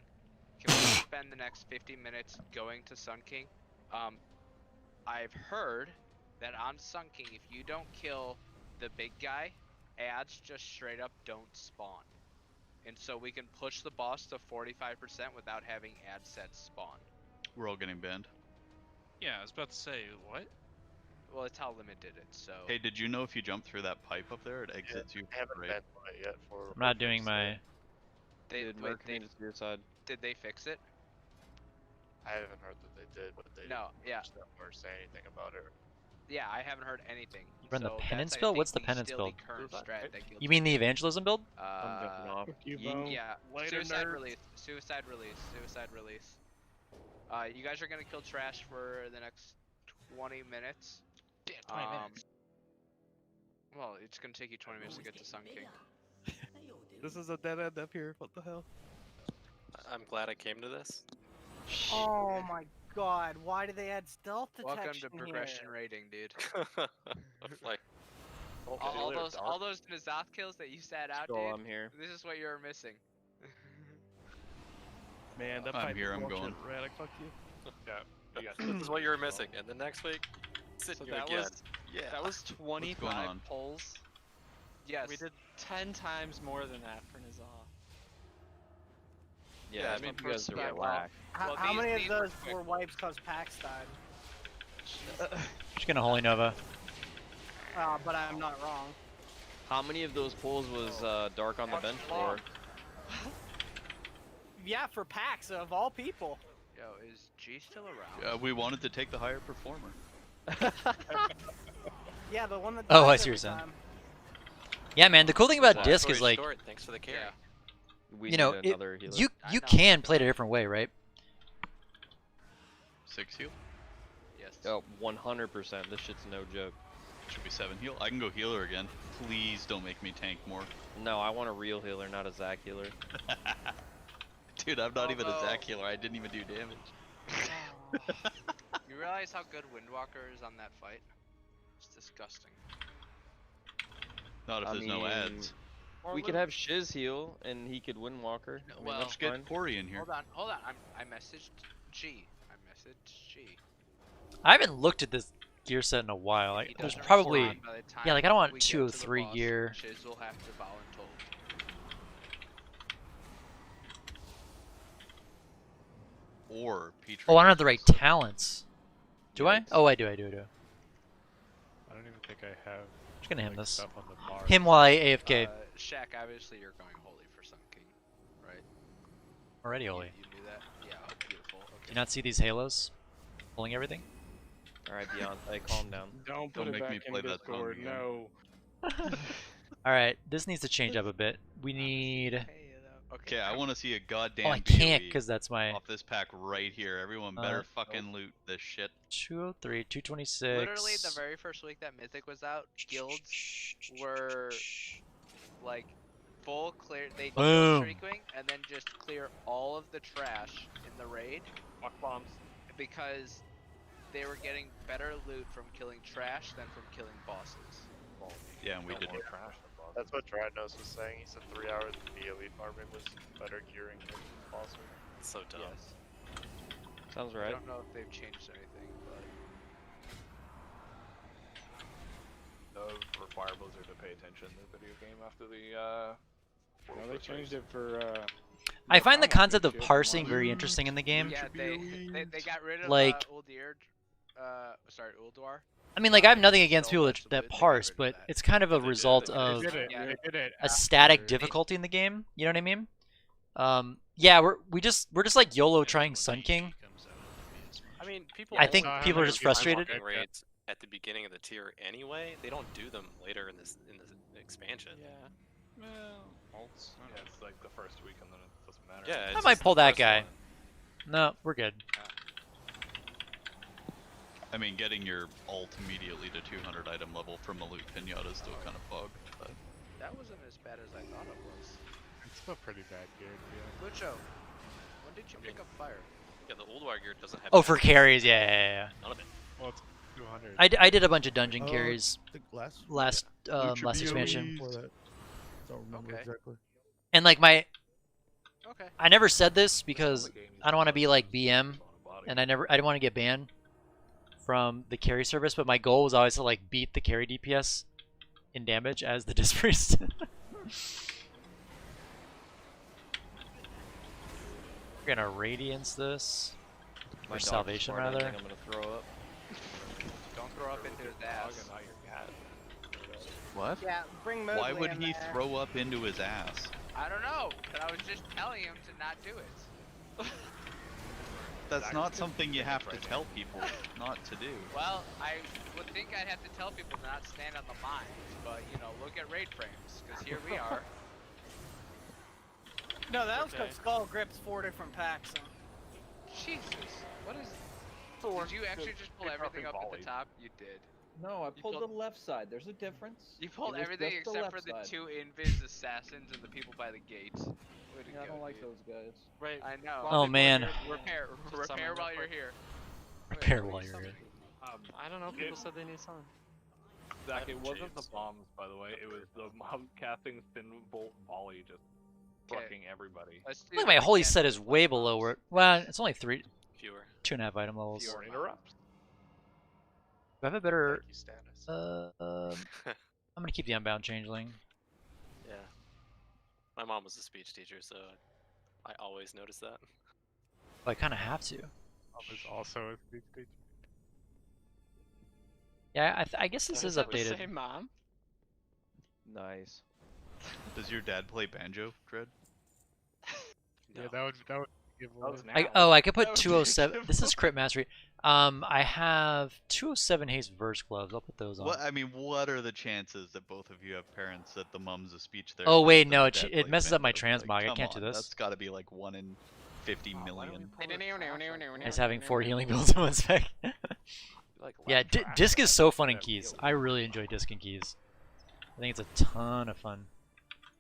Can we spend the next 50 minutes going to Sun King? I've heard that on Sun King, if you don't kill the big guy, ads just straight up don't spawn. And so we can push the boss to 45% without having ad sets spawn. We're all getting banned. Yeah, I was about to say, what? Well, it's how limited it, so... Hey, did you know if you jump through that pipe up there, it exits you? I haven't been yet for... I'm not doing my... Did your side? Did they fix it? I haven't heard that they did, but they didn't or say anything about it. Yeah, I haven't heard anything. Run the So penance that's, I build? think, What's the penance still build? the current strat that You mean the evangelism build? I'm jumping off. Yeah, Later, suicide nerds. release, suicide release. You guys are gonna kill trash for the next 20 minutes. Damn, 20 minutes. Well, it's gonna take you 20 minutes to get to Sun King. This is a dead end up here. What the hell? I'm glad I came to this. Oh my god, why did they add stealth detection Welcome to progression here? rating, dude. Like, all those Nazoth kills that you sat out, Skull, dude. I'm here. This is what you were missing. Man, that I'm fight here, was I'm bullshit. going. Radic, fuck you. Yeah. this is what you were missing. And then next week, sit So you that again. was that was 25 on? pulls. Yes. We did 10 times more than that for Nazoth. Yeah, Yeah, I I mean, mean, you guys are perspective. whack. How many of those were wipes cause packs died? Just gonna Holy Nova. But I'm not wrong. How many of those pulls was Dark on the bench for? Yeah, for packs of all people. Yo, is G still around? We wanted to take the higher performer. Yeah, the one that. Oh, I dies see what you're every saying. time. Yeah, man. The cool thing about Yeah, disc story is like, short, thanks for the carry. We you know, need another healer. you can play it a different way, right? 6 heal? Yes. Oh, 100%. This shit's no joke. Should be 7 heal. I can go healer again. Please don't make me tank more. No, I want a real healer, not a Zac healer. Dude, I'm not even a Although- Zac healer. I didn't even do damage. You realize how good Windwalker is on that fight? It's disgusting. Not if I there's no mean, ads. We could have Shiz heal, and he could Windwalker. I mean, Well, that's Let's get fine. Corey in here. Hold on. I messaged G. I haven't looked at this gear set in a while. He Like, there's doesn't probably, respond by the time yeah, like I don't want we get to the 203 boss, gear. Shiz will have to voluntold. Or Petri. Oh, I don't have the right talents. Do I? Oh, I do. I don't even think I have. Just gonna him like, this. stuff on the bar. Him while I AFK. Shaq, obviously you're going holy for Sun King, right? Already holy. You knew that? Yeah, beautiful. Do you not see these halos? Pulling everything? Alright, Beyonce, calm down. Don't put Don't it make back me in play that song Discord. again. No. Alright, this needs to change up a bit. We need... Okay, I want to see a goddamn Oh, I can't BOE because that's my... off this pack right here. Everyone better fucking loot this shit. 203, 226... Literally, the very first week that Mythic was out, guilds were like full clear. They go Boom. streaking and then just clear all of the trash in the raid. Fuck bombs. Because they were getting better loot from killing trash than from killing bosses. Yeah, and we did. That's what Dradnos was saying. He said 3 hours of BOE farming was better gearing than Foster. It's so dumb. Yes. Sounds I right. don't know if they've changed anything, but The require Blizzard to pay attention to the video game after the No, they changed it for. I find the Battlefield concept of shit. parsing very interesting in the game. yeah, they got rid of Like- Uldir. Ulduar. I mean, like, I have nothing against people that parse, but it's kind of a result of They did it a static after. difficulty in the game. You know what I mean? Yeah, we're just like YOLO trying Sun King. I mean, people. I think also people are have just to be frustrated. Walking raids at the beginning of the tier anyway. They don't do them later in this expansion. Yeah. Well, Yeah, it's like the first week and then it doesn't matter. Yeah, I it's might just pull the that first guy. one. No, we're good. I mean, getting your ult immediately to 200 item level from a loot pinata is still kind of bug. But That wasn't as bad as I thought it was. It's still pretty bad gear, to be honest. Lucho, when did you pick up fire? Yeah, the Ulduar gear doesn't have. Oh, for damage. carries, yeah. None of it. Well, it's 200. I did a bunch of dungeon Oh, carries I think last last expansion. Before that. Don't remember Okay. exactly. And like my, Okay. I never said this because I don't want to be like BM, and I didn't want to get banned from the carry service, but my goal was always to like beat the carry DPS in damage as the Disc Priest. We're gonna Radiance this. My Or dog's Salvation, smart, I rather. think I'm gonna throw up. Don't throw up into his ass. what? Yeah, bring Why Mosley would in he there. throw up into his ass? I don't know, but I was just telling him to not do it. That's not something you have to tell people not to do. Well, I would think I'd have to tell people to not stand on the mines, but you know, look at raid frames, because here we are. No, that was because Skull grips 4 different packs. So. Jesus, what is? Did you actually just pull everything up at the top? You did. No, I pulled the left side. There's a difference. You pulled It was everything just the except left for the side. 2 invis assassins and the people by the gate. Way to Yeah, I go, don't like dude. those guys. Right. I know. Oh, While people are man. here, Repair just summon real while you're quick. here. Repair while you're here. I don't know. People said they need summon. Zach, it wasn't the bombs, by the way. It was the mob casting spin bolt volley just fucking everybody. I think my holy set is way below where. Well, it's only fewer. 2.5 item levels. Fewer interrupts. Do I have a better. Status. I'm gonna keep the unbound changeling. Yeah. My mom was a speech teacher, so I always notice that. But I kind of have to. I was also a speech teacher. Yeah, I guess this is updated. The same mom. Nice. Does your dad play banjo, Dread? Yeah, that would give away. I could put 207. This is crit mastery. I have 207 haste verse gloves. I'll put those on. What I mean, what are the chances that both of you have parents that the mom's a speech therapist? Oh wait, and no, the it dad it plays messes up my banjo? transmog. I come can't do on, this. That's got to be like 1 in 50 million. It's having 4 healing builds in one spec. Yeah, disc is so fun in keys. I really enjoy disc in keys. I think it's a ton of fun.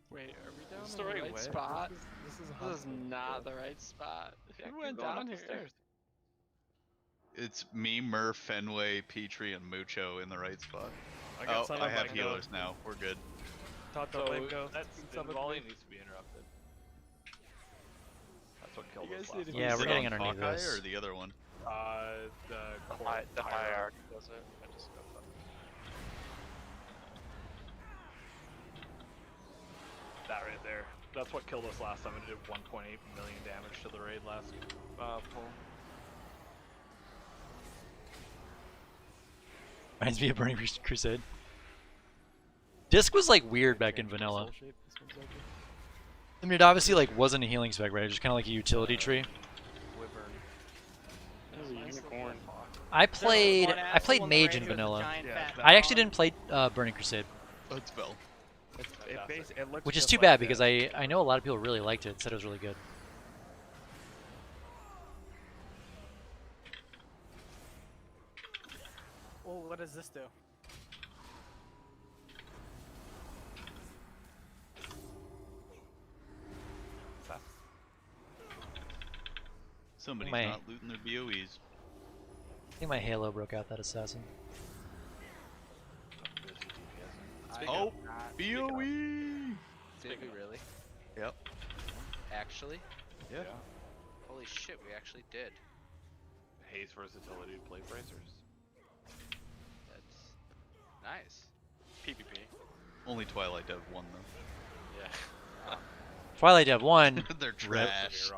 Wait, are we down This is in the the right right way. spot? This is not the right spot. Who went going down up here? the stairs. It's me, Murph, Fenway, Petrie, and Mucho in the right spot. I got Oh, some I of have my healers now. We're good. So that spin volley needs to be interrupted. That's what killed us last time. Yeah, Is we're it getting on underneath Hawkeye this. or the other one? The hierarchy does it. I just got that. That right there. That's what killed us last time. It did 1.8 million damage to the raid last pull. Reminds me of Burning Crusade. Disc was like weird back in vanilla. I mean, it obviously like wasn't a healing spec, right? It was just kind of like a utility tree. I played mage in vanilla. I actually didn't play Burning Crusade, Let's go. which is too bad because I know a lot of people really liked it. Said it was really good. Well, what does this do? Somebody's My- not looting their BOEs. I think my Halo broke out that assassin. Oh, BOE! Did we really? Yep. Actually? Yeah. Holy shit, we actually did. Haze versatility to play bracers. That's nice. PvP. Only Twilight Dev 1 though. Yeah. Twilight Dev 1. They're trash.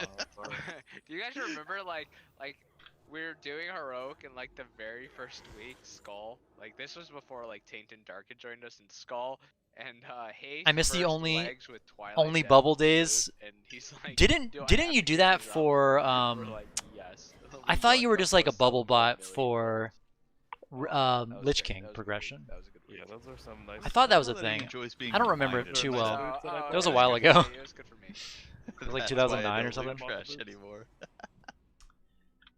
Do you guys remember like we were doing heroic in like the very first week, Skull? Like this was before like Taint and Dark had joined us in Skull, and Hayes. I missed the first only legs with Twilight only Dev bubble loot, days. and he's like, Didn't "Do I didn't have you to do keep that these up?" for We're like, yes. I We thought you were looked just up like a for bubble so bot million for That was Lich good. King That was a good progression. week. That was a good week. Yeah, those are some nice. I thought that was a I don't know that he thing. enjoys being I don't remember it reminded too of well. myself. It was a It while good ago. for me, it was good for me. It was like That's why I 2009 or don't something. loot trash anymore.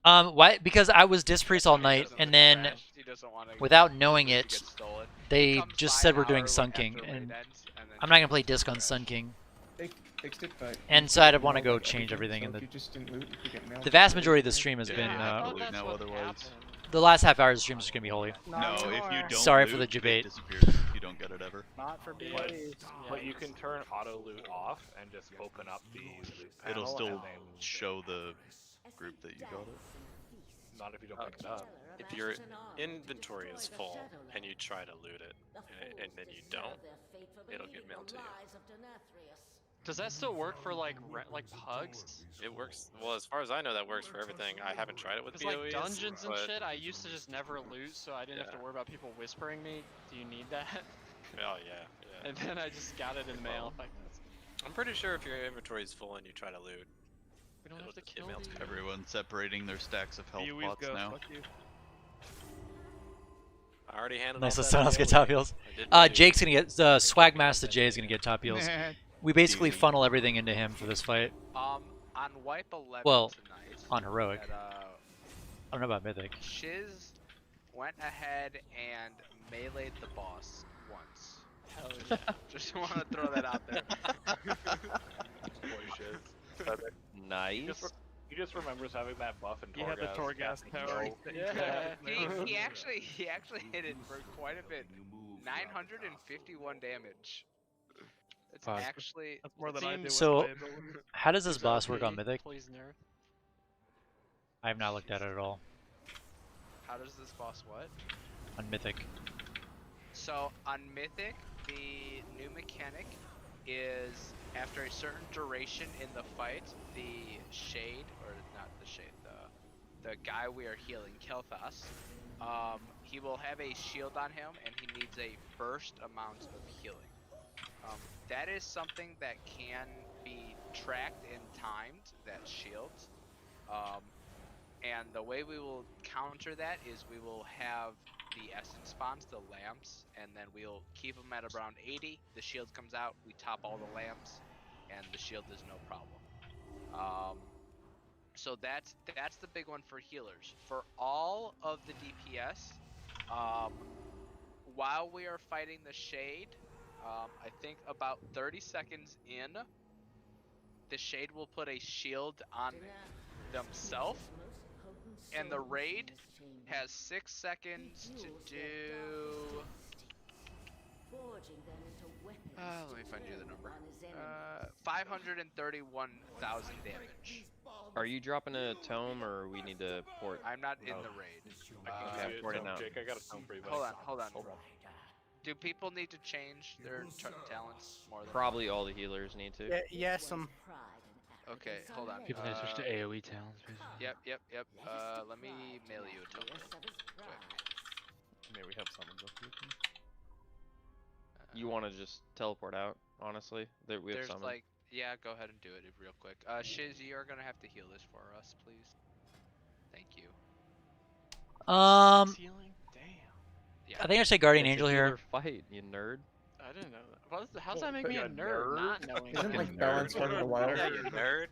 Why? Because I was disc priest all night, and then He doesn't wanna without knowing to it, get stolen. they He comes just by said an we're doing hour, Sun like, King, after and raid ends, and then I'm not gonna play disc on Sun King. They fixed it, but And so I'd want to go change everything. And if you just didn't loot, you could get mail. the vast majority of the stream has Yeah, been you have to loot now otherwise. the last half hour of the stream is just gonna be holy. No, if you don't Sorry loot, for the it debate. disappears if you don't get it ever. Not for But, BOEs. but you can turn auto loot off and just open up the loot It'll panel still and then show the group that you got it. not if you don't pick it up. If your inventory is full and you try to loot it, and then you don't, it'll get mailed to you. Does that still work for like pugs? It works. Well, as far as I know, that works for everything. I haven't tried it with It's like BOEs, dungeons and but shit. I used to just never loot, so I didn't have to Yeah. worry about people whispering me. Do you need that? Oh yeah. And then I just got it in the mail. Like, I'm pretty sure if your inventory is full and you try to loot, we don't it'll have to just kill get mailed to you. Everyone's separating their stacks of health BOEs pots go, now. fuck you. I already handled Nice, all let's that someone else get BOE. top heals. I didn't do Jake's gonna get Swag Master Jay is gonna get top heals. We basically funnel everything into him for this fight. On Wipe 11 Well, tonight. on heroic. At, I don't know about Mythic. Shiz went ahead and meleeed the boss once. Hell yeah. Just want to throw that out there. Boy, shiz. Nice. He just remembers having that buff and He had the Torghast tower. He actually hit it for quite a bit. 951 damage. It's Fuck. actually That's more than I do with So, my ability. how does this boss work on Mythic? Please nerf. I have not looked at it at all. How does this boss what? On Mythic. So on Mythic, the new mechanic is after a certain duration in the fight, the shade, or not the shade, the guy we are healing, Kel'Thas, he will have a shield on him and he needs a burst amount of healing. That is something that can be tracked and timed, that shield. And the way we will counter that is we will have the essence spawns, the lamps, and then we'll keep them at around 80. The shield comes out, we top all the lamps, and the shield is no problem. So that's the big one for healers. For all of the DPS, while we are fighting the shade, I think about 30 seconds in, the shade will put a shield on themselves, and the raid has 6 seconds to do. Let me find you the number. 531,000 damage. Are you dropping a tome or we need to port? I'm not in the raid. Okay, port it now. Jake, I got a tome for you, buddy. Hold on. Do people need to change their talents more than Probably all the healers need to. Yes, Okay, hold on. People need to switch to AoE talents. Yep. Let me mail you a token. Quick. Maybe we have summons up here. You want to just teleport out, honestly? We have There's summon. like, yeah, go ahead and do it real quick. Shiz, you're gonna have to heal this for us, please. Thank you. Healing? Damn. Yeah. I think I say Guardian It's Angel a here. healer fight, you nerd. I didn't know that. How's that make me a nerd? Not knowing Isn't that. like balance one of the wild? Yeah, you nerd.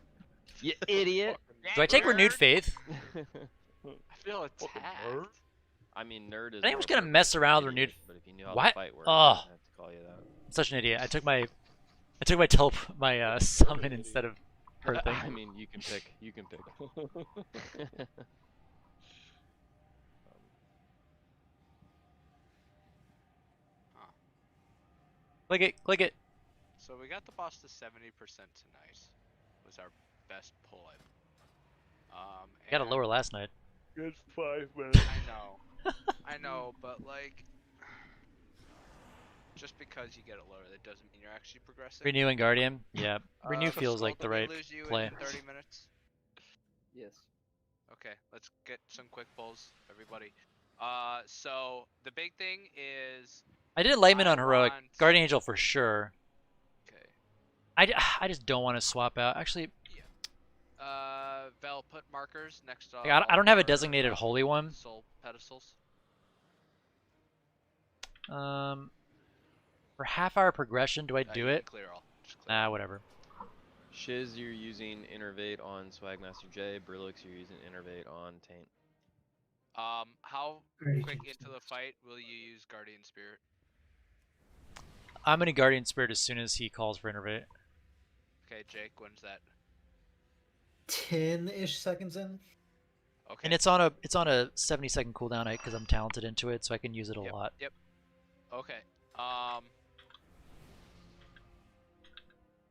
You idiot. Do I take Renewed Faith? I feel attacked. I mean, nerd is. I think I'm just more gonna mess around with idiot, Renewed. But if you knew how What? the fight works, Oh. I have to call you that. I'm such an idiot. I took my summon instead of her thing. I mean, you can pick. You can pick. Click it. So we got the boss to 70% tonight. Was our best pull, I believe. Got it lower last night. Good 5 minutes. I know, but like, just because you get it lower, that doesn't mean you're actually progressing. Renew and Guardian. Yeah. Renew So feels like did the we right lose you play. in 30 minutes? Yes. Okay, let's get some quick pulls, everybody. So the big thing is. I did Layman on Heroic. want- Guardian Angel for sure. Okay. I just don't want to swap out. Actually, Vel, put markers next to. like, I don't have a our, designated holy one. Soul pedestals. For half-hour progression, do I do you it? can clear all. Just clear Nah, whatever. Shiz, you're using Innervate on Swagmaster J. Brillix, you're using Innervate on Taint. How Very quick interesting. into the fight will you use Guardian Spirit? I'm gonna Guardian Spirit as soon as he calls for Innervate. Okay, Jake, when's that? 10-ish seconds in. Okay. And it's on a 70-second cooldown because I'm talented into it, so I can use it a lot. Yep. Okay.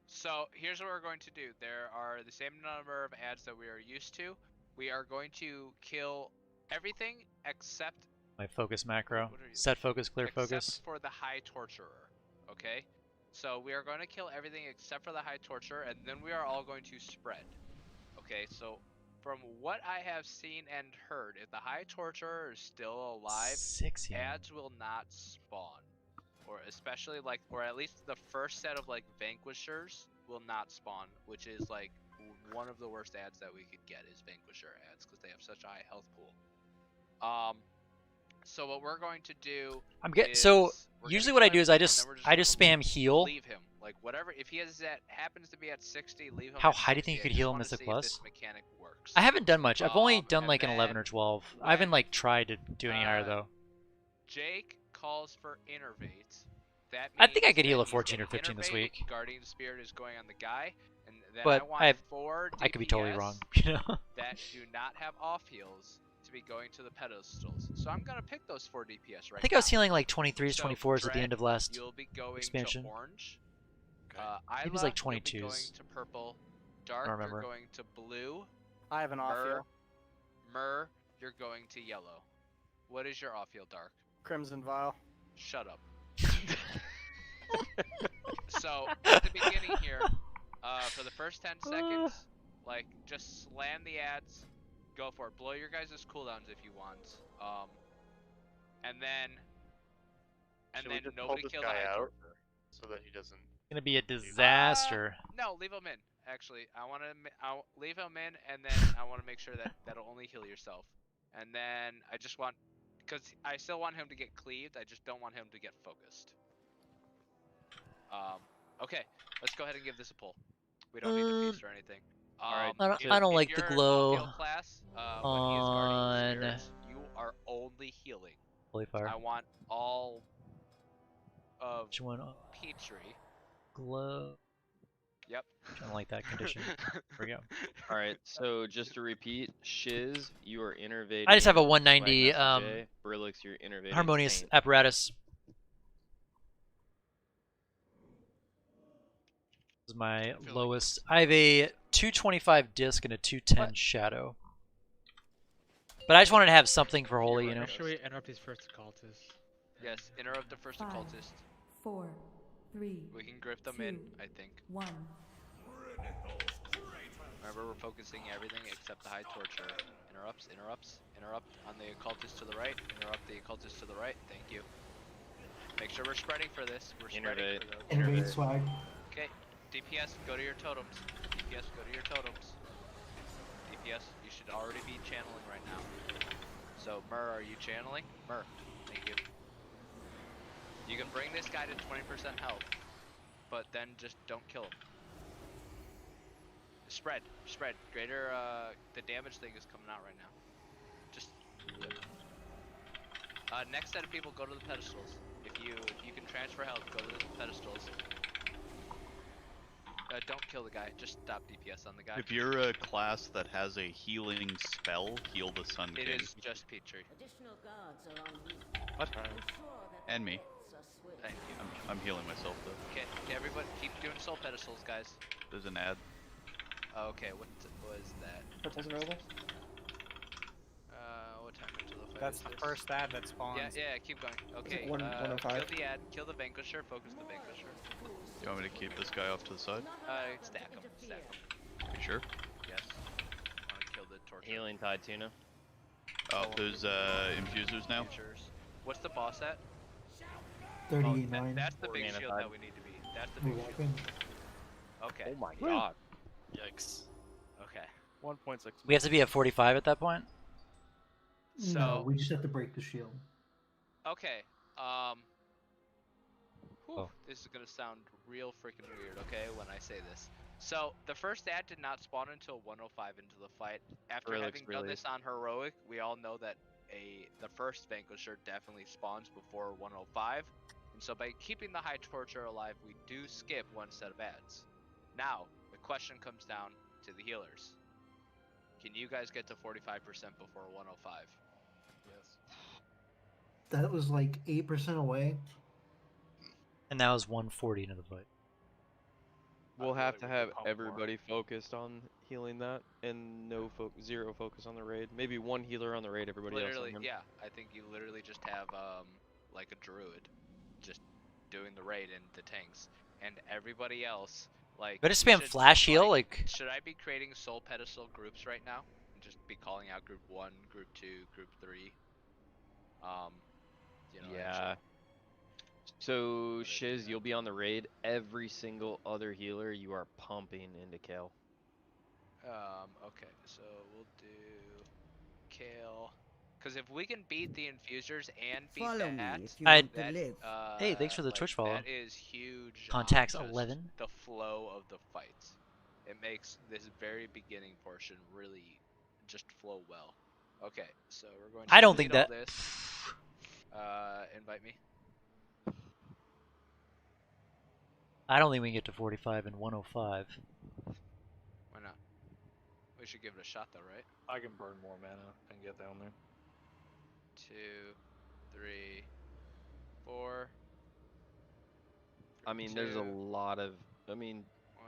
So here's what we're going to do. There are the same number of ads that we are used to. We are going to kill everything except My focus macro. What are you- Set focus, clear except focus. for the High Torturer. Okay? So we are going to kill everything except for the High Torturer, and then we are all going to spread. Okay, so from what I have seen and heard, if the High Torturer is still alive, 6, yeah. ads will not spawn. Or especially like, or at least the first set of like Vanquishers will not spawn, which is like one of the worst ads that we could get is Vanquisher ads because they have such a high health pool. So what we're going to do I'm so we're usually gonna what I kill do him, is I and then just we're spam heal. Leave him. Like whatever, if he is at happens to be at 60, leave him How at high do you 60. think you I could just heal wanna Mythic see if Plus? this mechanic works. I haven't done much. I've only done and like an 11 then or 12. I haven't like tried to do any higher uh, though. Jake calls for innervate. That I think I means could heal that a he's 14 or getting 15 this innervated, week. Guardian Spirit is going on the guy, and then But I want 4 DPS I could be totally wrong, you know. that do not have off heals to be going to the pedestals. So I'm gonna pick those 4 DPS right I think now. I was healing like 23s, So 24s at the end of last you'll be going expansion. to orange. Maybe it was like Isla, you'll be 22s. going to purple. Dark, I don't you're remember. going to blue. I have an off heal. Myrrh, you're going to yellow. What is your off heal, Dark? Crimson Vial. Shut up. So at the beginning here, for the first 10 seconds, like just slam the ads, go for it. Blow your guys' cooldowns if you want. And then Should we just nobody pull this kill guy the high out torture. so that he doesn't? It's gonna be a disaster. No, leave him in. Actually, I'll leave him in, and then I want to make sure that that'll only heal yourself. And then I just want, because I still want him to get cleaved. I just don't want him to get focused. Okay, let's go ahead and give this a pull. We don't need to feast or anything. I don't like the glow Heal class, when he is guarding spirits, you are only healing. Holy fire. I want all of Which one? Petrie. Glow. Yep. I don't like that condition. There we go. Alright, so just to repeat, Shiz, you are innervating. I just have a 190 Brillix, you're innervating. harmonious Paint. apparatus. This is my lowest. I have a 225 disc and a 210 shadow. But I just wanted to have something for holy, you know. Should we interrupt these first occultists? Yes, interrupt the first 5, occultist. 4, 3. We can grip them in, I think. 1. Remember, we're focusing everything except the high torture. Interrupt on the occultist to the right. Interrupt the occultist to the right. Thank you. Make sure we're spreading for this. We're spreading for those. Innervate swag. Okay, DPS, go to your totems. DPS, go to your totems. DPS, you should already be channeling right now. So, Myrrh, are you channeling? Myrrh, thank you. You can bring this guy to 20% health, but then just don't kill him. Spread. Greater, the damage thing is coming out right now. Just, next set of people, go to the pedestals. If you can transfer health, go to the pedestals. Don't kill the guy, just stop DPS on the guy. If you're a class that has a healing spell, heal the Sun King. It is just Petrie. What? And me. Thank you. I'm healing myself though. Okay, everybody keep doing soul pedestals, guys. There's an ad. Okay, what was that? What time until the fight That's is the this? first ad that spawns. Yeah, keep going. Okay, 105? kill the ad, kill the Vanquisher, focus the Vanquisher. You want me to keep this guy off to the side? Stack him. You sure? Yes. I want to kill the torture. Healing Tide Tuna. Oh, there's infusers now. What's the boss at? 38.9. That's the big shield that we need to be. That's the big shield. Okay. Oh my god. Yikes. Okay. 1.6. We have to be at 45 at that point. No, we just have to break the shield. Okay. This is gonna sound real freaking weird, okay, when I say this. So the first ad did not spawn until 105 into the fight. After having done this on heroic, we all know that the first Vanquisher definitely spawns before 105. And so by keeping the high torture alive, we do skip one set of ads. Now, the question comes down to the healers. Can you guys get to 45% before 105? Yes. That was like 8% away. And that was 140 into the fight. We'll have to have everybody focused on healing that, and zero focus on the raid. Maybe one healer on the raid, everybody else on him. Yeah, I think you literally just have like a druid, just doing the raid and the tanks, and everybody else like. But just spam flash heal, like. Should I be creating soul pedestal groups right now and just be calling out group 1, group 2, group 3? You know. Yeah. So, Shiz, you'll be on the raid. Every single other healer you are pumping into Kale. Okay, so we'll do Kale. Because if we can beat the infusers and beat Follow that, me if you I- want to live. Hey, thanks for the Twitch follow. That is huge. Contacts on just 11. The flow of the fights. It makes this very beginning portion really just flow well. Okay, so we're going to I don't think delete all that- this. Invite me. I don't think we can get to 45 and 105. Why not? We should give it a shot though, right? I can burn more mana and get down there. 2, 3, 4. I mean, there's a lot of. I mean, 1,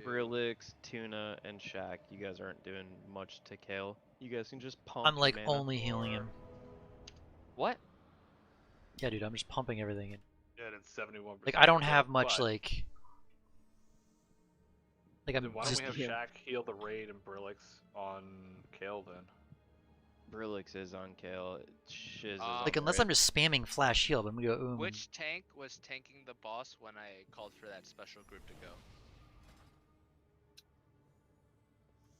2. Brillix, Tuna, and Shaq. You guys aren't doing much to Kale. You guys can just pump. I'm your like mana. only healing him. What? Yeah, dude, I'm just pumping everything in. Yeah, it's 71%. Like I don't have kill, much but like I'm then why don't just we have Shaq heal the raid and Brillix on Kale then? Brillix is on Kale. Shiz is on like unless raid. I'm just spamming flash heal, I'm gonna go Which tank was tanking the boss when I called for that special group to go?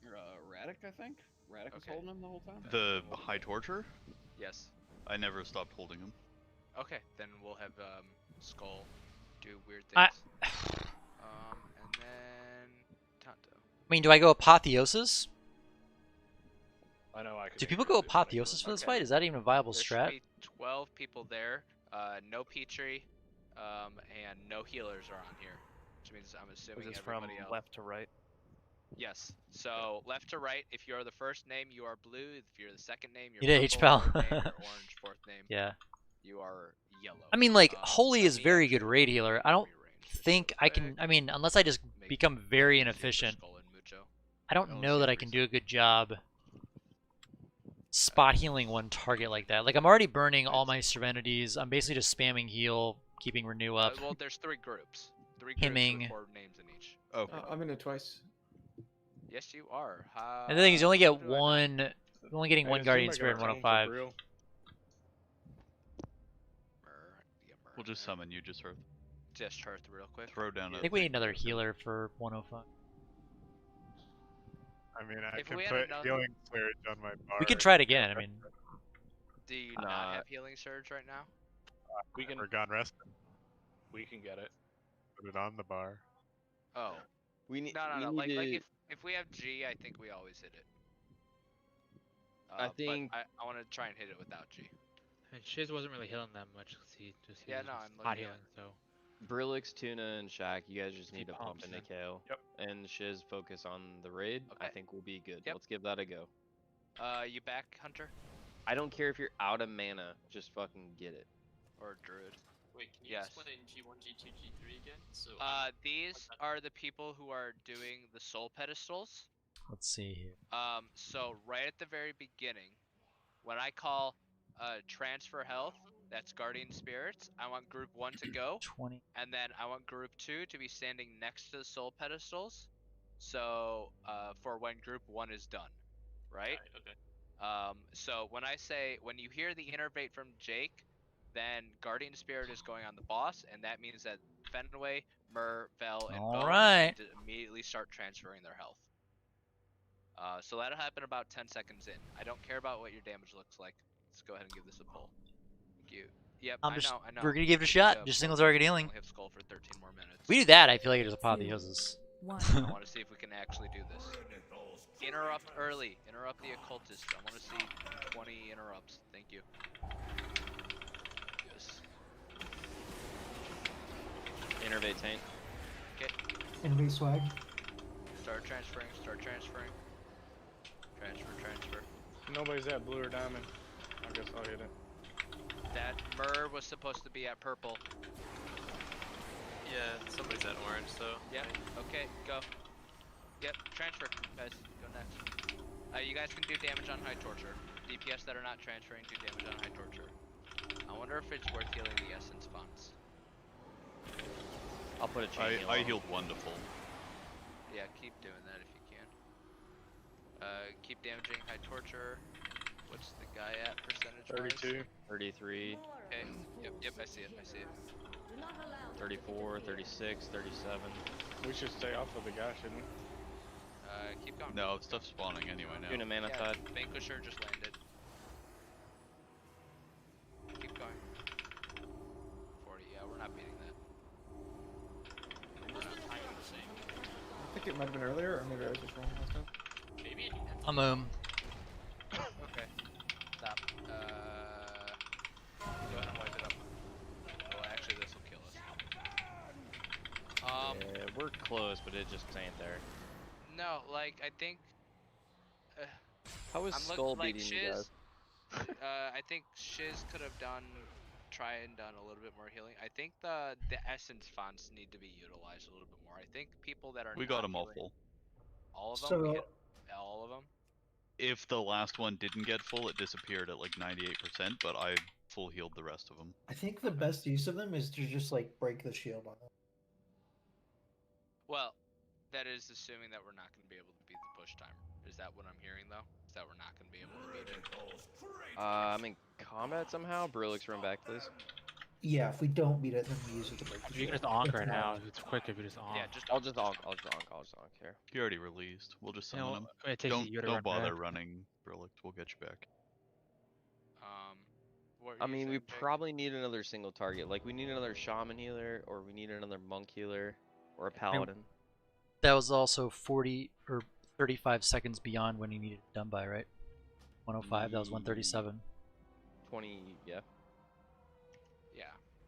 Radic, I think. Radic was holding him the whole time. The High Torture? Yes. I never stopped holding him. Okay, then we'll have Skull do weird I things. And then Tonto. mean, do I go Apotheosis? I know I could. Do people go Apotheosis for this fight? Is that even a viable There strat? should be 12 people there. No Petrie, and no healers are on here, which means I'm assuming Is this from everybody else. left to right? Yes. So left to right. If you're the first name, you are blue. If you're the second name, you're You did, purple. H-Pal. Third name, you're orange. Fourth name, Yeah. you are yellow. I mean, like, Holy is very good raid healer. I don't think I can. I mean, unless I just become very inefficient, I don't know that I can do a good job spot healing one target like that. Like, I'm already burning all my Serenities. I'm basically just spamming heal, keeping renew up. Well, there's 3 groups. 3 Hemming. groups with 4 names in each. Oh. I'm in it twice. Yes, you are. And the thing is, you only get one. You're only getting one Guardian Spirit in 105. We'll just summon you, just Hearth. Just Hearth real quick. Throw down I think we need another healer for 105. I mean, I If can we had put another- healing surge on my bar. We could try it again. I mean, Do you not have healing surge right now? We can. We're gone rested. We can get it. Put it on the bar. Oh. We need. No. we Like need if we have G, I think we always hit it. I think- But I want to try and hit it without G. And Shiz wasn't really healing that much because he was I'm hot looking healing, so. Brillix, Tuna, and Shaq. You guys just need to pump pumps into then. Kale. Yep. And Shiz focus on the raid. I think we'll be good. Yep. Let's give that a go. You back, Hunter? I don't care if you're out of mana. Just fucking get it. Or Druid? Wait, can you Yes. explain G1, G2, G3 again? So These are the people who are doing the soul pedestals. let's see here. So right at the very beginning, when I call transfer health, that's Guardian Spirits, I want group 1 to go. 20. And then I want group 2 to be standing next to the soul pedestals. So for when group 1 is done, right? Okay. So when you hear the innervate from Jake, then Guardian Spirit is going on the boss, and that means that Fenway, Myrrh, Vel, and Bo Alright. need to immediately start transferring their health. So that'll happen about 10 seconds in. I don't care about what your damage looks like. Let's go ahead and give this a pull. Thank you. Yep, I know. We're gonna give it a shot. Just single target healing. Only have Skull for 13 more minutes. We do that, I feel like it is Apotheosis. I want to see if we can actually do this. Interrupt early. Interrupt the occultist. I want to see 20 interrupts. Thank you. Yes. Innervate taint. Okay. Enemy swag. Start transferring. Start transferring. Transfer. Nobody's at blue or diamond. I guess I'll hit it. That Myrrh was supposed to be at purple. Yeah, somebody's at orange, so. Yep. Okay, go. Yep, transfer, guys. Go next. You guys can do damage on high torture. DPS that are not transferring do damage on high torture. I wonder if it's worth healing the essence funds. I'll put a chain heal I on. healed 1 to full. Yeah, keep doing that if you can. Keep damaging high torture. What's the guy at percentage? 32. 33. Okay. Yep. I see it. 34, 36, 37. We should stay off of the guy, shouldn't we? Keep going. No, stuff's spawning anyway now. Doing a mana Yeah, tide. Vanquisher just landed. it might have been earlier, or maybe I was just wrong last time. Maybe it depends I'm Okay. Stop. Go ahead and wipe it up. Oh, actually, this will kill us. Yeah, we're close, but it just ain't there. No, like I think. How is I'm Skull like beating you guys? I think Shiz could have done a little bit more healing. I think the essence fonts need to be utilized a little bit more. I think people that are We not got them all healing- full. All of them. So- We hit all of them. If the last one didn't get full, it disappeared at like 98%, but I full healed the rest of them. I think the best use of them is to just like break the shield on them. Well, that is assuming that we're not going to be able to beat the push timer. Is that what I'm hearing though? Is that we're not going to be able to beat it? I'm in combat somehow. Brulix, run back, please. Yeah, if we don't beat it, then we use it to break the You shield. can just onk right That's now. not- It's quick if you just onk. Yeah, just I'll just onk here. He already released. We'll just You summon know, him. it takes you to Don't run bother back. running, Brulix. We'll get you back. What I were you mean, we saying, Jake? probably need another single target. Like, we need another shaman healer, or we need another monk healer, or a paladin. That was also 40 or 35 seconds beyond when he needed it done by, right? 105. That was 137. 20, yeah. Yeah.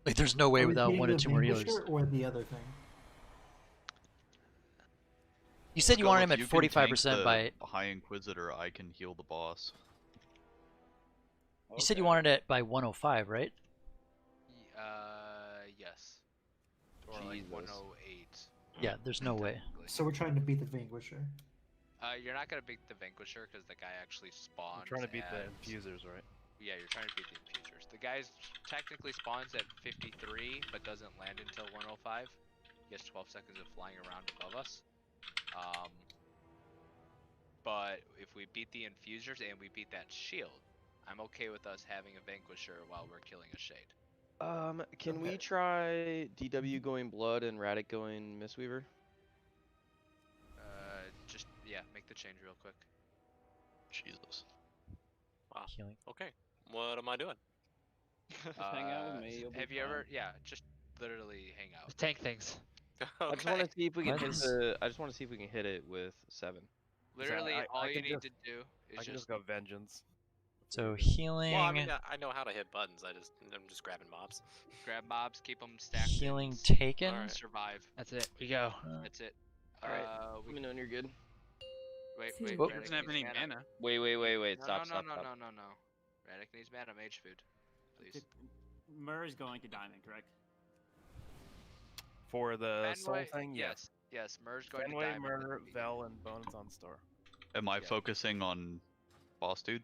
Like, there's no way Are we without beating one or the two more healers. Vanquisher or the other thing? You said you Skull, wanted if him at you can tank 45% the by. High Inquisitor, I can heal the boss. You said you wanted it by 105, right? Yes. Or like 108. Yeah, there's no way. So we're trying to beat the Vanquisher. You're not gonna beat the Vanquisher because the guy actually spawns. We're trying to beat the at- infusers, right? Yeah, you're trying to beat the infusers. The guy technically spawns at 53, but doesn't land until 105. He gets 12 seconds of flying around above us. But if we beat the infusers and we beat that shield, I'm okay with us having a Vanquisher while we're killing a Shade. Can we try DW going Blood and Radic going Mistweaver? Just, yeah, make the change real quick. Jesus. Wow. Healing. Okay. What am I doing? Hang out with me. You'll be Have you ever, fine. yeah, just literally hang out. Just tank things. I just want to see if we can What? hit the. I just want to see if we can hit it with 7. Literally, all you need to do I is can just just go Vengeance. So healing. Well, I mean, I know how to hit buttons. I'm just grabbing mobs. grab mobs, keep them stacked. Healing and taken. Alright. survive. That's it. We go. That's it. Alright. We Let me know when you're good. wait. Two. Oh. Radic Doesn't have needs any mana. Wait. No, Stop. no, no. Radic needs mana. Mage food, please. Mur is going to diamond, correct? For the soul Fenway- thing, yes. Yes, Mur's going Fenway, to diamond. Mur, Vel, and Bones on store. Am I Yeah. focusing on boss dude?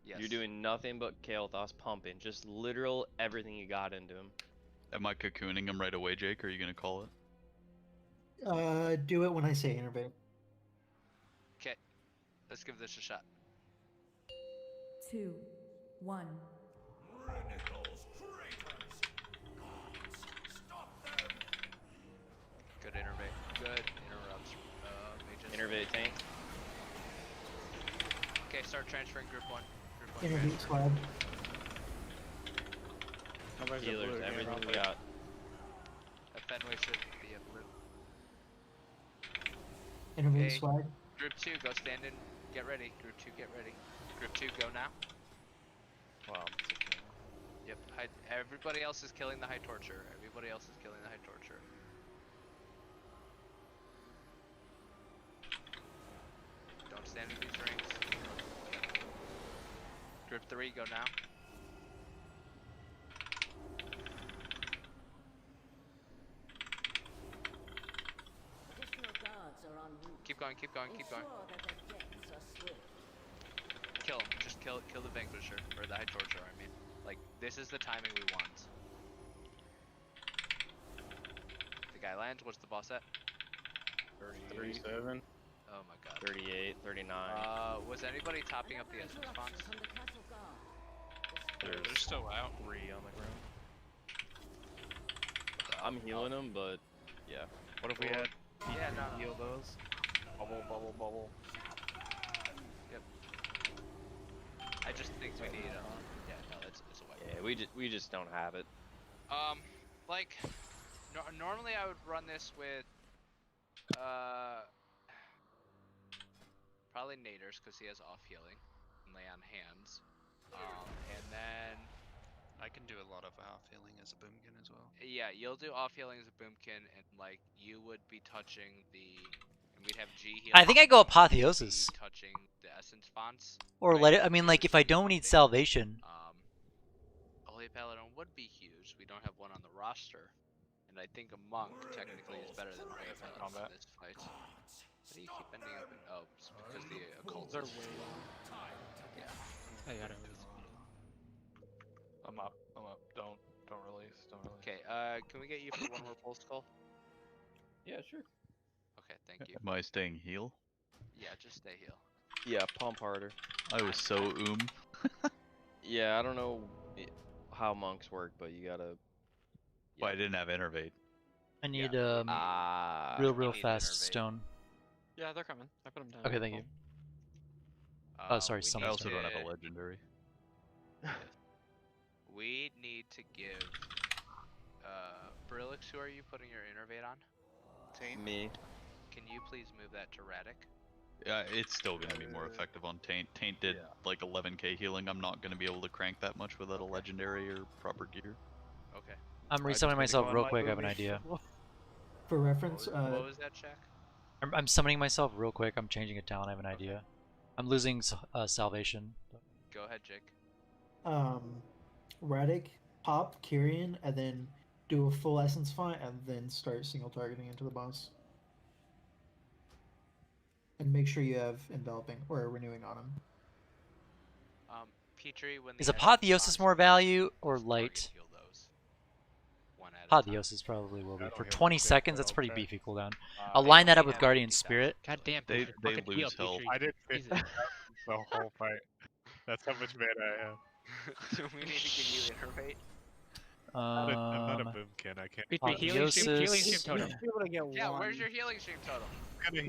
Yes. You're doing nothing but Kael'thas pumping. Just literal everything you got into him. Am I cocooning him right away, Jake? Or are you gonna call it? Do it when I say innervate. Okay, let's give this a shot. 2, 1. Good innervate. Good interrupts. Mages. Innervate tank. Okay, start transferring group 1. Group 1 Innervate transfer. swag. Healers, everything we got. Fenway should be a blue. Innervate Okay. swag. Group 2, go stand in. Get ready. Group 2, get ready. Group 2, go now. Wow. Yep. Everybody else is killing the High Torture. Everybody else is killing the High Torture. Don't stand in these rings. Group 3, go now. Keep going, keep going, keep going. Kill him. Just kill the Vanquisher. Or the High Torture, I mean. Like, this is the timing we want. The guy lands. What's the boss at? 37. Oh my god. 38, 39. Was anybody topping up the essence fonts? They're still out. 3 on the ground. I'm healing him, but yeah. What if we had Yeah, no. heal those? Bubble. Yep. I just think we need yeah, no, it's a wipe. Yeah, we just don't have it. Like normally I would run this with probably Naders because he has off healing and lay on hands. And then I can do a lot of off healing as a boomkin as well. yeah, you'll do off healing as a boomkin, and like you would be touching the, and we'd have G healing. I think I go Apotheosis. Touching the essence fonts. Or right? let it. I mean, like if I don't need salvation. Holy Paladin would be huge. We don't have one on the roster, and I think a monk technically is better than Holy Paladin in this fight. How do you keep ending up in it's because the occult are way. Yeah. I got it. I'm up. Don't release. Okay. Can we get you for one more pulse call? Yeah, sure. Okay, thank you. Am I staying heal? Yeah, just stay heal. Yeah, pump harder. I was so Yeah, I don't know how monks work, but you gotta. Well, I didn't have innervate. I need real fast stone. Yeah, they're coming. I put them down. Okay, thank you. Oh, sorry, I also don't have a legendary. We need to give Brillix, who are you putting your innervate on? Taint. Me. Can you please move that to Radic? Yeah, it's still gonna be more effective on Taint. Taint did like 11k healing. I'm not gonna be able to crank that much without a legendary or proper gear. Okay. I'm resummoning myself real quick. I have an idea. For reference, what was that check? I'm summoning myself real quick. I'm changing a talent. I have an idea. I'm losing salvation. Go ahead, Jake. Radic, pop, Kyrian, and then do a full essence fight, and then start single targeting into the boss. And make sure you have enveloping or renewing on him. Petrie, when Is Apotheosis more value or light? Apotheosis probably will be. For 20 seconds, that's pretty beefy cooldown. I'll line that up with Guardian Spirit. God damn, they lose health. I did 50 the whole fight. That's how much mana I have. Do we need to give you innervate? I'm not a boomkin. I can't. Healing stream totem. Yeah, where's your healing stream totem?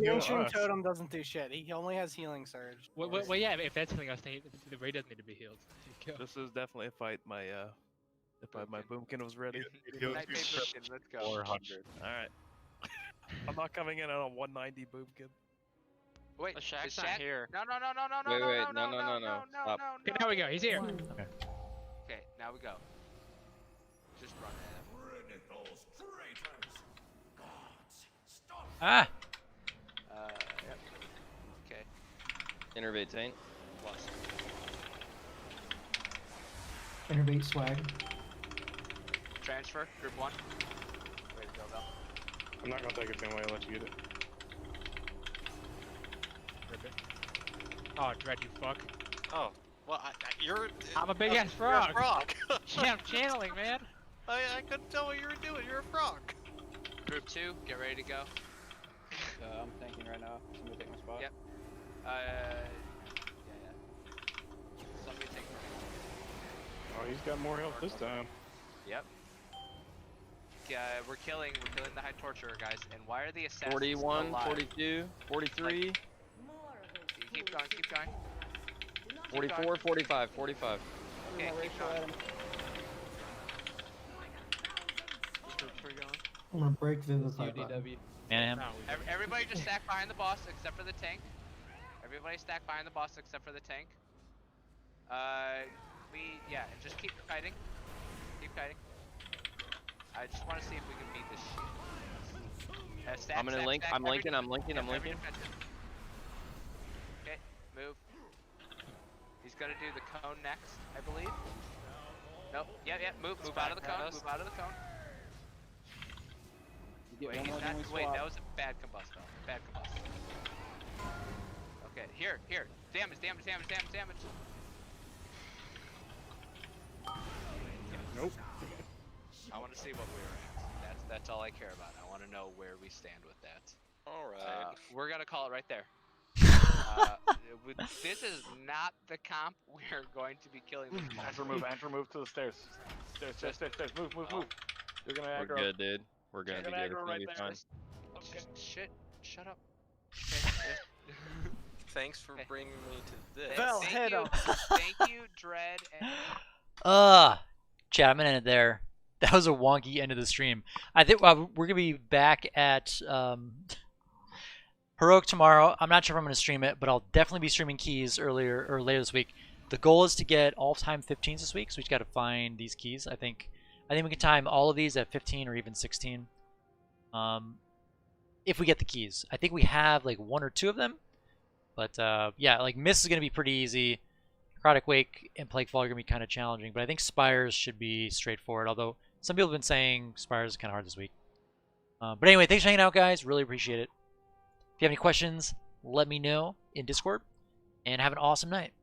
Healing stream totem doesn't do shit. He only has healing surge. Well, yeah, if that's something else, the raid doesn't need to be healed. This is definitely a fight. My boomkin was ready. Let's go. 400. All right. I'm not coming in on a 190 boomkin. Wait, the Shaq's not here. No. Wait, no. Stop. Okay, now we go. He's here. Okay, now we go. Just run at him. Ah! Yep. Okay. Innervate Taint. Plus. Innervate swag. Transfer, group 1. Ready to go, Val. I'm not gonna take it the same way. I'll let you get it. Oh, Dread, you fuck. Oh, well, I'm a big ass frog. You're a frog. Yeah, I'm channeling, man. I couldn't tell what you were doing. You're a frog. Group 2, get ready to go. I'm thinking right now. Somebody take my spot. Yep. Yeah. Somebody take my. Oh, he's got more health this time. Yep. We're killing the High Torturer, guys. And why are the assassins 41, alive? 42, 43. Keep going. 44, 45, 45. Okay, keep going. I'm gonna break Vivify. Man, Everybody just stack behind the boss except for the tank. Everybody stack behind the boss except for the tank. And just keep kiting. Keep kiting. I just want to see if we can beat this shit. I'm gonna link. I'm linking. Okay, move. He's gonna do the cone next, I believe. Nope. Yeah. Move out of the cone. Move out of the cone. Wait, that was a bad combust. Bad combust. Okay, here. Damage. Nope. I want to see what we were at. That's all I care about. I want to know where we stand with that. All right. We're gonna call it right there. This is not the comp we're going to be killing this monster. Andrew, move to the stairs. Stairs. Move. You're gonna aggro. We're good, dude. We're gonna be good. It's gonna be fine. Okay. Shit. Shut up. Thanks for bringing me to this. Val, head up. Thank you, Dread. Chat, I'm gonna end it there. That was a wonky end of the stream. I think we're gonna be back at Heroic tomorrow. I'm not sure if I'm going to stream it, but I'll definitely be streaming keys earlier or later this week. The goal is to get all-time 15s this week, so we just got to find these keys. I think we can time all of these at 15 or even 16. If we get the keys. I think we have like 1 or 2 of them. But yeah, like Miss is going to be pretty easy. Necrotic Wake and Plague Fall are going to be kind of challenging, but I think Spires should be straightforward, although some people have been saying Spires is kind of hard this week. But anyway, thanks for hanging out, guys. Really appreciate it. If you have any questions, let me know in Discord, and have an awesome night.